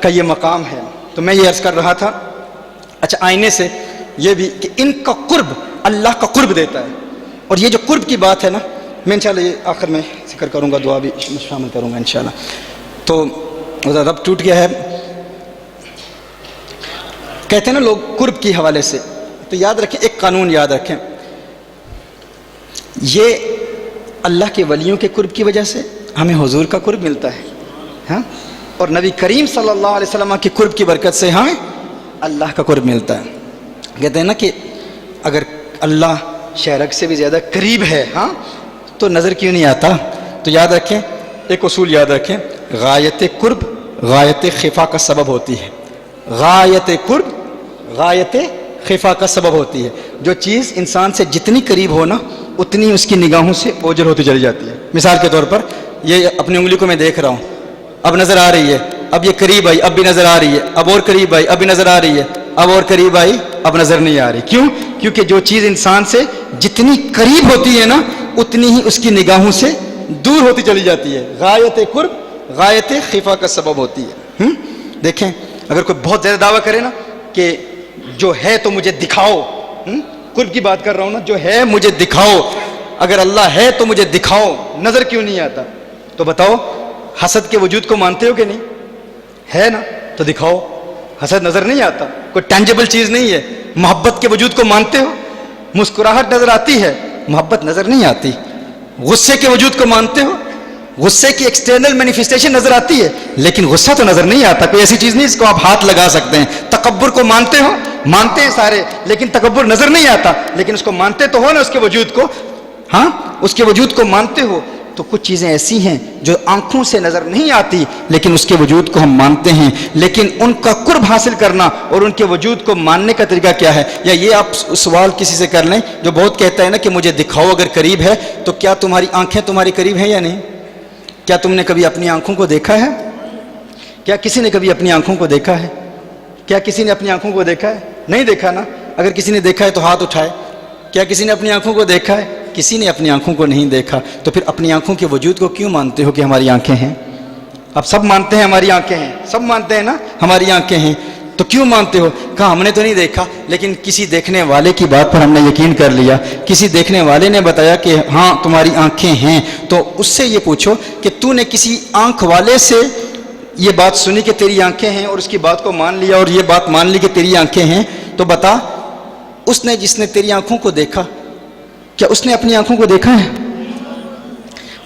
کا یہ مقام ہے. تو میں یہ عرض کر رہا تھا اچھا آئینے سے یہ بھی کہ ان کا قرب اللہ کا قرب دیتا ہے. اور یہ جو قرب کی بات ہے نا، میں انشاءاللہ یہ آخر میں ذکر کروں گا، دعا بھی شامل کروں گا انشاءاللہ. تو رب ٹوٹ گیا ہے کہتے ہیں نا لوگ قرب کے حوالے سے. تو یاد رکھیں، ایک قانون یاد رکھیں، یہ اللہ کے ولیوں کے قرب کی وجہ سے ہمیں حضور کا قرب ملتا ہے، ہاں، اور نبی کریم صلی اللہ علیہ وسلم کی قرب کی برکت سے ہمیں اللہ کا قرب ملتا ہے. کہتے ہیں نا کہ اگر اللہ شہرک سے بھی زیادہ قریب ہے، ہاں، تو نظر کیوں نہیں آتا؟ تو یاد رکھیں، ایک اصول یاد رکھیں، غایت قرب غایت خفا کا سبب ہوتی ہے. غایت قرب غایت خفا کا سبب ہوتی ہے. جو چیز انسان سے جتنی قریب ہو نا، اتنی اس کی نگاہوں سے اوجھل ہوتی چلی جاتی ہے. مثال کے طور پر یہ اپنی انگلی کو میں دیکھ رہا ہوں، اب نظر آ رہی ہے، اب یہ قریب آئی، اب بھی نظر آ رہی ہے، اب اور قریب آئی، اب بھی نظر آ رہی ہے، اب اور قریب آئی، اب نظر نہیں آ رہی. کیوں؟ کیونکہ جو چیز انسان سے جتنی قریب ہوتی ہے نا، اتنی ہی اس کی نگاہوں سے دور ہوتی چلی جاتی ہے. غایت قرب غایت خفا کا سبب ہوتی ہے. دیکھیں، اگر کوئی بہت زیادہ دعویٰ کرے نا کہ جو ہے تو مجھے دکھاؤ، قرب کی بات کر رہا ہوں نا، جو ہے مجھے دکھاؤ، اگر اللہ ہے تو مجھے دکھاؤ، نظر کیوں نہیں آتا؟ تو بتاؤ، حسد کے وجود کو مانتے ہو کہ نہیں؟ ہے نا، تو دکھاؤ. حسد نظر نہیں آتا، کوئی ٹینجیبل چیز نہیں ہے. محبت کے وجود کو مانتے ہو؟ مسکراہٹ نظر آتی ہے، محبت نظر نہیں آتی. غصے کے وجود کو مانتے ہو؟ غصے کی ایکسٹرنل مینیفیسٹیشن نظر آتی ہے، لیکن غصہ تو نظر نہیں آتا. کوئی ایسی چیز نہیں اس کو آپ ہاتھ لگا سکتے ہیں. تکبر کو مانتے ہو؟ مانتے ہیں سارے، لیکن تکبر نظر نہیں آتا، لیکن اس کو مانتے تو ہو نا، اس کے وجود کو، ہاں، اس کے وجود کو مانتے ہو. تو کچھ چیزیں ایسی ہیں جو آنکھوں سے نظر نہیں آتی، لیکن اس کے وجود کو ہم مانتے ہیں. لیکن ان کا قرب حاصل کرنا اور ان کے وجود کو ماننے کا طریقہ کیا ہے؟ یا یہ آپ سوال کسی سے کر لیں جو بہت کہتا ہے نا کہ مجھے دکھاؤ اگر قریب ہے. تو کیا تمہاری آنکھیں تمہاری قریب ہیں یا نہیں؟ کیا تم نے کبھی اپنی آنکھوں کو دیکھا ہے؟ کیا کسی نے کبھی اپنی آنکھوں کو دیکھا ہے؟ کیا کسی نے اپنی آنکھوں کو دیکھا ہے؟ نہیں دیکھا نا. اگر کسی نے دیکھا ہے تو ہاتھ اٹھائے. کیا کسی نے اپنی آنکھوں کو دیکھا ہے؟ کسی نے اپنی آنکھوں کو نہیں دیکھا. تو پھر اپنی آنکھوں کے وجود کو کیوں مانتے ہو کہ ہماری آنکھیں ہیں؟ اب سب مانتے ہیں ہماری آنکھیں ہیں، سب مانتے ہیں نا ہماری آنکھیں ہیں. تو کیوں مانتے ہو؟ کہا ہم نے تو نہیں دیکھا، لیکن کسی دیکھنے والے کی بات پر ہم نے یقین کر لیا. کسی دیکھنے والے نے بتایا کہ ہاں تمہاری آنکھیں ہیں. تو اس سے یہ پوچھو کہ تو نے کسی آنکھ والے سے یہ بات سنی کہ تیری آنکھیں ہیں اور اس کی بات کو مان لیا اور یہ بات مان لی کہ تیری آنکھیں ہیں. تو بتا، اس نے جس نے تیری آنکھوں کو دیکھا، کیا اس نے اپنی آنکھوں کو دیکھا ہے؟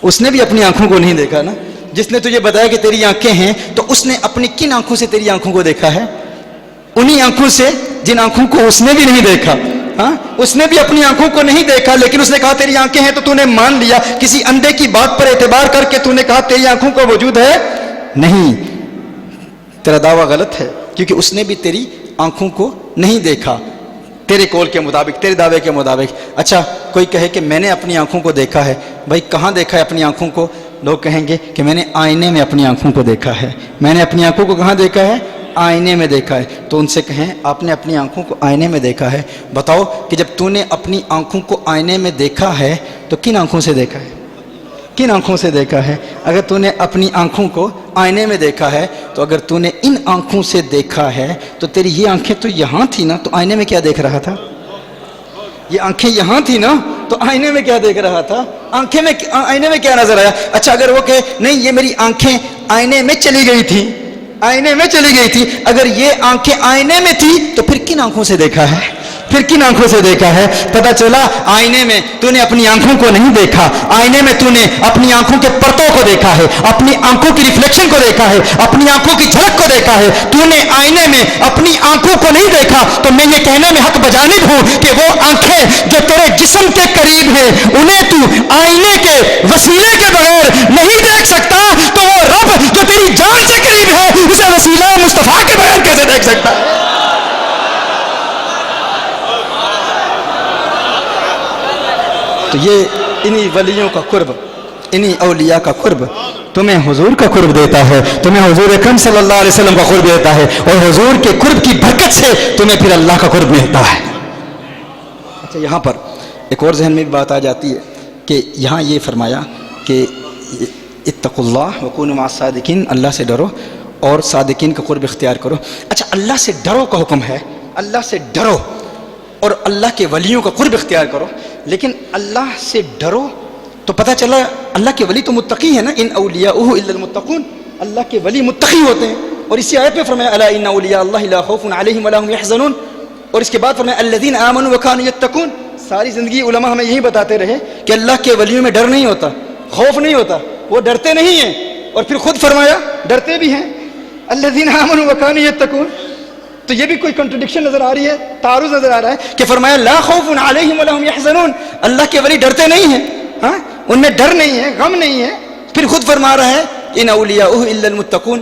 اس نے بھی اپنی آنکھوں کو نہیں دیکھا نا. جس نے تجھے بتایا کہ تیری آنکھیں ہیں، تو اس نے اپنی کن آنکھوں سے تیری آنکھوں کو دیکھا ہے؟ انہی آنکھوں سے جن آنکھوں کو اس نے بھی نہیں دیکھا. ہاں، اس نے بھی اپنی آنکھوں کو نہیں دیکھا، لیکن اس نے کہا تیری آنکھیں ہیں، تو تو نے مان لیا. کسی اندھے کی بات پر اعتبار کر کے تو نے کہا تیری آنکھوں کا وجود ہے نہیں. تیرا دعویٰ غلط ہے، کیونکہ اس نے بھی تیری آنکھوں کو نہیں دیکھا تیرے قول کے مطابق، تیرے دعوے کے مطابق. اچھا، کوئی کہے کہ میں نے اپنی آنکھوں کو دیکھا ہے. بھائی کہاں دیکھا ہے اپنی آنکھوں کو؟ لوگ کہیں گے کہ میں نے آئینے میں اپنی آنکھوں کو دیکھا ہے. میں نے اپنی آنکھوں کو کہاں دیکھا ہے؟ آئینے میں دیکھا ہے. تو ان سے کہیں آپ نے اپنی آنکھوں کو آئینے میں دیکھا ہے، بتاؤ کہ جب تو نے اپنی آنکھوں کو آئینے میں دیکھا ہے تو کن آنکھوں سے دیکھا ہے؟ کن آنکھوں سے دیکھا ہے؟ اگر تو نے اپنی آنکھوں کو آئینے میں دیکھا ہے تو اگر تو نے ان آنکھوں سے دیکھا ہے تو تیری یہ آنکھیں تو یہاں تھی نا، تو آئینے میں کیا دیکھ رہا تھا؟ یہ آنکھیں یہاں تھی نا، تو آئینے میں کیا دیکھ رہا تھا؟ آئینے میں کیا نظر آیا؟ اچھا اگر وہ کہے نہیں یہ میری آنکھیں آئینے میں چلی گئی تھی، آئینے میں چلی گئی تھی، اگر یہ آنکھیں آئینے میں تھی تو پھر کن آنکھوں سے دیکھا ہے؟ پھر کن آنکھوں سے دیکھا ہے؟ پتہ چلا آئینے میں تو نے اپنی آنکھوں کو نہیں دیکھا، آئینے میں تو نے اپنی آنکھوں کے پرتوں کو دیکھا ہے، اپنی آنکھوں کی ریفلیکشن کو دیکھا ہے، اپنی آنکھوں کی جھلک کو دیکھا ہے، تو نے آئینے میں اپنی آنکھوں کو نہیں دیکھا۔ تو میں یہ کہنے میں حق بجانب ہوں کہ وہ آنکھیں جو تیرے جسم کے قریب ہیں انہیں تو آئینے کے وسیلے کے بغیر نہیں دیکھ سکتا، تو وہ رب جو تیری جان سے قریب ہے اسے وسیلہ مصطفیٰ کے بغیر کیسے دیکھ سکتا ہے؟ تو یہ انہی ولیوں کا قرب، انہی اولیاء کا قرب تمہیں حضور کا قرب دیتا ہے، تمہیں حضور اکرم صلی اللہ علیہ وسلم کا قرب دیتا ہے، اور حضور کے قرب کی برکت سے تمہیں پھر اللہ کا قرب ملتا ہے۔ اچھا یہاں پر ایک اور ذہن میں بھی بات آ جاتی ہے کہ یہاں یہ فرمایا کہ اتقوا اللہ وکونوا مع الصادقین، اللہ سے ڈرو اور صادقین کا قرب اختیار کرو۔ اچھا اللہ سے ڈرو کا حکم ہے، اللہ سے ڈرو اور اللہ کے ولیوں کا قرب اختیار کرو، لیکن اللہ سے ڈرو تو پتہ چلا اللہ کے ولی تو متقی ہیں نا، ان اولیاءہ الا المتقون، اللہ کے ولی متقی ہوتے ہیں، اور اسی آیت میں فرمایا الا ان اولیاء اللہ لا خوف علیہم ولا هم يحزنون، اور اس کے بعد فرمایا الذین آمنوا وكانوا يتقون۔ ساری زندگی علماء ہمیں یہی بتاتے رہے کہ اللہ کے ولیوں میں ڈر نہیں ہوتا، خوف نہیں ہوتا، وہ ڈرتے نہیں ہیں، اور پھر خود فرمایا ڈرتے بھی ہیں الذین آمنوا وكانوا يتقون۔ تو یہ بھی کوئی کنٹرڈکشن نظر آ رہی ہے، تعارض نظر آ رہا ہے کہ فرمایا لا خوف علیہم ولا هم يحزنون، اللہ کے ولی ڈرتے نہیں ہیں، ہاں ان میں ڈر نہیں ہے، غم نہیں ہے، پھر خود فرما رہا ہے ان اولیاءہ الا المتقون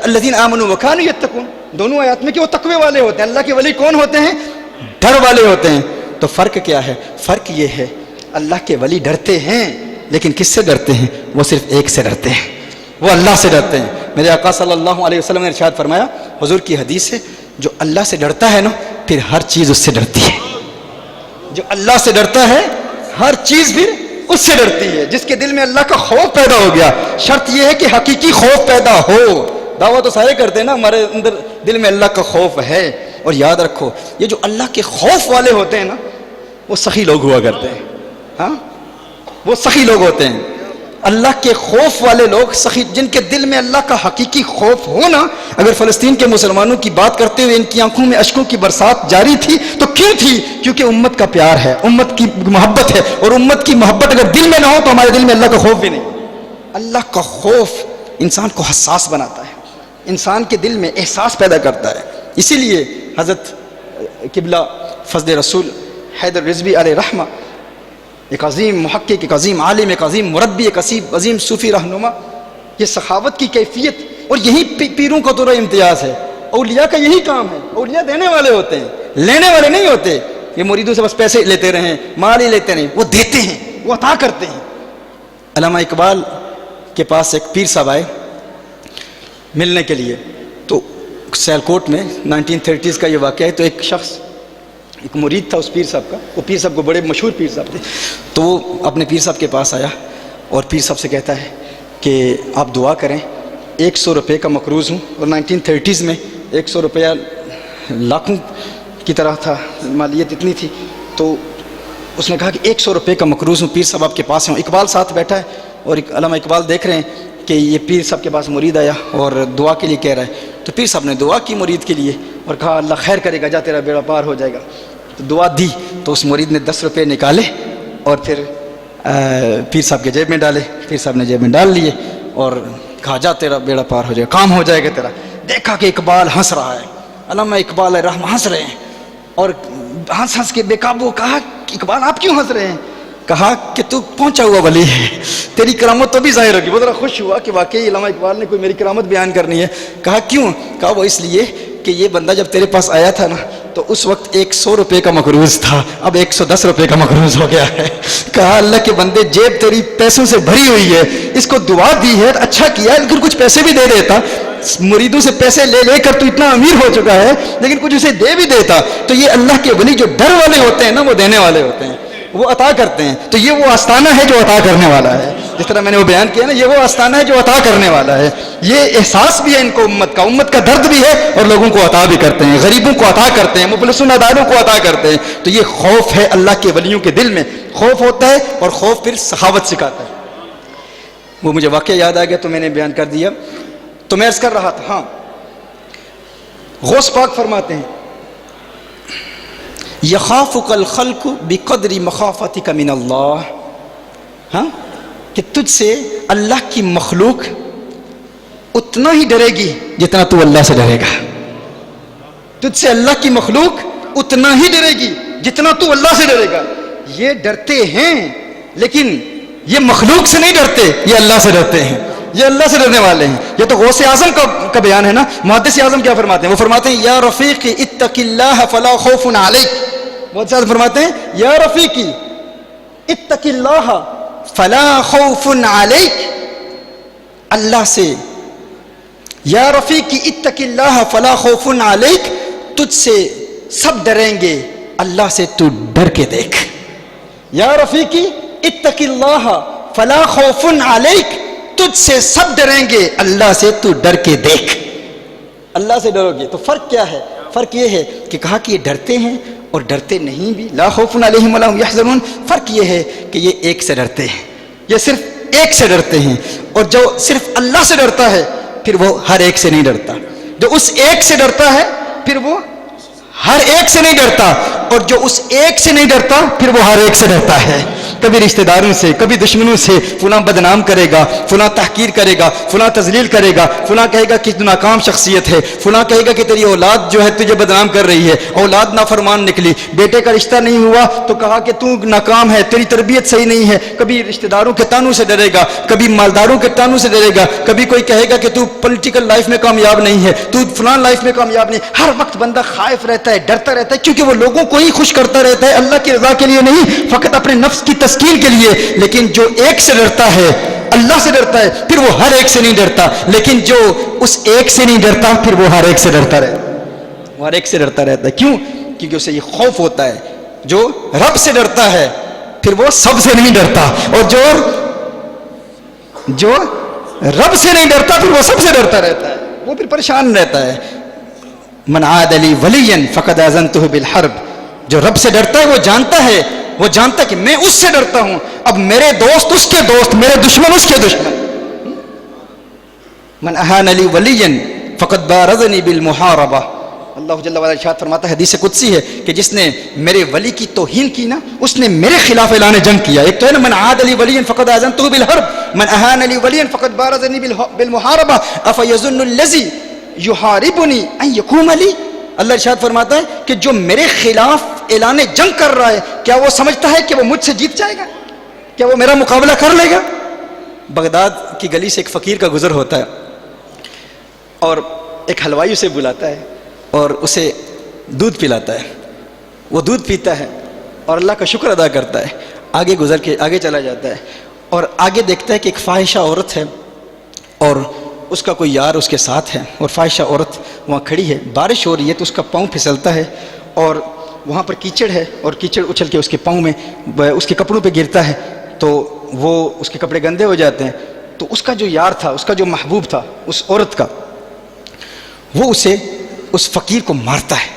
الذین آمنوا وكانوا يتقون، دونوں آیات میں کہ وہ تقوی والے ہوتے ہیں۔ اللہ کے ولی کون ہوتے ہیں؟ ڈر والے ہوتے ہیں۔ تو فرق کیا ہے؟ فرق یہ ہے اللہ کے ولی ڈرتے ہیں، لیکن کس سے ڈرتے ہیں؟ وہ صرف ایک سے ڈرتے ہیں، وہ اللہ سے ڈرتے ہیں۔ میرے آقا صلی اللہ علیہ وسلم نے ارشاد فرمایا حضور کی حدیث سے، جو اللہ سے ڈرتا ہے نا پھر ہر چیز اس سے ڈرتی ہے، جو اللہ سے ڈرتا ہے ہر چیز پھر اس سے ڈرتی ہے۔ جس کے دل میں اللہ کا خوف پیدا ہو گیا، شرط یہ ہے کہ حقیقی خوف پیدا ہو، دعویٰ تو سارے کرتے ہیں نا ہمارے اندر دل میں اللہ کا خوف ہے، اور یاد رکھو یہ جو اللہ کے خوف والے ہوتے ہیں نا وہ سخی لوگ ہوا کرتے ہیں، ہاں وہ سخی لوگ ہوتے ہیں۔ اللہ کے خوف والے لوگ سخی، جن کے دل میں اللہ کا حقیقی خوف ہو نا، اگر فلسطین کے مسلمانوں کی بات کرتے ہوئے ان کی آنکھوں میں اشکوں کی برسات جاری تھی تو کیوں تھی؟ کیونکہ امت کا پیار ہے، امت کی محبت ہے، اور امت کی محبت اگر دل میں نہ ہو تو ہمارے دل میں اللہ کا خوف بھی نہیں۔ اللہ کا خوف انسان کو حساس بناتا ہے، انسان کے دل میں احساس پیدا کرتا ہے۔ اسی لیے حضرت قبلہ فضل رسول حیدر رضوی علیہ رحمہ، ایک عظیم محقق، ایک عظیم عالم، ایک عظیم مربی، ایک عظیم صوفی رہنما، یہ سخاوت کی کیفیت، اور یہی پیروں کا دورہ امتیاز ہے۔ اولیاء کا یہی کام ہے، اولیاء دینے والے ہوتے ہیں، لینے والے نہیں ہوتے۔ یہ مریدوں سے بس پیسے لیتے رہیں، مال ہی لیتے رہیں، وہ دیتے ہیں، وہ عطا کرتے ہیں۔ علامہ اقبال کے پاس ایک پیر صاحب آئے ملنے کے لیے، تو سیالکوٹ میں 1930s کا یہ واقعہ ہے۔ تو ایک شخص، ایک مرید تھا اس پیر صاحب کا، وہ پیر صاحب کو بڑے مشہور پیر صاحب تھے، تو وہ اپنے پیر صاحب کے پاس آیا اور پیر صاحب سے کہتا ہے کہ آپ دعا کریں، 100 روپے کا مقروض ہوں، اور 1930s میں 100 روپیہ لاکھوں کی طرح تھا، مالیت اتنی تھی۔ تو اس نے کہا کہ 100 روپے کا مقروض ہوں، پیر صاحب آپ کے پاس ہوں۔ اقبال ساتھ بیٹھا ہے اور علامہ اقبال دیکھ رہے ہیں کہ یہ پیر صاحب کے پاس مرید آیا اور دعا کے لیے کہہ رہا ہے۔ تو پیر صاحب نے دعا کی مرید کے لیے اور کہا اللہ خیر کرے گا، جا تیرا بیڑا پار ہو جائے گا۔ تو دعا دی تو اس مرید نے 10 روپے نکالے اور پھر پیر صاحب کے جیب میں ڈالے، پیر صاحب نے جیب میں ڈال لیے اور کہا جا تیرا بیڑا پار ہو جائے گا، کام ہو جائے گا تیرا۔ دیکھا کہ اقبال ہنس رہا ہے، علامہ اقبال رحمہ ہنس رہے ہیں، اور ہنس کے بے قابو کہا کہ اقبال آپ کیوں ہنس رہے ہیں؟ کہا کہ تو پہنچا ہوا ولی ہے، تیری کرامت تو بھی ظاہر ہوگی۔ وہ ذرا خوش ہوا کہ واقعی علامہ اقبال نے کوئی میری کرامت بیان کرنی ہے۔ کہا کیوں؟ کہا وہ اس لیے کہ یہ بندہ جب تیرے پاس آیا تھا نا تو اس وقت 100 روپے کا مقروض تھا، اب 110 روپے کا مقروض ہو گیا ہے۔ کہا اللہ کے بندے جیب تیری پیسوں سے بھری ہوئی ہے، اس کو دعا دی ہے، اچھا کیا، لیکن کچھ پیسے بھی دے دیتا، مریدوں سے پیسے لے لے کر تو اتنا امیر ہو چکا ہے، لیکن کچھ اسے دے بھی دیتا۔ تو یہ اللہ کے ولی جو ڈر والے ہوتے ہیں نا وہ دینے والے ہوتے ہیں، وہ عطا کرتے ہیں۔ تو یہ وہ آستانہ ہے جو عطا کرنے والا ہے۔ جس طرح میں نے وہ بیان کیا نا، یہ وہ آستانہ ہے جو عطا کرنے والا ہے. یہ احساس بھی ہے ان کو امت کا درد بھی ہے، اور لوگوں کو عطا بھی کرتے ہیں، غریبوں کو عطا کرتے ہیں، مفلسوں ناداروں کو عطا کرتے ہیں. تو یہ خوف ہے اللہ کے ولیوں کے دل میں، خوف ہوتا ہے، اور خوف پھر سخاوت سکھاتا ہے. وہ مجھے واقعہ یاد آ گیا تو میں نے بیان کر دیا. تو میں عرض کر رہا تھا، ہاں غوث پاک فرماتے ہیں یخافک الخلق بقدر مخافتک من اللہ، ہاں کہ تجھ سے اللہ کی مخلوق اتنا ہی ڈرے گی جتنا تو اللہ سے ڈرے گا. تجھ سے اللہ کی مخلوق اتنا ہی ڈرے گی جتنا تو اللہ سے ڈرے گا. یہ ڈرتے ہیں لیکن یہ مخلوق سے نہیں ڈرتے، یہ اللہ سے ڈرتے ہیں، یہ اللہ سے ڈرنے والے ہیں. یہ تو غوث اعظم کا بیان ہے نا. محدث اعظم کیا فرماتے ہیں؟ وہ فرماتے ہیں یا رفیقی اتق اللہ فلا خوف علیک. محدث اعظم فرماتے ہیں یا رفیقی اتق اللہ فلا خوف علیک. اللہ سے، یا رفیقی اتق اللہ فلا خوف علیک، تجھ سے سب ڈریں گے، اللہ سے تو ڈر کے دیکھ. یا رفیقی اتق اللہ فلا خوف علیک، تجھ سے سب ڈریں گے، اللہ سے تو ڈر کے دیکھ. اللہ سے ڈرو گے. تو فرق کیا ہے؟ فرق یہ ہے کہ کہا کہ یہ ڈرتے ہیں اور ڈرتے نہیں بھی، لا خوف علیہم ولا هم یحزنون. فرق یہ ہے کہ یہ ایک سے ڈرتے ہیں، یہ صرف ایک سے ڈرتے ہیں. اور جو صرف اللہ سے ڈرتا ہے پھر وہ ہر ایک سے نہیں ڈرتا. جو اس ایک سے ڈرتا ہے پھر وہ ہر ایک سے نہیں ڈرتا، اور جو اس ایک سے نہیں ڈرتا پھر وہ ہر ایک سے ڈرتا ہے. کبھی رشتہ داروں سے، کبھی دشمنوں سے، فلاں بدنام کرے گا، فلاں تحقیر کرے گا، فلاں تذلیل کرے گا، فلاں کہے گا کہ تو ناکام شخصیت ہے، فلاں کہے گا کہ تیری اولاد جو ہے تجھے بدنام کر رہی ہے، اولاد نافرمان نکلی، بیٹے کا رشتہ نہیں ہوا تو کہا کہ تو ناکام ہے، تیری تربیت صحیح نہیں ہے. کبھی رشتہ داروں کے تانوں سے ڈرے گا، کبھی مالداروں کے تانوں سے ڈرے گا، کبھی کوئی کہے گا کہ تو پولیٹیکل لائف میں کامیاب نہیں ہے، تو فلاں لائف میں کامیاب نہیں. ہر وقت بندہ خائف رہتا ہے، ڈرتا رہتا ہے، کیونکہ وہ لوگوں کو ہی خوش کرتا رہتا ہے، اللہ کی رضا کے لیے نہیں، فقط اپنے نفس کی تسکین کے لیے. لیکن جو ایک سے ڈرتا ہے، اللہ سے ڈرتا ہے، پھر وہ ہر ایک سے نہیں ڈرتا. لیکن جو اس ایک سے نہیں ڈرتا پھر وہ ہر ایک سے ڈرتا رہتا ہے، وہ ہر ایک سے ڈرتا رہتا ہے. کیوں؟ کیونکہ اسے یہ خوف ہوتا ہے. جو رب سے ڈرتا ہے پھر وہ سب سے نہیں ڈرتا، اور جو رب سے نہیں ڈرتا پھر وہ سب سے ڈرتا رہتا ہے، وہ پھر پریشان رہتا ہے. من عاد لی ولیا فقد آذنتہ بالحرب. جو رب سے ڈرتا ہے وہ جانتا ہے کہ میں اس سے ڈرتا ہوں، اب میرے دوست اس کے دوست، میرے دشمن اس کے دشمن. من اہان لی ولیا فقد بارزنی بالمحاربہ. اللہ جل وعلا ارشاد فرماتا ہے، حدیث قدسی ہے کہ جس نے میرے ولی کی توہین کی نا، اس نے میرے خلاف اعلان جنگ کیا. ایک تو ہے نا من عاد لی ولیا فقد آذنتہ بالحرب، من اہان لی ولیا فقد بارزنی بالمحاربہ افیظن الذی یحاربنی ان یقوم لی. اللہ ارشاد فرماتا ہے کہ جو میرے خلاف اعلان جنگ کر رہا ہے، کیا وہ سمجھتا ہے کہ وہ مجھ سے جیت جائے گا؟ کیا وہ میرا مقابلہ کر لے گا؟ بغداد کی گلی سے ایک فقیر کا گزر ہوتا ہے، اور ایک حلوائی اسے بلاتا ہے اور اسے دودھ پلاتا ہے. وہ دودھ پیتا ہے اور اللہ کا شکر ادا کرتا ہے. آگے گزر کے آگے چلا جاتا ہے اور آگے دیکھتا ہے کہ ایک فاحشہ عورت ہے اور اس کا کوئی یار اس کے ساتھ ہے، اور فاحشہ عورت وہاں کھڑی ہے. بارش ہو رہی ہے تو اس کا پاؤں پھسلتا ہے اور وہاں پر کیچڑ ہے، اور کیچڑ اچھل کے اس کے پاؤں میں، اس کے کپڑوں پہ گرتا ہے تو وہ اس کے کپڑے گندے ہو جاتے ہیں. تو اس کا جو یار تھا، اس کا جو محبوب تھا اس عورت کا، وہ اسے اس فقیر کو مارتا ہے.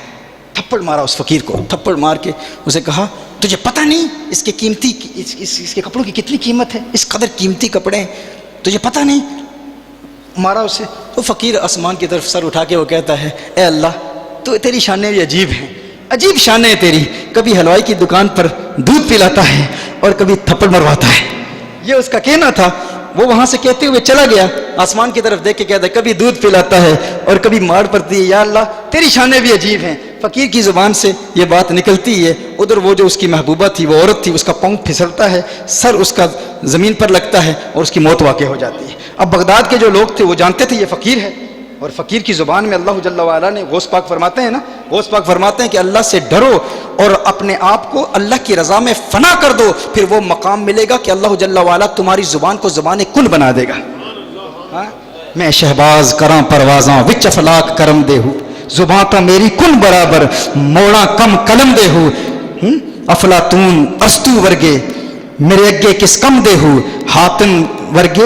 تھپڑ مارا اس فقیر کو، تھپڑ مار کے اسے کہا تجھے پتہ نہیں اس کے قیمتی اس کے کپڑوں کی کتنی قیمت ہے، اس قدر قیمتی کپڑے ہیں، تجھے پتہ نہیں. مارا اسے. تو فقیر آسمان کی طرف سر اٹھا کے وہ کہتا ہے اے اللہ، تو تیری شانیں بھی عجیب ہیں، عجیب شانیں تیری. کبھی حلوائی کی دکان پر دودھ پلاتا ہے اور کبھی تھپڑ مرواتا ہے. یہ اس کا کہنا تھا. وہ وہاں سے کہتے ہوئے چلا گیا، آسمان کی طرف دیکھ کے کہتا ہے کبھی دودھ پلاتا ہے اور کبھی مار پڑتی ہے، یا اللہ تیری شانیں بھی عجیب ہیں. فقیر کی زبان سے یہ بات نکلتی ہے. ادھر وہ جو اس کی محبوبہ تھی، وہ عورت تھی، اس کا پاؤں پھسلتا ہے، سر اس کا زمین پر لگتا ہے اور اس کی موت واقع ہو جاتی ہے. اب بغداد کے جو لوگ تھے وہ جانتے تھے یہ فقیر ہے، اور فقیر کی زبان میں اللہ جل وعلا نے، غوث پاک فرماتے ہیں نا، غوث پاک فرماتے ہیں کہ اللہ سے ڈرو اور اپنے آپ کو اللہ کی رضا میں فنا کر دو، پھر وہ مقام ملے گا کہ اللہ جل وعلا تمہاری زبان کو زبان کل بنا دے گا. میں شہباز کراں پروازاں وچ افلاک کرم دے ہوں، زباں تا میری کن برابر موڑاں کم قلم دے ہوں. افلاطون ارسطو ورگے میرے اگے کس کم دے ہو حاتم ورگے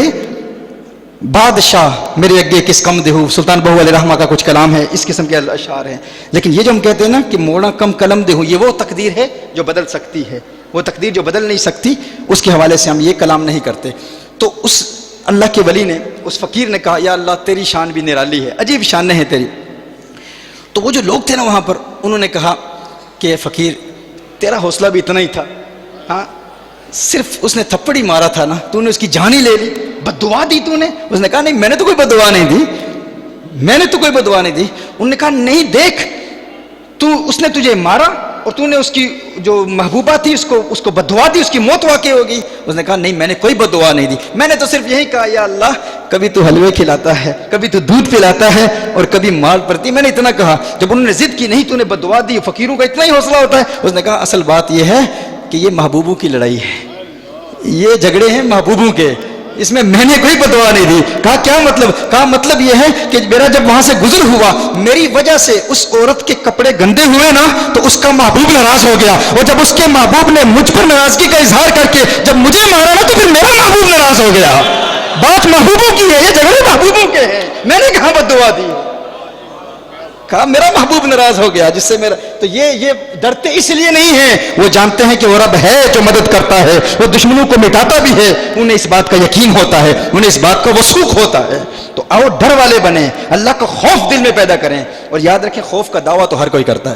بادشاہ میرے اگے کس کم دے ہو. سلطان بہو علیہ رحمہ کا کچھ کلام ہے, اس قسم کے اشعار ہیں. لیکن یہ جو ہم کہتے ہیں نا کہ موڑا کم قلم دے ہو, یہ وہ تقدیر ہے جو بدل سکتی ہے, وہ تقدیر جو بدل نہیں سکتی, اس کے حوالے سے ہم یہ کلام نہیں کرتے. تو اس اللہ کے ولی نے, اس فقیر نے کہا یا اللہ تیری شان بھی نرالی ہے, عجیب شانیں ہیں تیری. تو وہ جو لوگ تھے نا وہاں پر, انہوں نے کہا کہ فقیر تیرا حوصلہ بھی اتنا ہی تھا, ہاں صرف اس نے تھپڑ ہی مارا تھا نا, تو نے اس کی جان ہی لے لی, بد دعا دی تو نے. اس نے کہا نہیں میں نے تو کوئی بد دعا نہیں دی, میں نے تو کوئی بد دعا نہیں دی. انہوں نے کہا نہیں دیکھ تو اس نے تجھے مارا اور تو نے اس کی جو محبوبہ تھی اس کو بد دعا دی, اس کی موت واقع ہوگی. اس نے کہا نہیں میں نے کوئی بد دعا نہیں دی, میں نے تو صرف یہی کہا یا اللہ کبھی تو حلوے کھلاتا ہے, کبھی تو دودھ پلاتا ہے اور کبھی مال پڑتی, میں نے اتنا کہا. جب انہوں نے ضد کی نہیں تو نے بد دعا دی, فقیروں کا اتنا ہی حوصلہ ہوتا ہے. اس نے کہا اصل بات یہ ہے کہ یہ محبوبوں کی لڑائی ہے, یہ جھگڑے ہیں محبوبوں کے, اس میں نے کوئی بد دعا نہیں دی. کہا کیا مطلب؟ کہا مطلب یہ ہے کہ میرا جب وہاں سے گزر ہوا, میری وجہ سے اس عورت کے کپڑے گندے ہوئے نا, تو اس کا محبوب ناراض ہو گیا, اور جب اس کے محبوب نے مجھ پر ناراضگی کا اظہار کر کے جب مجھے مارا نا, تو پھر میرا محبوب ناراض ہو گیا. بات محبوبوں کی ہے, یہ جھگڑے محبوبوں کے ہیں, میں نے کہاں بد دعا دی. کہا میرا محبوب ناراض ہو گیا جس سے میرا. تو یہ ڈرتے اس لیے نہیں ہیں, وہ جانتے ہیں کہ وہ رب ہے جو مدد کرتا ہے, وہ دشمنوں کو مٹاتا بھی ہے, انہیں اس بات کا یقین ہوتا ہے, انہیں اس بات کا وثوق ہوتا ہے. تو آؤ ڈر والے بنیں, اللہ کا خوف دل میں پیدا کریں. اور یاد رکھیں خوف کا دعویٰ تو ہر کوئی کرتا ہے,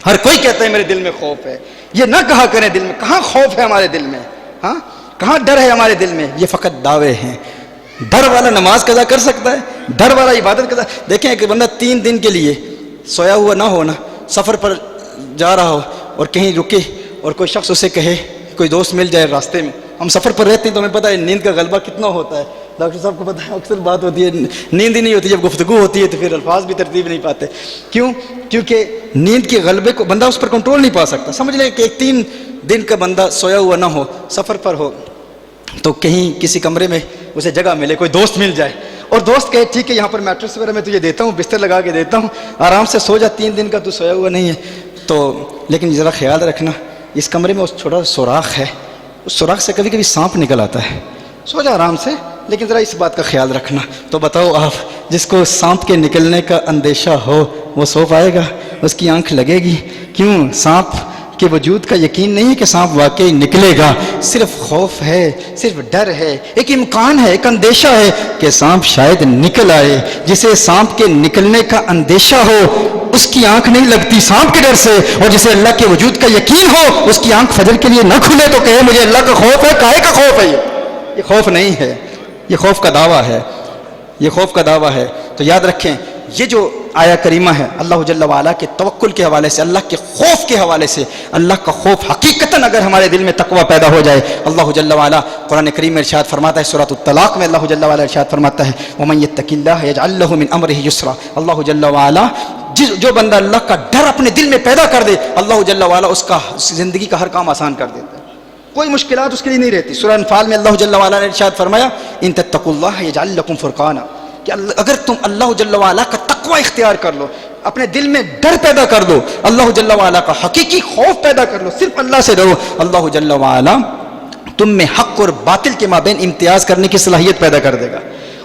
ہر کوئی کہتا ہے میرے دل میں خوف ہے. یہ نہ کہا کریں دل میں, کہاں خوف ہے ہمارے دل میں, ہاں کہاں ڈر ہے ہمارے دل میں. یہ فقط دعوے ہیں. ڈر والا نماز قضا کر سکتا ہے, ڈر والا عبادت قضا. دیکھیں کہ بندہ 3 دن کے لیے سویا ہوا نہ ہونا, سفر پر جا رہا ہو اور کہیں رکے اور کوئی شخص اسے کہے, کوئی دوست مل جائے راستے میں. ہم سفر پر رہتے ہیں تو ہمیں پتہ ہے نیند کا غلبہ کتنا ہوتا ہے. ڈاکٹر صاحب کو پتہ ہے اکثر بات ہوتی ہے نیند ہی نہیں ہوتی, جب گفتگو ہوتی ہے تو پھر الفاظ بھی ترتیب نہیں پاتے. کیوں؟ کیونکہ نیند کے غلبے کو بندہ اس پر کنٹرول نہیں پا سکتا. سمجھ لیں کہ 3 دن کا بندہ سویا ہوا نہ ہو, سفر پر ہو, تو کہیں کسی کمرے میں اسے جگہ ملے, کوئی دوست مل جائے اور دوست کہے ٹھیک ہے یہاں پر میٹرس وغیرہ میں تجھے دیتا ہوں, بستر لگا کے دیتا ہوں, آرام سے سو جا, 3 دن کا تو سویا ہوا نہیں ہے. تو لیکن ذرا خیال رکھنا, اس کمرے میں اس چھوٹا سا سوراخ ہے, اس سوراخ سے کبھی کبھی سانپ نکل آتا ہے, سو جا آرام سے, لیکن ذرا اس بات کا خیال رکھنا. تو بتاؤ آپ, جس کو سانپ کے نکلنے کا اندیشہ ہو وہ سو پائے گا؟ اس کی آنکھ لگے گی. کیوں؟ سانپ کے وجود کا یقین نہیں ہے کہ سانپ واقعی نکلے گا, صرف خوف ہے, صرف ڈر ہے, ایک امکان ہے, ایک اندیشہ ہے کہ سانپ شاید نکل آئے. جسے سانپ کے نکلنے کا اندیشہ ہو اس کی آنکھ نہیں لگتی سانپ کے ڈر سے, اور جسے اللہ کے وجود کا یقین ہو اس کی آنکھ فجر کے لیے نہ کھلے تو کہے مجھے اللہ کا خوف ہے. کاہے کا خوف ہے؟ یہ خوف نہیں ہے, یہ خوف کا دعویٰ ہے, یہ خوف کا دعویٰ ہے. تو یاد رکھیں یہ جو آیا کریمہ ہے اللہ جل وعلا کے توکل کے حوالے سے, اللہ کے خوف کے حوالے سے, اللہ کا خوف حقیقتاً اگر ہمارے دل میں تقویٰ پیدا ہو جائے, اللہ جل وعلا قرآن کریم میں ارشاد فرماتا ہے, سورۃ الطلاق میں اللہ جل وعلا ارشاد فرماتا ہے وَمَن يَتَّقِ اللَّهَ يَجْعَل لَّهُ مِنْ أَمْرِهِ يُسْرًا. اللہ جل وعلا جو بندہ اللہ کا ڈر اپنے دل میں پیدا کر دے, اللہ جل وعلا اس کا زندگی کا ہر کام آسان کر دیتا ہے, کوئی مشکلات اس کے لیے نہیں رہتی. سورہ انفال میں اللہ جل وعلا نے ارشاد فرمایا ان تتقوا اللہ یجعل لکم فرقانا, کہ اگر تم اللہ جل وعلا کا تقوی اختیار کر لو, اپنے دل میں ڈر پیدا کر دو, اللہ جل وعلا کا حقیقی خوف پیدا کر لو, صرف اللہ سے ڈرو, اللہ جل وعلا تم میں حق اور باطل کے مابین امتیاز کرنے کی صلاحیت پیدا کر دے گا.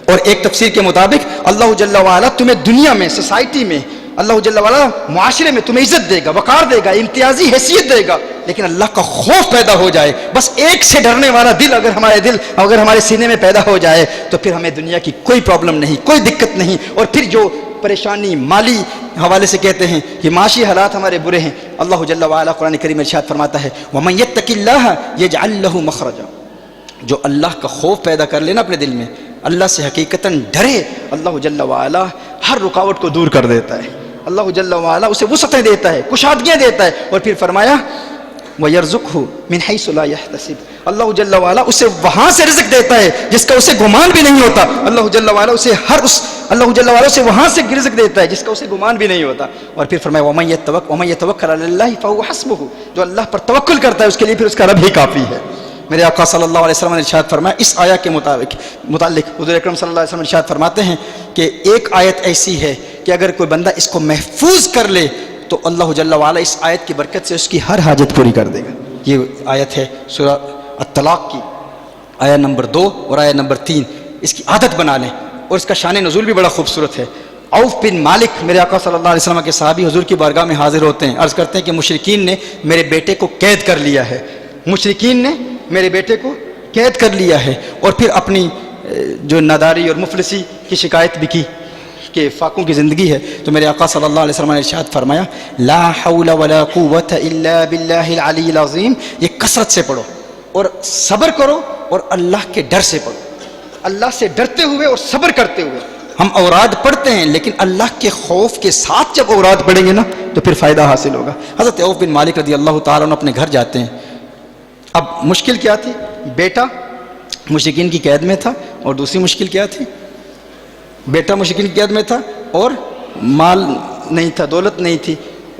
اور ایک تفسیر کے مطابق اللہ جل وعلا تمہیں دنیا میں, سوسائٹی میں, اللہ جل وعلا معاشرے میں تمہیں عزت دے گا, وقار دے گا, امتیازی حیثیت دے گا, لیکن اللہ کا خوف پیدا ہو جائے, بس ایک سے ڈرنے والا دل اگر ہمارے سینے میں پیدا ہو جائے تو پھر ہمیں دنیا کی کوئی پرابلم نہیں, کوئی دقت نہیں. اور پھر جو پریشانی مالی حوالے سے کہتے ہیں کہ معاشی حالات ہمارے برے ہیں, اللہ جل وعلا قرآن کریم میں ارشاد فرماتا ہے وَمَن يَتَّقِ اللَّهَ يَجْعَل لَّهُ مَخْرَجًا. جو اللہ کا خوف پیدا کر لینا اپنے دل میں, اللہ سے حقیقتاً ڈرے, اللہ جل وعلا ہر رکاوٹ کو دور کر دیتا ہے, اللہ جل وعلا اسے وسعتیں دیتا ہے, کشادگیاں دیتا ہے. اور پھر فرمایا وَيَرْزُقْهُ مِنْ حَيْثُ لَا يَحْتَسِبُ, اللہ جل وعلا اسے وہاں سے رزق دیتا ہے جس کا اسے گمان بھی نہیں ہوتا. اللہ جل وعلا اسے وہاں سے رزق دیتا ہے جس کا اسے گمان بھی نہیں ہوتا. اور پھر فرمایا وَمَن يَتَوَكَّلْ عَلَى اللَّهِ فَهُوَ حَسْبُهُ, جو اللہ پر توکل کرتا ہے اس کے لیے پھر اس کا رب ہی کافی ہے. میرے آقا صلی اللہ علیہ وسلم نے ارشاد فرمایا, اس آیت کے متعلق حضور اکرم صلی اللہ علیہ وسلم ارشاد فرماتے ہیں کہ ایک آیت ایسی ہے کہ اگر کوئی بندہ اس کو محفوظ کر لے تو اللہ جل وعلا اس آیت کی برکت سے اس کی ہر حاجت پوری کر دے گا. یہ آیت ہے سورہ الطلاق کی آیا نمبر 2 اور آیا نمبر 3 اس کی عادت بنا لیں، اور اس کا شان نزول بھی بڑا خوبصورت ہے۔ عوف بن مالک میرے آقا صلی اللہ علیہ وسلم کے صحابی حضور کی بارگاہ میں حاضر ہوتے ہیں، عرض کرتے ہیں کہ مشرکین نے میرے بیٹے کو قید کر لیا ہے، مشرکین نے میرے بیٹے کو قید کر لیا ہے، اور پھر اپنی جو ناداری اور مفلسی کی شکایت بھی کی کہ فاقوں کی زندگی ہے۔ تو میرے آقا صلی اللہ علیہ وسلم نے ارشاد فرمایا لا حول ولا قوت الا باللہ العلی العظیم، یہ کثرت سے پڑھو اور صبر کرو اور اللہ کے ڈر سے پڑھو، اللہ سے ڈرتے ہوئے اور صبر کرتے ہوئے۔ ہم اوراد پڑھتے ہیں لیکن اللہ کے خوف کے ساتھ جب اوراد پڑھیں گے نا تو پھر فائدہ حاصل ہوگا۔ حضرت عوف بن مالک رضی اللہ تعالیٰ عنہ اپنے گھر جاتے ہیں۔ اب مشکل کیا تھی؟ بیٹا مشرکین کی قید میں تھا، اور دوسری مشکل کیا تھی؟ بیٹا مشرکین کی قید میں تھا اور مال نہیں تھا، دولت نہیں تھی،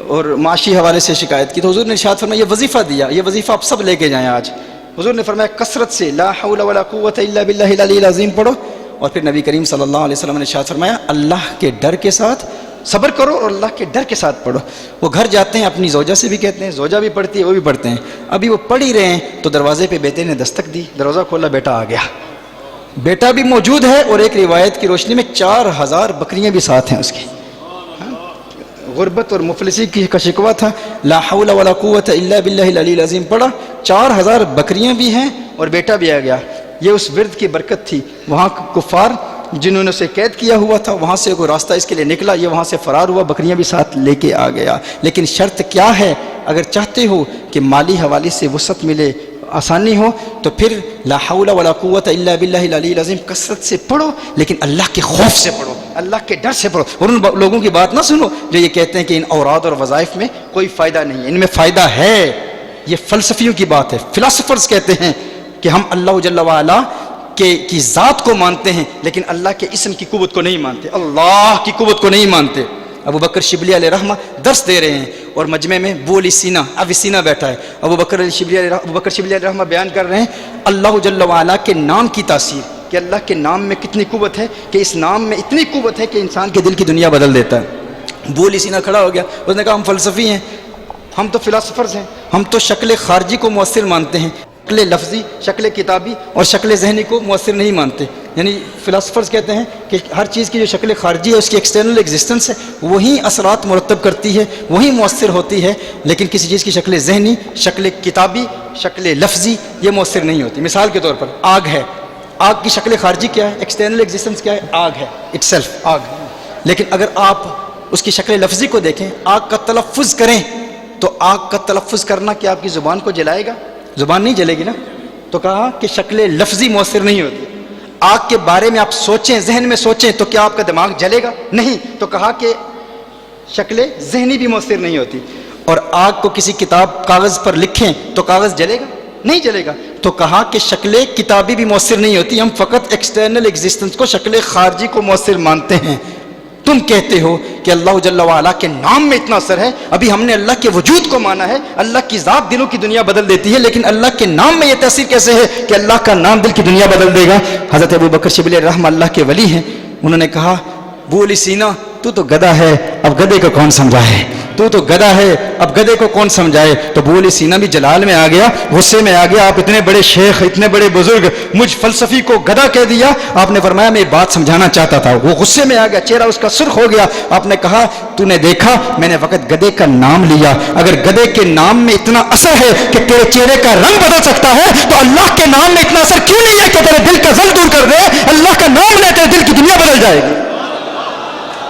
اور معاشی حوالے سے شکایت کی۔ تو حضور نے ارشاد فرمایا یہ وظیفہ دیا، یہ وظیفہ آپ سب لے کے جائیں آج۔ حضور نے فرمایا کثرت سے لا حول ولا قوت الا باللہ العلی العظیم پڑھو، اور پھر نبی کریم صلی اللہ علیہ وسلم نے ارشاد فرمایا اللہ کے ڈر کے ساتھ صبر کرو اور اللہ کے ڈر کے ساتھ پڑھو۔ وہ گھر جاتے ہیں، اپنی زوجہ سے بھی کہتے ہیں، زوجہ بھی پڑھتی ہے، وہ بھی پڑھتے ہیں۔ ابھی وہ پڑھ ہی رہے ہیں تو دروازے پہ بیٹے نے دستک دی، دروازہ کھولا، بیٹا آ گیا، بیٹا بھی موجود ہے، اور ایک روایت کی روشنی میں 4000 بکریاں بھی ساتھ ہیں اس کی۔ غربت اور مفلسی کا شکوہ تھا، لا حول ولا قوت الا باللہ العلی العظیم پڑھا، 4000 بکریاں بھی ہیں اور بیٹا بھی آ گیا۔ یہ اس ورد کی برکت تھی۔ وہاں کفار جنہوں نے اسے قید کیا ہوا تھا وہاں سے کوئی راستہ اس کے لیے نکلا، یہ وہاں سے فرار ہوا، بکریاں بھی ساتھ لے کے آ گیا۔ لیکن شرط کیا ہے؟ اگر چاہتے ہو کہ مالی حوالے سے وسعت ملے، آسانی ہو، تو پھر لا حول ولا قوت الا باللہ العلی العظیم کثرت سے پڑھو، لیکن اللہ کے خوف سے پڑھو، اللہ کے ڈر سے پڑھو۔ اور ان لوگوں کی بات نہ سنو جو یہ کہتے ہیں کہ ان اوراد اور وظائف میں کوئی فائدہ نہیں ہے، ان میں فائدہ ہے۔ یہ فلسفیوں کی بات ہے۔ فلاسفرز کہتے ہیں کہ ہم اللہ جل وعلا کی ذات کو مانتے ہیں لیکن اللہ کے اسم کی قوت کو نہیں مانتے، اللہ کی قوت کو نہیں مانتے۔ ابو بکر شبلی علیہ رحمہ درس دے رہے ہیں اور مجمع میں بولی سینہ اب سینہ بیٹھا ہے، ابو بکر شبلی علیہ رحمہ بیان کر رہے ہیں اللہ جل وعلا کے نام کی تاثیر، کہ اللہ کے نام میں کتنی قوت ہے، کہ اس نام میں اتنی قوت ہے کہ انسان کے دل کی دنیا بدل دیتا ہے۔ بولی سینہ کھڑا ہو گیا، اس نے کہا ہم فلسفی ہیں، ہم تو فلاسفرز ہیں، ہم تو شکل خارجی کو مؤثر مانتے ہیں، شکل لفظی، شکل کتابی اور شکل ذہنی کو مؤثر نہیں مانتے۔ یعنی فلاسفرز کہتے ہیں کہ ہر چیز کی جو شکل خارجی ہے اس کی ایکسٹرنل ایگزسٹنس ہے، وہی اثرات مرتب کرتی ہے، وہی مؤثر ہوتی ہے، لیکن کسی چیز کی شکل ذہنی، شکل کتابی، شکل لفظی یہ مؤثر نہیں ہوتی۔ مثال کے طور پر آگ ہے، آگ کی شکل خارجی کیا ہے؟ ایکسٹرنل ایگزسٹنس کیا ہے؟ آگ ہے، اٹ سیلف آگ۔ لیکن اگر آپ اس کی شکل لفظی کو دیکھیں، آگ کا تلفظ کریں تو آگ کا تلفظ کرنا کیا آپ کی زبان کو جلائے گا؟ زبان نہیں جلے گی نا۔ تو کہا کہ شکل لفظی مؤثر نہیں ہوتی۔ آگ کے بارے میں آپ سوچیں، ذہن میں سوچیں تو کیا آپ کا دماغ جلے گا؟ نہیں۔ تو کہا کہ شکل ذہنی بھی مؤثر نہیں ہوتی۔ اور آگ کو کسی کتاب کاغذ پر لکھیں تو کاغذ جلے گا؟ نہیں جلے گا۔ تو کہا کہ شکل کتابی بھی مؤثر نہیں ہوتی، ہم فقط ایکسٹرنل ایگزسٹنس کو، شکل خارجی کو مؤثر مانتے ہیں۔ تم کہتے ہو کہ اللہ جل وعلا کے نام میں اتنا اثر ہے، ابھی ہم نے اللہ کے وجود کو مانا ہے، اللہ کی ذات دلوں کی دنیا بدل دیتی ہے، لیکن اللہ کے نام میں یہ تاثیر کیسے ہے کہ اللہ کا نام دل کی دنیا بدل دے گا؟ حضرت ابو بکر شبلی رحمہ اللہ کے ولی ہیں، انہوں نے کہا بولی سینا تو گدھا ہے، اب گدھے کو کون سمجھائے؟ تو گدھا ہے، اب گدھے کو کون سمجھائے؟ تو بولی سینا بھی جلال میں آ گیا، غصے میں آ گیا، آپ اتنے بڑے شیخ، اتنے بڑے بزرگ، مجھ فلسفی کو گدھا کہہ دیا۔ آپ نے فرمایا میں بات سمجھانا چاہتا تھا۔ وہ غصے میں آ گیا، چہرہ اس کا سرخ ہو گیا۔ آپ نے کہا تو نے دیکھا میں نے وقت گدھے کا نام لیا، اگر گدھے کے نام میں اتنا اثر ہے کہ تیرے چہرے کا رنگ بدل سکتا ہے تو اللہ کے نام میں اتنا اثر کیوں نہیں ہے کہ تیرے دل کا ظلم دور کر دے؟ اللہ کا نام لے تیرے دل کی دنیا بدل جائے گی۔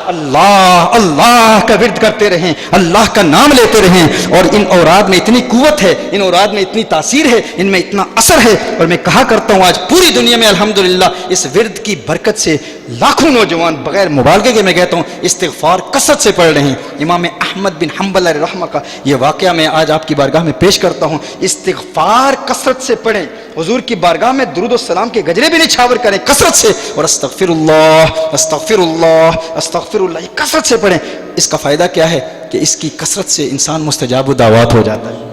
اللہ اللہ کا ورد کرتے رہیں، اللہ کا نام لیتے رہیں، اور ان اوراد میں اتنی قوت ہے، ان اوراد میں اتنی تاثیر ہے، ان میں اتنا اثر ہے۔ اور میں کہا کرتا ہوں آج پوری دنیا میں الحمدللہ اس ورد کی برکت سے لاکھوں نوجوان بغیر مبالغے کے میں کہتا ہوں استغفار کثرت سے پڑھ رہے ہیں۔ امام احمد بن حنبل علیہ رحمہ کا یہ واقعہ میں آج آپ کی بارگاہ میں پیش کرتا ہوں۔ استغفار کثرت سے پڑھیں، حضور کی بارگاہ میں درود و سلام کے گجرے بھی نچھاور کریں کثرت سے، اور استغفر اللہ استغفر اللہ استغفر اللہ یہ کثرت سے پڑھیں۔ اس کا فائدہ کیا ہے کہ اس کی کثرت سے انسان مستجاب الدعوات ہو جاتا ہے،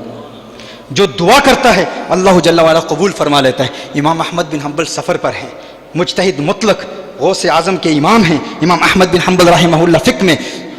جو دعا کرتا ہے اللہ جل وعلا قبول فرما لیتا ہے۔ امام احمد بن حنبل سفر پر ہیں، مجتہد مطلق غوث اعظم کے امام ہیں امام احمد بن حنبل رحمہ اللہ۔ فقہ میں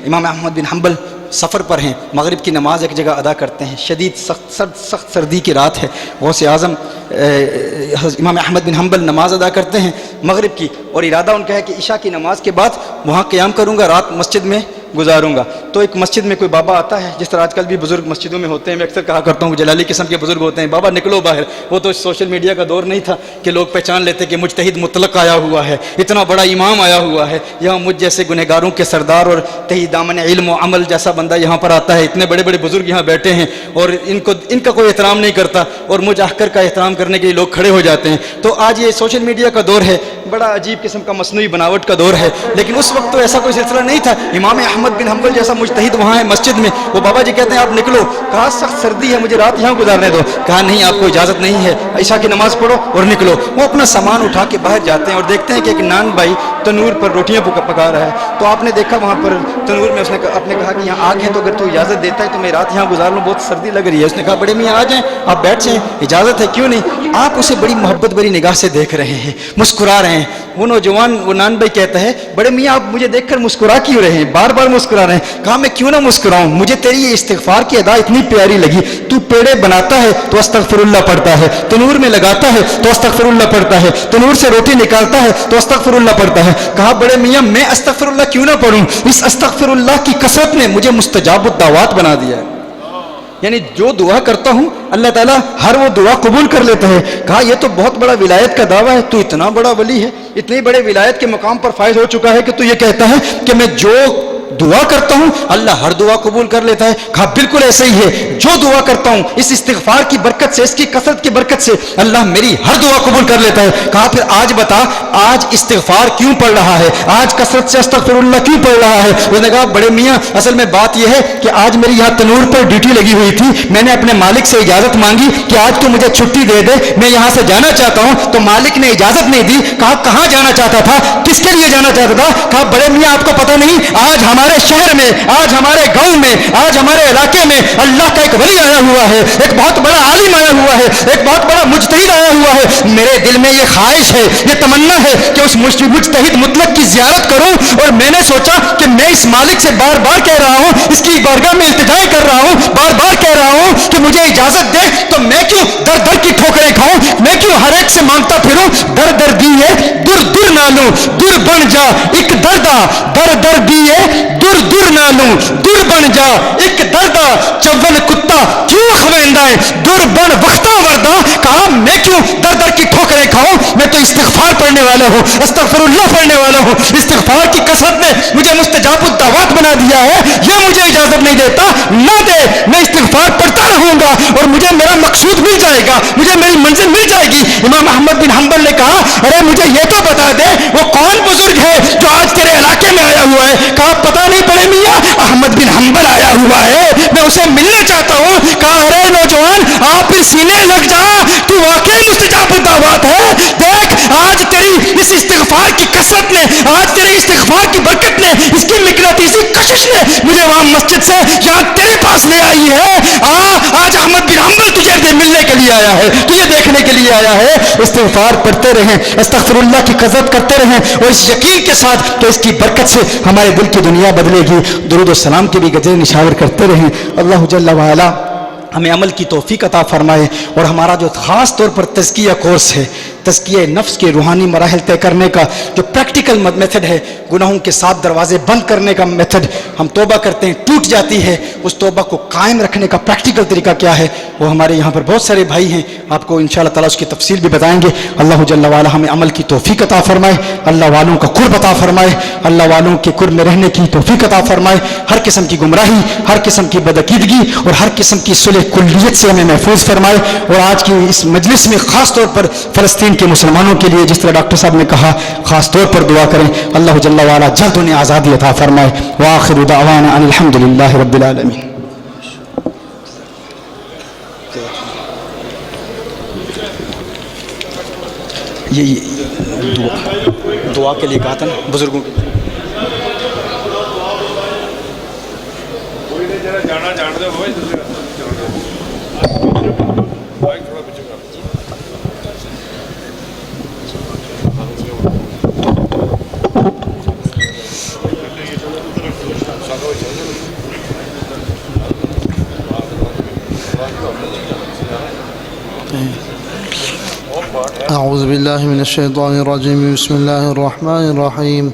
امام احمد بن حنبل سفر پر ہیں، مغرب کی نماز ایک جگہ ادا کرتے ہیں، شدید سخت سردی کی رات ہے، غوث اعظم امام احمد بن حنبل نماز ادا کرتے ہیں مغرب کی، اور ارادہ ان کا ہے کہ عشاء کی نماز کے بعد وہاں قیام کروں گا، رات مسجد میں گزاروں گا۔ تو ایک مسجد میں کوئی بابا آتا ہے، جس طرح آج کل بھی بزرگ مسجدوں میں ہوتے ہیں، میں اکثر کہا کرتا ہوں جلالی قسم کے بزرگ ہوتے ہیں، بابا نکلو باہر۔ وہ تو سوشل میڈیا کا دور نہیں تھا کہ لوگ پہچان لیتے کہ مجتہد مطلق آیا ہوا ہے، اتنا بڑا امام آیا ہوا ہے، یہاں مجھ جیسے گنہگاروں کے سردار اور تہی دامن علم و عمل جیسا بندہ یہاں پر آتا ہے، اتنے بڑے بڑے بزرگ یہاں بیٹھے ہیں اور ان کا کوئی احترام نہیں کرتا، اور مجھ احکر کا احترام کرنے کے لیے لوگ کھڑے ہو جاتے ہیں۔ تو آج یہ سوشل میڈیا کا دور ہے، بڑا عجیب قسم کا مصنوعی بناوٹ کا دور ہے، لیکن اس وقت تو ایسا کوئی سلسلہ نہیں تھا۔ امام احمد بن حنبل جیسا مجتہد وہاں ہے مسجد میں، وہ بابا جی کہتے ہیں آپ نکلو، کہا سخت سردی ہے مجھے رات یہاں گزارنے دو، کہا نہیں آپ کو اجازت نہیں ہے، عشاء کی نماز پڑھو اور نکلو۔ وہ اپنا سامان اٹھا کے باہر جاتے ہیں اور دیکھتے ہیں کہ ایک نان بھائی تنور پر روٹیاں پکا رہا ہے، تو آپ نے دیکھا وہاں پر تنور میں، اس نے آپ نے کہا کہ یہاں آگ ہے تو اگر تو اجازت دیتا ہے تو میں رات یہاں گزار لوں، بہت سردی لگ رہی ہے۔ اس نے کہا بڑے میاں آ جائیں، آپ بیٹھ جائیں، اجازت ہے کیوں نہیں۔ آپ اسے بڑی محبت بھری نگاہ سے دیکھ رہے ہیں، مسکرا رہے ہیں۔ وہ نوجوان وہ نان بھائی کہتا ہے بڑے میاں آپ مجھے دیکھ کر مسکرا کیوں رہے ہیں، بار بار مسکرا رہے ہیں۔ کہا میں کیوں نہ مسکراؤں، مجھے تیری یہ استغفار کی ادا اتنی پیاری لگی، تو پیڑے بناتا ہے تو استغفر اللہ پڑھتا ہے، تنور میں لگاتا ہے تو استغفر اللہ پڑھتا ہے، تنور سے روٹی نکالتا ہے تو استغفر اللہ پڑھتا ہے۔ کہا بڑے میاں میں استغفر اللہ کیوں نہ پڑھوں، اس استغفر اللہ کی کثرت نے مجھے مستجاب الدعوات بنا دیا ہے، یعنی جو دعا کرتا ہوں اللہ تعالیٰ ہر وہ دعا قبول کر لیتا ہے۔ کہا یہ تو بہت بڑا ولایت کا دعویٰ ہے، تو اتنا بڑا ولی ہے، اتنے بڑے ولایت کے مقام پر فائز ہو چکا ہے کہ تو یہ کہتا ہے کہ میں جو دعا کرتا ہوں اللہ ہر دعا قبول کر لیتا ہے۔ کہا بالکل ایسے ہی ہے، جو دعا کرتا ہوں اس استغفار کی برکت سے، اس کی کثرت کی برکت سے اللہ میری ہر دعا قبول کر لیتا ہے۔ کہا پھر آج بتا آج استغفار کیوں پڑھ رہا ہے، آج کثرت سے استغفر اللہ کیوں پڑھ رہا ہے۔ اس نے کہا بڑے میاں اصل میں بات یہ ہے کہ آج میری یہاں تنور پر ڈیوٹی لگی ہوئی تھی، میں نے اپنے مالک سے اجازت مانگی کہ آج تو مجھے چھٹی دے دے، میں یہاں سے جانا چاہتا ہوں، تو مالک نے اجازت نہیں دی۔ کہا کہاں جانا چاہتا تھا، کس کے لیے جانا چاہتا تھا۔ کہا بڑے میاں آپ کو پتہ نہیں آج ہمارے شہر میں، آج ہمارے گاؤں میں، آج ہمارے علاقے میں اللہ کا ایک ولی آیا ہوا ہے، ایک بہت بڑا عالم آیا ہوا ہے، ایک بہت بڑا مجتہد آیا ہوا ہے۔ میرے دل میں یہ خواہش ہے، یہ تمنا ہے کہ اس مجتہد مطلق کی زیارت کروں، اور میں نے سوچا کہ میں اس مالک سے بار بار کہہ رہا ہوں، اس کی بارگاہ میں التجا کر رہا ہوں، بار بار کہہ رہا ہوں کہ مجھے اجازت دے، تو میں کیوں در در کی ٹھوکریں کھاؤں، میں کیوں ہر ایک سے مانگتا پھروں۔ در در دیے در در نالوں در بن جا ایک دردا، در در دیے در در نالوں در بن جا ایک دردا، چول کتا کیوں خویندہ ہے در بن وقتا وردہ۔ کہا میں کیوں در در کی ٹھوکریں کھاؤں، میں تو استغفار پڑھنے والا ہوں، استغفر اللہ پڑھنے والا ہوں، استغفار کی کثرت نے مجھے مستجاب الدعوات بنا دیا ہے، یہ مجھے اجازت نہیں دیتا، نہ دے میں استغفار پڑھتا رہوں گا اور مجھے میرا مقصود مل جائے گا، مجھے میری منزل مل جائے گی۔ امام احمد بن حنبل نے کہا ارے مجھے یہ تو بتا دے وہ کون بزرگ ہے جو آج تیرے علاقے میں آیا ہوا ہے۔ کہا پتہ نہیں بڑے میاں احمد بن حنبل آیا ہوا ہے، میں اسے ملنا چاہتا ہوں۔ کہا ارے نوجوان آپ پھر سینے لگ جا، تو واقعی مستجاب الدعوات ہے، دیکھ آج تیری اس استغفار کی کثرت نے، آج تیرے استغفار کی برکت نے، اس کی مقناطیسی کشش نے مجھے وہاں مسجد سے یہاں تیرے پاس لے آئی ہے۔ آج احمد بن حنبل تجھے ملنے کے لیے آیا ہے، تجھے دیکھنے کے لیے آیا ہے۔ استغفار پڑھتے رہیں، استغفر اللہ کی کثرت کرتے رہیں، اور اس یقین کے ساتھ کہ اس کی برکت سے ہمارے دل کی دنیا بدلے گی۔ درود و سلام کے بھی گجرے نشاور کرتے رہیں۔ اللہ جل وعلا ہمیں عمل کی توفیق عطا فرمائے، اور ہمارا جو خاص طور پر تزکیہ کورس ہے، تزکیہ نفس کے روحانی مراحل طے کرنے کا جو پریکٹیکل میتھڈ ہے، گناہوں کے 7 دروازے بند کرنے کا میتھڈ، ہم توبہ کرتے ہیں ٹوٹ جاتی ہے، اس توبہ کو قائم رکھنے کا پریکٹیکل طریقہ کیا ہے، وہ ہمارے یہاں پر بہت سارے بھائی ہیں، آپ کو انشاءاللہ تعالیٰ اس کی تفصیل بھی بتائیں گے۔ اللہ جل وعلا ہمیں عمل کی توفیق عطا فرمائے، اللہ والوں کا قرب عطا فرمائے، اللہ والوں کے قرب میں رہنے کی توفیق عطا فرمائے، ہر قسم کی گمراہی، ہر قسم کی بدعقیدگی اور ہر قسم کی صلح کلیت سے ہمیں محفوظ فرمائے۔ اور آج کی اس مجلس میں خاص طور پر فلسطین کے مسلمانوں کے لیے، جس طرح ڈاکٹر صاحب نے کہا، خاص طور پر دعا کریں اللہ جل وعلا جلد انہیں آزادی عطا فرمائے۔ وآخر دعوانا ان الحمد للہ رب العالمین۔ یہ دعا کے لیے کہا تھا نا بزرگوں کے، جانا جانتے ہو أعوذ بالله من الشيطان الرجيم. بسم الله الرحمن الرحيم.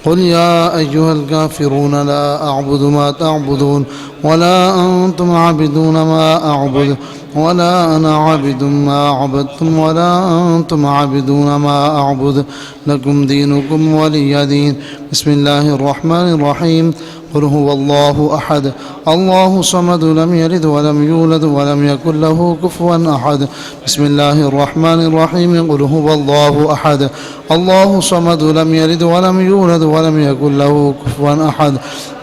قل يا أيها الكافرون لا أعبد ما تعبدون ولا أنتم عابدون ما أعبد ولا أنا عابد ما عبدتم ولا أنتم عابدون ما أعبد لكم دينكم ولي دين. بسم الله الرحمن الرحيم. قل هو الله أحد الله الصمد لم يلد ولم يولد ولم يكن له كفوا أحد. بسم الله الرحمن الرحيم. قل هو الله أحد الله الصمد لم يلد ولم يولد ولم يكن له كفوا أحد.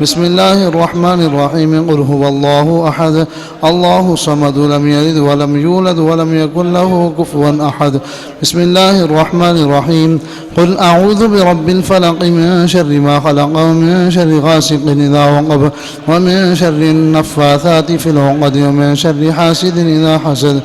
بسم الله الرحمن الرحيم. قل هو الله أحد الله الصمد لم يلد ولم يولد ولم يكن له كفوا أحد. بسم الله الرحمن الرحيم. قل أعوذ برب الفلق من شر ما خلق ومن شر غاسق إذا وقب ومن شر النفاثات في العقد ومن شر حاسد إذا حسد.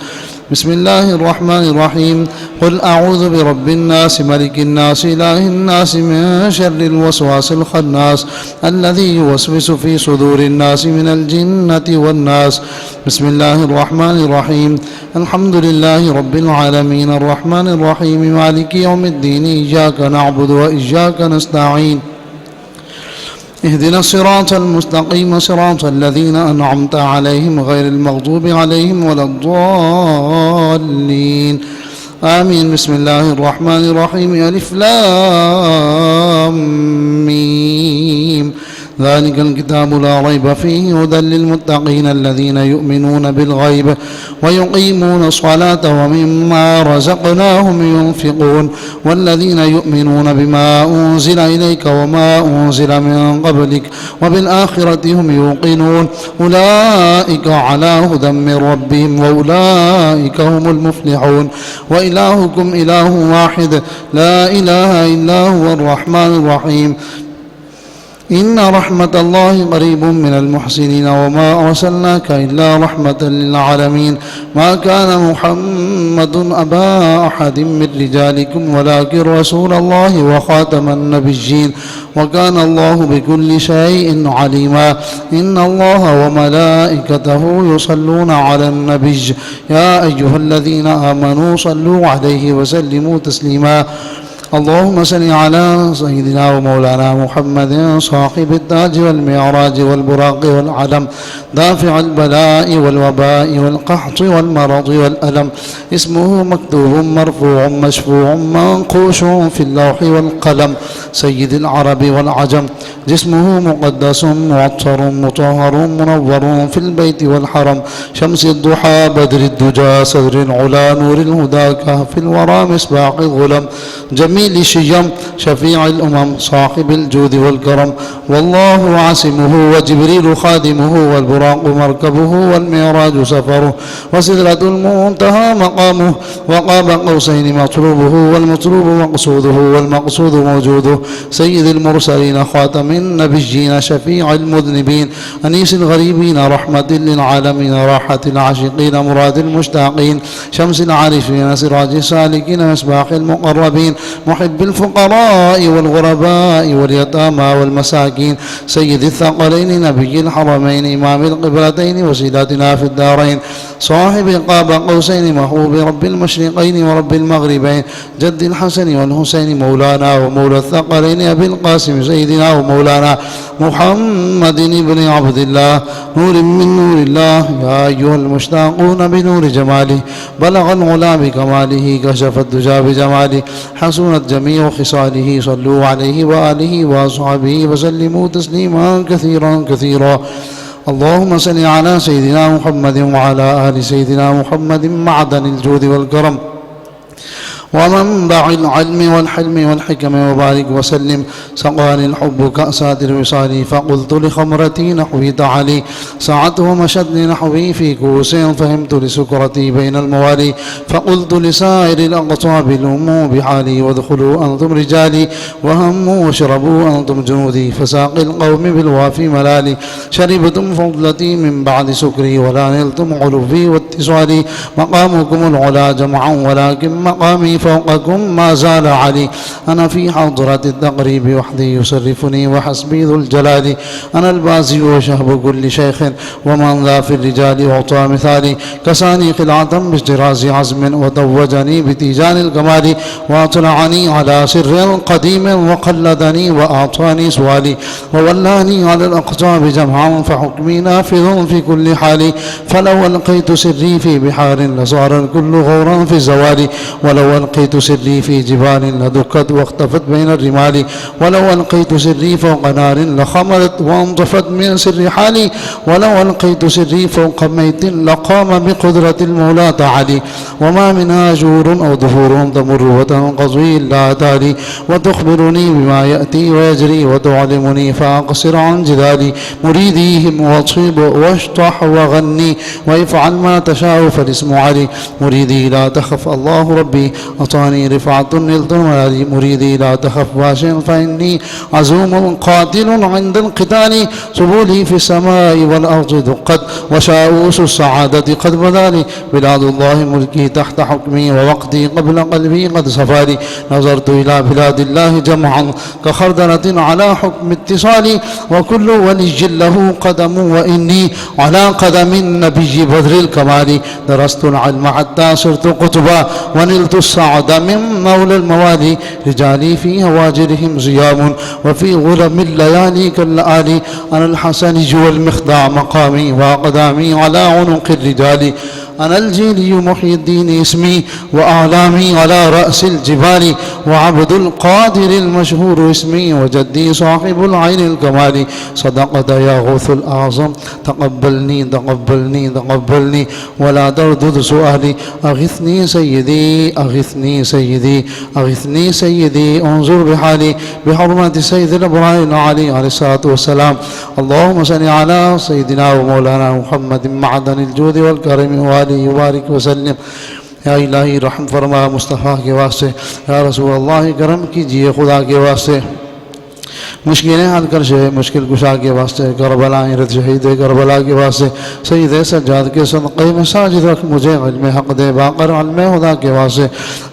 بسم الله الرحمن الرحيم. قل أعوذ برب الناس ملك الناس إله الناس من شر الوسواس الخناس الذي يوسوس في صدور الناس من الجنة والناس. بسم الله الرحمن الرحيم. الحمد لله رب العالمين الرحمن الرحيم مالك يوم الدين إياك نعبد وإياك نستعين اهدنا الصراط المستقيم صراط الذين أنعمت عليهم غير المغضوب عليهم ولا الضالين آمين. بسم الله الرحمن الرحيم. ألف لام ميم ذلك الكتاب لا ريب فيه هدى للمتقين الذين يؤمنون بالغيب ويقيمون الصلاة ومما رزقناهم ينفقون والذين يؤمنون بما أنزل إليك وما أنزل من قبلك وبالآخرة هم يوقنون أولئك على هدى من ربهم وأولئك هم المفلحون. وإلهكم إله واحد لا إله إلا هو الرحمن الرحيم. إن رحمة الله قريب من المحسنين وما أرسلناك إلا رحمة للعالمين. ما كان محمد أبا أحد من رجالكم ولكن رسول الله وخاتم النبيين وكان الله بكل شيء عليما. إن الله وملائكته يصلون على النبي يا أيها الذين آمنوا صلوا عليه وسلموا تسليما. اللهم صل على سيدنا ومولانا محمد صاحب التاج والمعراج والبراق والعلم دافع البلاء والوباء والقحط والمرض والألم. اسمه مكتوب مرفوع مشفوع منقوش في اللوح والقلم سيد العرب والعجم. جسمه مقدس معطر مطهر منور في البيت والحرم. شمس الضحى بدر الدجى صدر العلا نور الهدى كهف الورى مصباح الظلم جميل الشيم شفيع الأمم صاحب الجود والكرم. والله عاصمه وجبريل خادمه والبراق مركبه والمعراج سفره وسدرة المنتهى مقامه وقاب قوسين مطلوبه والمطلوب مقصوده والمقصود موجوده. سيد المرسلين خاتم النبيين شفيع المذنبين أنيس الغريبين رحمة للعالمين راحة العاشقين مراد المشتاقين. شمس العارفين سراج السالكين مصباح المقربين محب الفقراء والغرباء واليتامى والمساكين. سيد الثقلين نبي الحرمين إمام القبلتين وسيلاتنا في الدارين. صاحب قاب قوسين محبوب رب المشرقين ورب المغربين جد الحسن والحسين مولانا ومولى الثقلين أبي القاسم سيدنا ومولانا محمد بن عبد الله نور من نور الله. يا أيها المشتاقون بنور جماله بلغ العلا بكماله كشف الدجى بجماله حسنت جميع خصاله. صلوا عليه وآله وأصحابه وسلموا تسليما كثيرا كثيرا. اللهم صل على سيدنا محمد وعلى آل سيدنا محمد معدن الجود والكرم ومنبع العلم والحلم والحكم وبارك وسلم. سقاني الحب كأسات الوصال فقلت لخمرتي نحوي تعالي سعت ومشت نحوي في كوس فهمت لسكرتي بين الموالي فقلت لسائر الأقطاب لموا بحالي وادخلوا أنتم رجالي وهموا واشربوا أنتم جنودي فساق القوم بالوافي ملالي. شربتم فضلتي من بعد سكري ولا نلتم علوفي واتصالي. مقامكم العلا جمعا ولكن مقامي فوقكم ما زال علي. أنا في حضرة التقريب وحدي يصرفني وحسبي ذو الجلال. أنا البازي وشهب كل شيخ ومن ذا في الرجال أعطى مثالي. كساني خلعة باجتراز عزم وتوجني بتيجان الكمال. وأطلعني على سر قديم وقلدني وأعطاني سؤالي. وولاني على الأقطاب جمعا فحكمي نافذ في كل حال. فلو ألقيت سري في بحار لصار الكل غورا في الزوال. ولو ألقيت سري في جبال لدكت واختفت بين الرمال. ولو ألقيت سري فوق نار لخمرت وانطفت من سر حالي. ولو ألقيت سري فوق ميت لقام بقدرة المولى تعالي. وما منها جور أو ظهور تمر وتنقضي إلا تالي. وتخبرني بما يأتي ويجري وتعلمني فأقصر عن جدالي. مريديهم واطيب واشطح وغني وافعل ما تشاء فالاسم علي. مريدي لا تخف الله ربي أعطاني رفعة نلت الملالي. مريدي لا تخف باش فإني عزوم قاتل عند القتال. سبولي في السماء والأرض دقت وشاؤوس السعادة قد بدالي. بلاد الله ملكي تحت حكمي ووقتي قبل قلبي قد صفالي. نظرت إلى بلاد الله جمعا كخردلة على حكم اتصالي. وكل ولي له قدم وإني على قدم النبي بدر الكمال. درست العلم حتى صرت قطبا ونلت السعد من مولى الموالي. رجالي في هواجرهم زيام وفي غلم الليالي كاللآلي. أنا الحسنج والمخدع مقامي وأقدامي على عنق الرجال. أنا الجيلي محي الدين اسمي وأعلامي على رأس الجبال. وعبد القادر المشهور اسمي وجدي صاحب العين الكمال. صدقت يا غوث الأعظم تقبلني تقبلني تقبلني ولا تردد سؤالي. أغثني سيدي أغثني سيدي أغثني سيدي انظر بحالي. بحرمة سيد الأبرار العلي عليه الصلاة والسلام. اللهم صل على سيدنا ومولانا محمد معدن الجود والكرم وآله وبارك وسلم. یا الہی رحم فرما مصطفیٰ کے واسطے. یا رسول اللہ کرم کیجئے خدا کے واسطے. مشکلیں حل کر شے مشکل کشا کے واسطے. کربلا رت شہید کربلا کے واسطے. سید سجاد کے صدقے میں ساجد رکھ مجھے علم حق دے باقر علم خدا کے واسطے.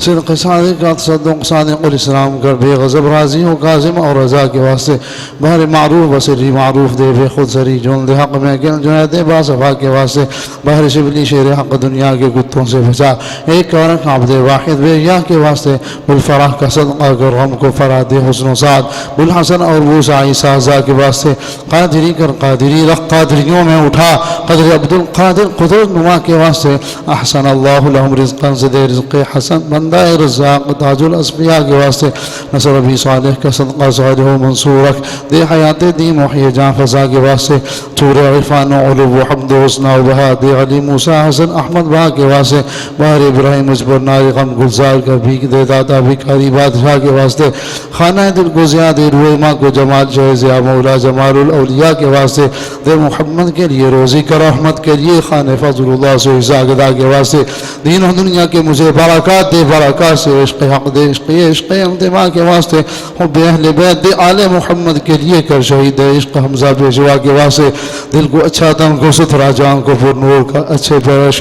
صدق صادق کا تصدق صادق الاسلام کر بے غضب راضی ہو کاظم اور رضا کے واسطے. بہر معروف بسری معروف دے بے خود سری جون دے حق میں گن جنید با صفا کے واسطے. بہر شبلی شیر حق دنیا کے کتوں سے بچا. ایک کارک عبد واحد بے یا کے واسطے. بالفرح کا صدقہ کر غم کو فرح دے حسن و سعد. بالحسن اور موسیٰ سازا کے واسطے. قادری کر قادری رخ قادریوں میں اٹھا. قدر عبد القادر قدرت نما کے واسطے. احسن اللہ لہم رزقا زدے رزق حسن بندہ رزاق تاج الاسفیاء کے واسطے. نصر ابی صالح کا صدقہ صالح و منصور رکھ دے حیات دی محی جان فضا کے واسطے. طور عرفان و علو و حمد و حسن و بہا دے علی موسیٰ حسن احمد بہا کے واسطے. بہر ابراہیم مجبر ناری غم گلزار کا بھیک دے داتا بھکاری بادشاہ کے واسطے. خانہ دل کو زیادہ روئے ماں کو جمال جائز یا مولا جمال الاولیاء کے واسطے. دے محمد کے لیے روزی کا رحمت کے لیے خانہ فضل اللہ سے عزاگدہ کے واسطے. دین و دنیا کے مجھے برکات دے برکات سے. عشق حق دے عشق انتباہ کے واسطے. حب اہل بیت دے آل محمد کے لیے کر شہید عشق حمزہ پیشوا کے واسطے. دل کو اچھا تن کو ستھرا جان کو پر نور کا اچھے پیارے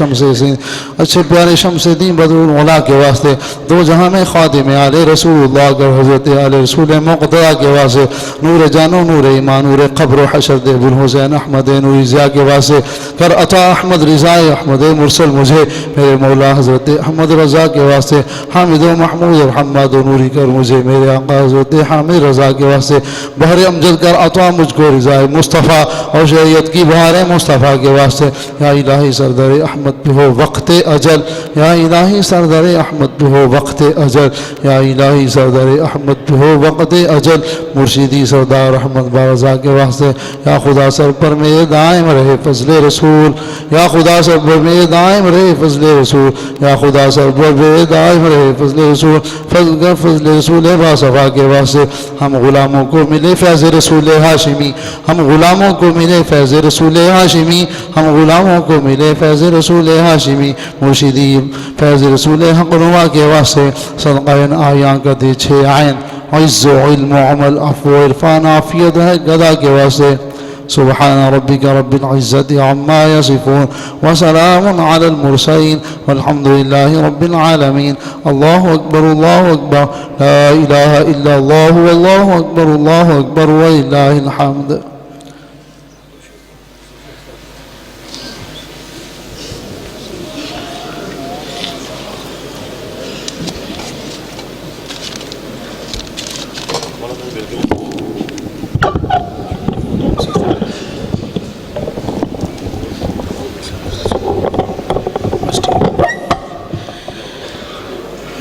شمس دین بدر العلا کے واسطے. دو جہاں میں خادم آل رسول اللہ کر حضرت آل رسول مقتدیٰ کے واسطے. نور جانو نور ایمان نور قبر و حشر دے بالحسین احمد نوری ضیاء کے واسطے. کر عطا احمد رضا احمد مرسل مجھے میرے مولا حضرت احمد رضا کے واسطے. حامد و محمود اور حماد و نوری کر مجھے میرے آقا حضرت حامد رضا کے واسطے. بحر امجد کر عطا مجھ کو رضا مصطفیٰ اور شریعت کی بہار مصطفیٰ کے واسطے. یا الہی سردر احمد پہ ہو وقت اجل. یا الہی سردر احمد پہ ہو وقت اجل. یا الہی سردر احمد پہ ہو وقت اجل. مرشدی سردار احمد بارضا کے واسطے. یا خدا سر پر میرے دائم رہے فضل رسول. یا خدا سر پر میرے دائم رہے فضل رسول. یا خدا سر پر میرے دائم رہے فضل رسول. فضل رسول با صفا کے واسطے. ہم غلاموں کو ملے فیض رسول ہاشمی. ہم غلاموں کو ملے فیض رسول ہاشمی. ہم غلاموں کو ملے فیض رسول ہاشمی. مرشدی فیض رسول حق نما کے واسطے. صدقہ آیاں کا دے چھ عین عز و علم و عمل عفو و عرفان عافیت ہے گدا کے واسطے. سبحان ربك رب العزة عما يصفون وسلام على المرسلين والحمد لله رب العالمين. الله أكبر الله أكبر لا إله إلا الله والله أكبر الله أكبر ولله الحمد.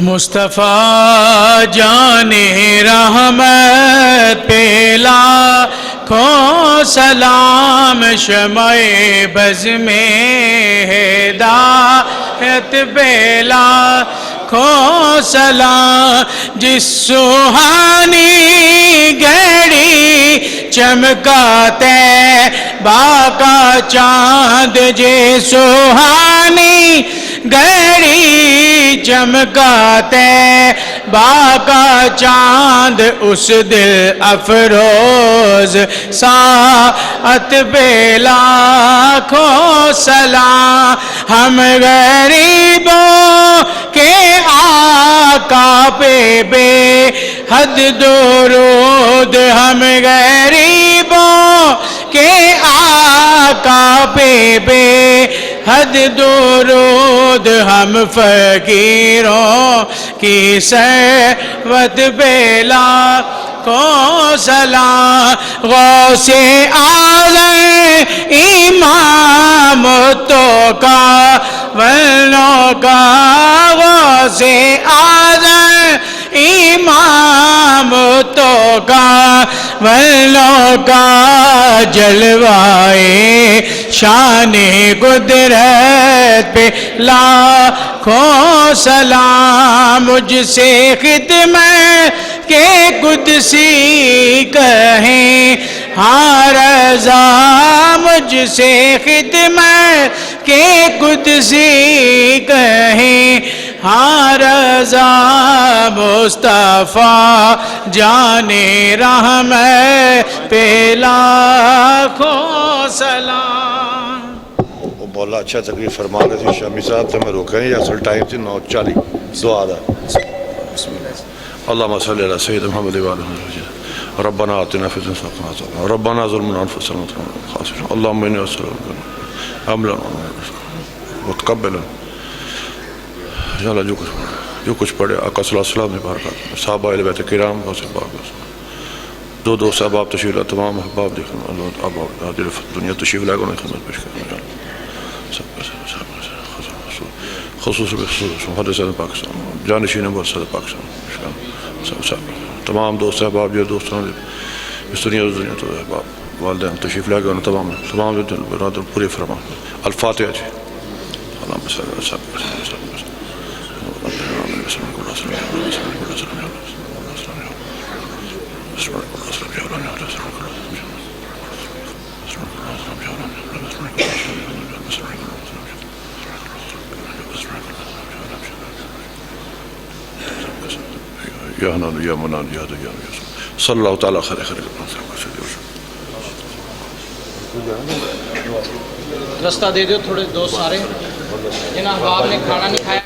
مصطفیٰ جان رحمت پہ لاکھوں سلام، شمع بز میں ہدایت پہ لاکھوں سلام، جس سہانی گھڑی چمکاتے باقا چاند، جے سہانی گھڑی چمکاتے باقا چاند، اس دل افروز ساعت پہ لاکھوں سلام، ہم غریبوں کے آقا پہ بے حد درود، ہم غریبوں کے آقا پہ بے حد درود، ہم فقیروں کی ثروت پہ لاکھوں سلام، غوث اعظم امام تو کا ولوں کا، غوث اعظم امام تو کا ولوں کا، جلوائے شان قدرت پہ لاکھوں سلام، مجھ سے خدمت کے قدسی کہیں ہاں رضا، مجھ سے خدمت کے قدسی کہیں ہاں رضا، مصطفیٰ جان رحمت پہ لاکھوں سلام۔ مولا اچھا تقریر فرما رہے تھے شامی صاحب، تو میں روکا نہیں، اصل ٹائم تھی 9:40 دعا دا. اللهم صل على سيدنا محمد وعلى آله وصحبه. ربنا آتنا في الدنيا حسنة ربنا ظلمنا أنفسنا خاسرين اللهم إني أسألك عملا متقبلا. جو کچھ پڑھے آقا صلی اللہ علیہ وسلم نے بارکات، صحابہ اہل بیت کرام اور سے بارکات، دو دوست احباب تشریف لائے، تمام احباب دیکھنا اللہ احباب دنیا تشریف لائے انہیں خدمت پیش کرنا، خصوص حدث پاکستان جانشین برسد پاکستان، تمام دوست احباب جو دوستوں نے اس دنیا تو احباب والدین تشریف لائے انہیں تمام برادر پوری فرما. الفاتحہ جی. اللہم صلی اللہ علیہ وسلم. یا حنان یا منان یا دیا صلی اللہ تعالیٰ خیر خیر. رستہ دے دو تھوڑے دوست سارے جنہاں احباب نے کھانا نہیں کھایا.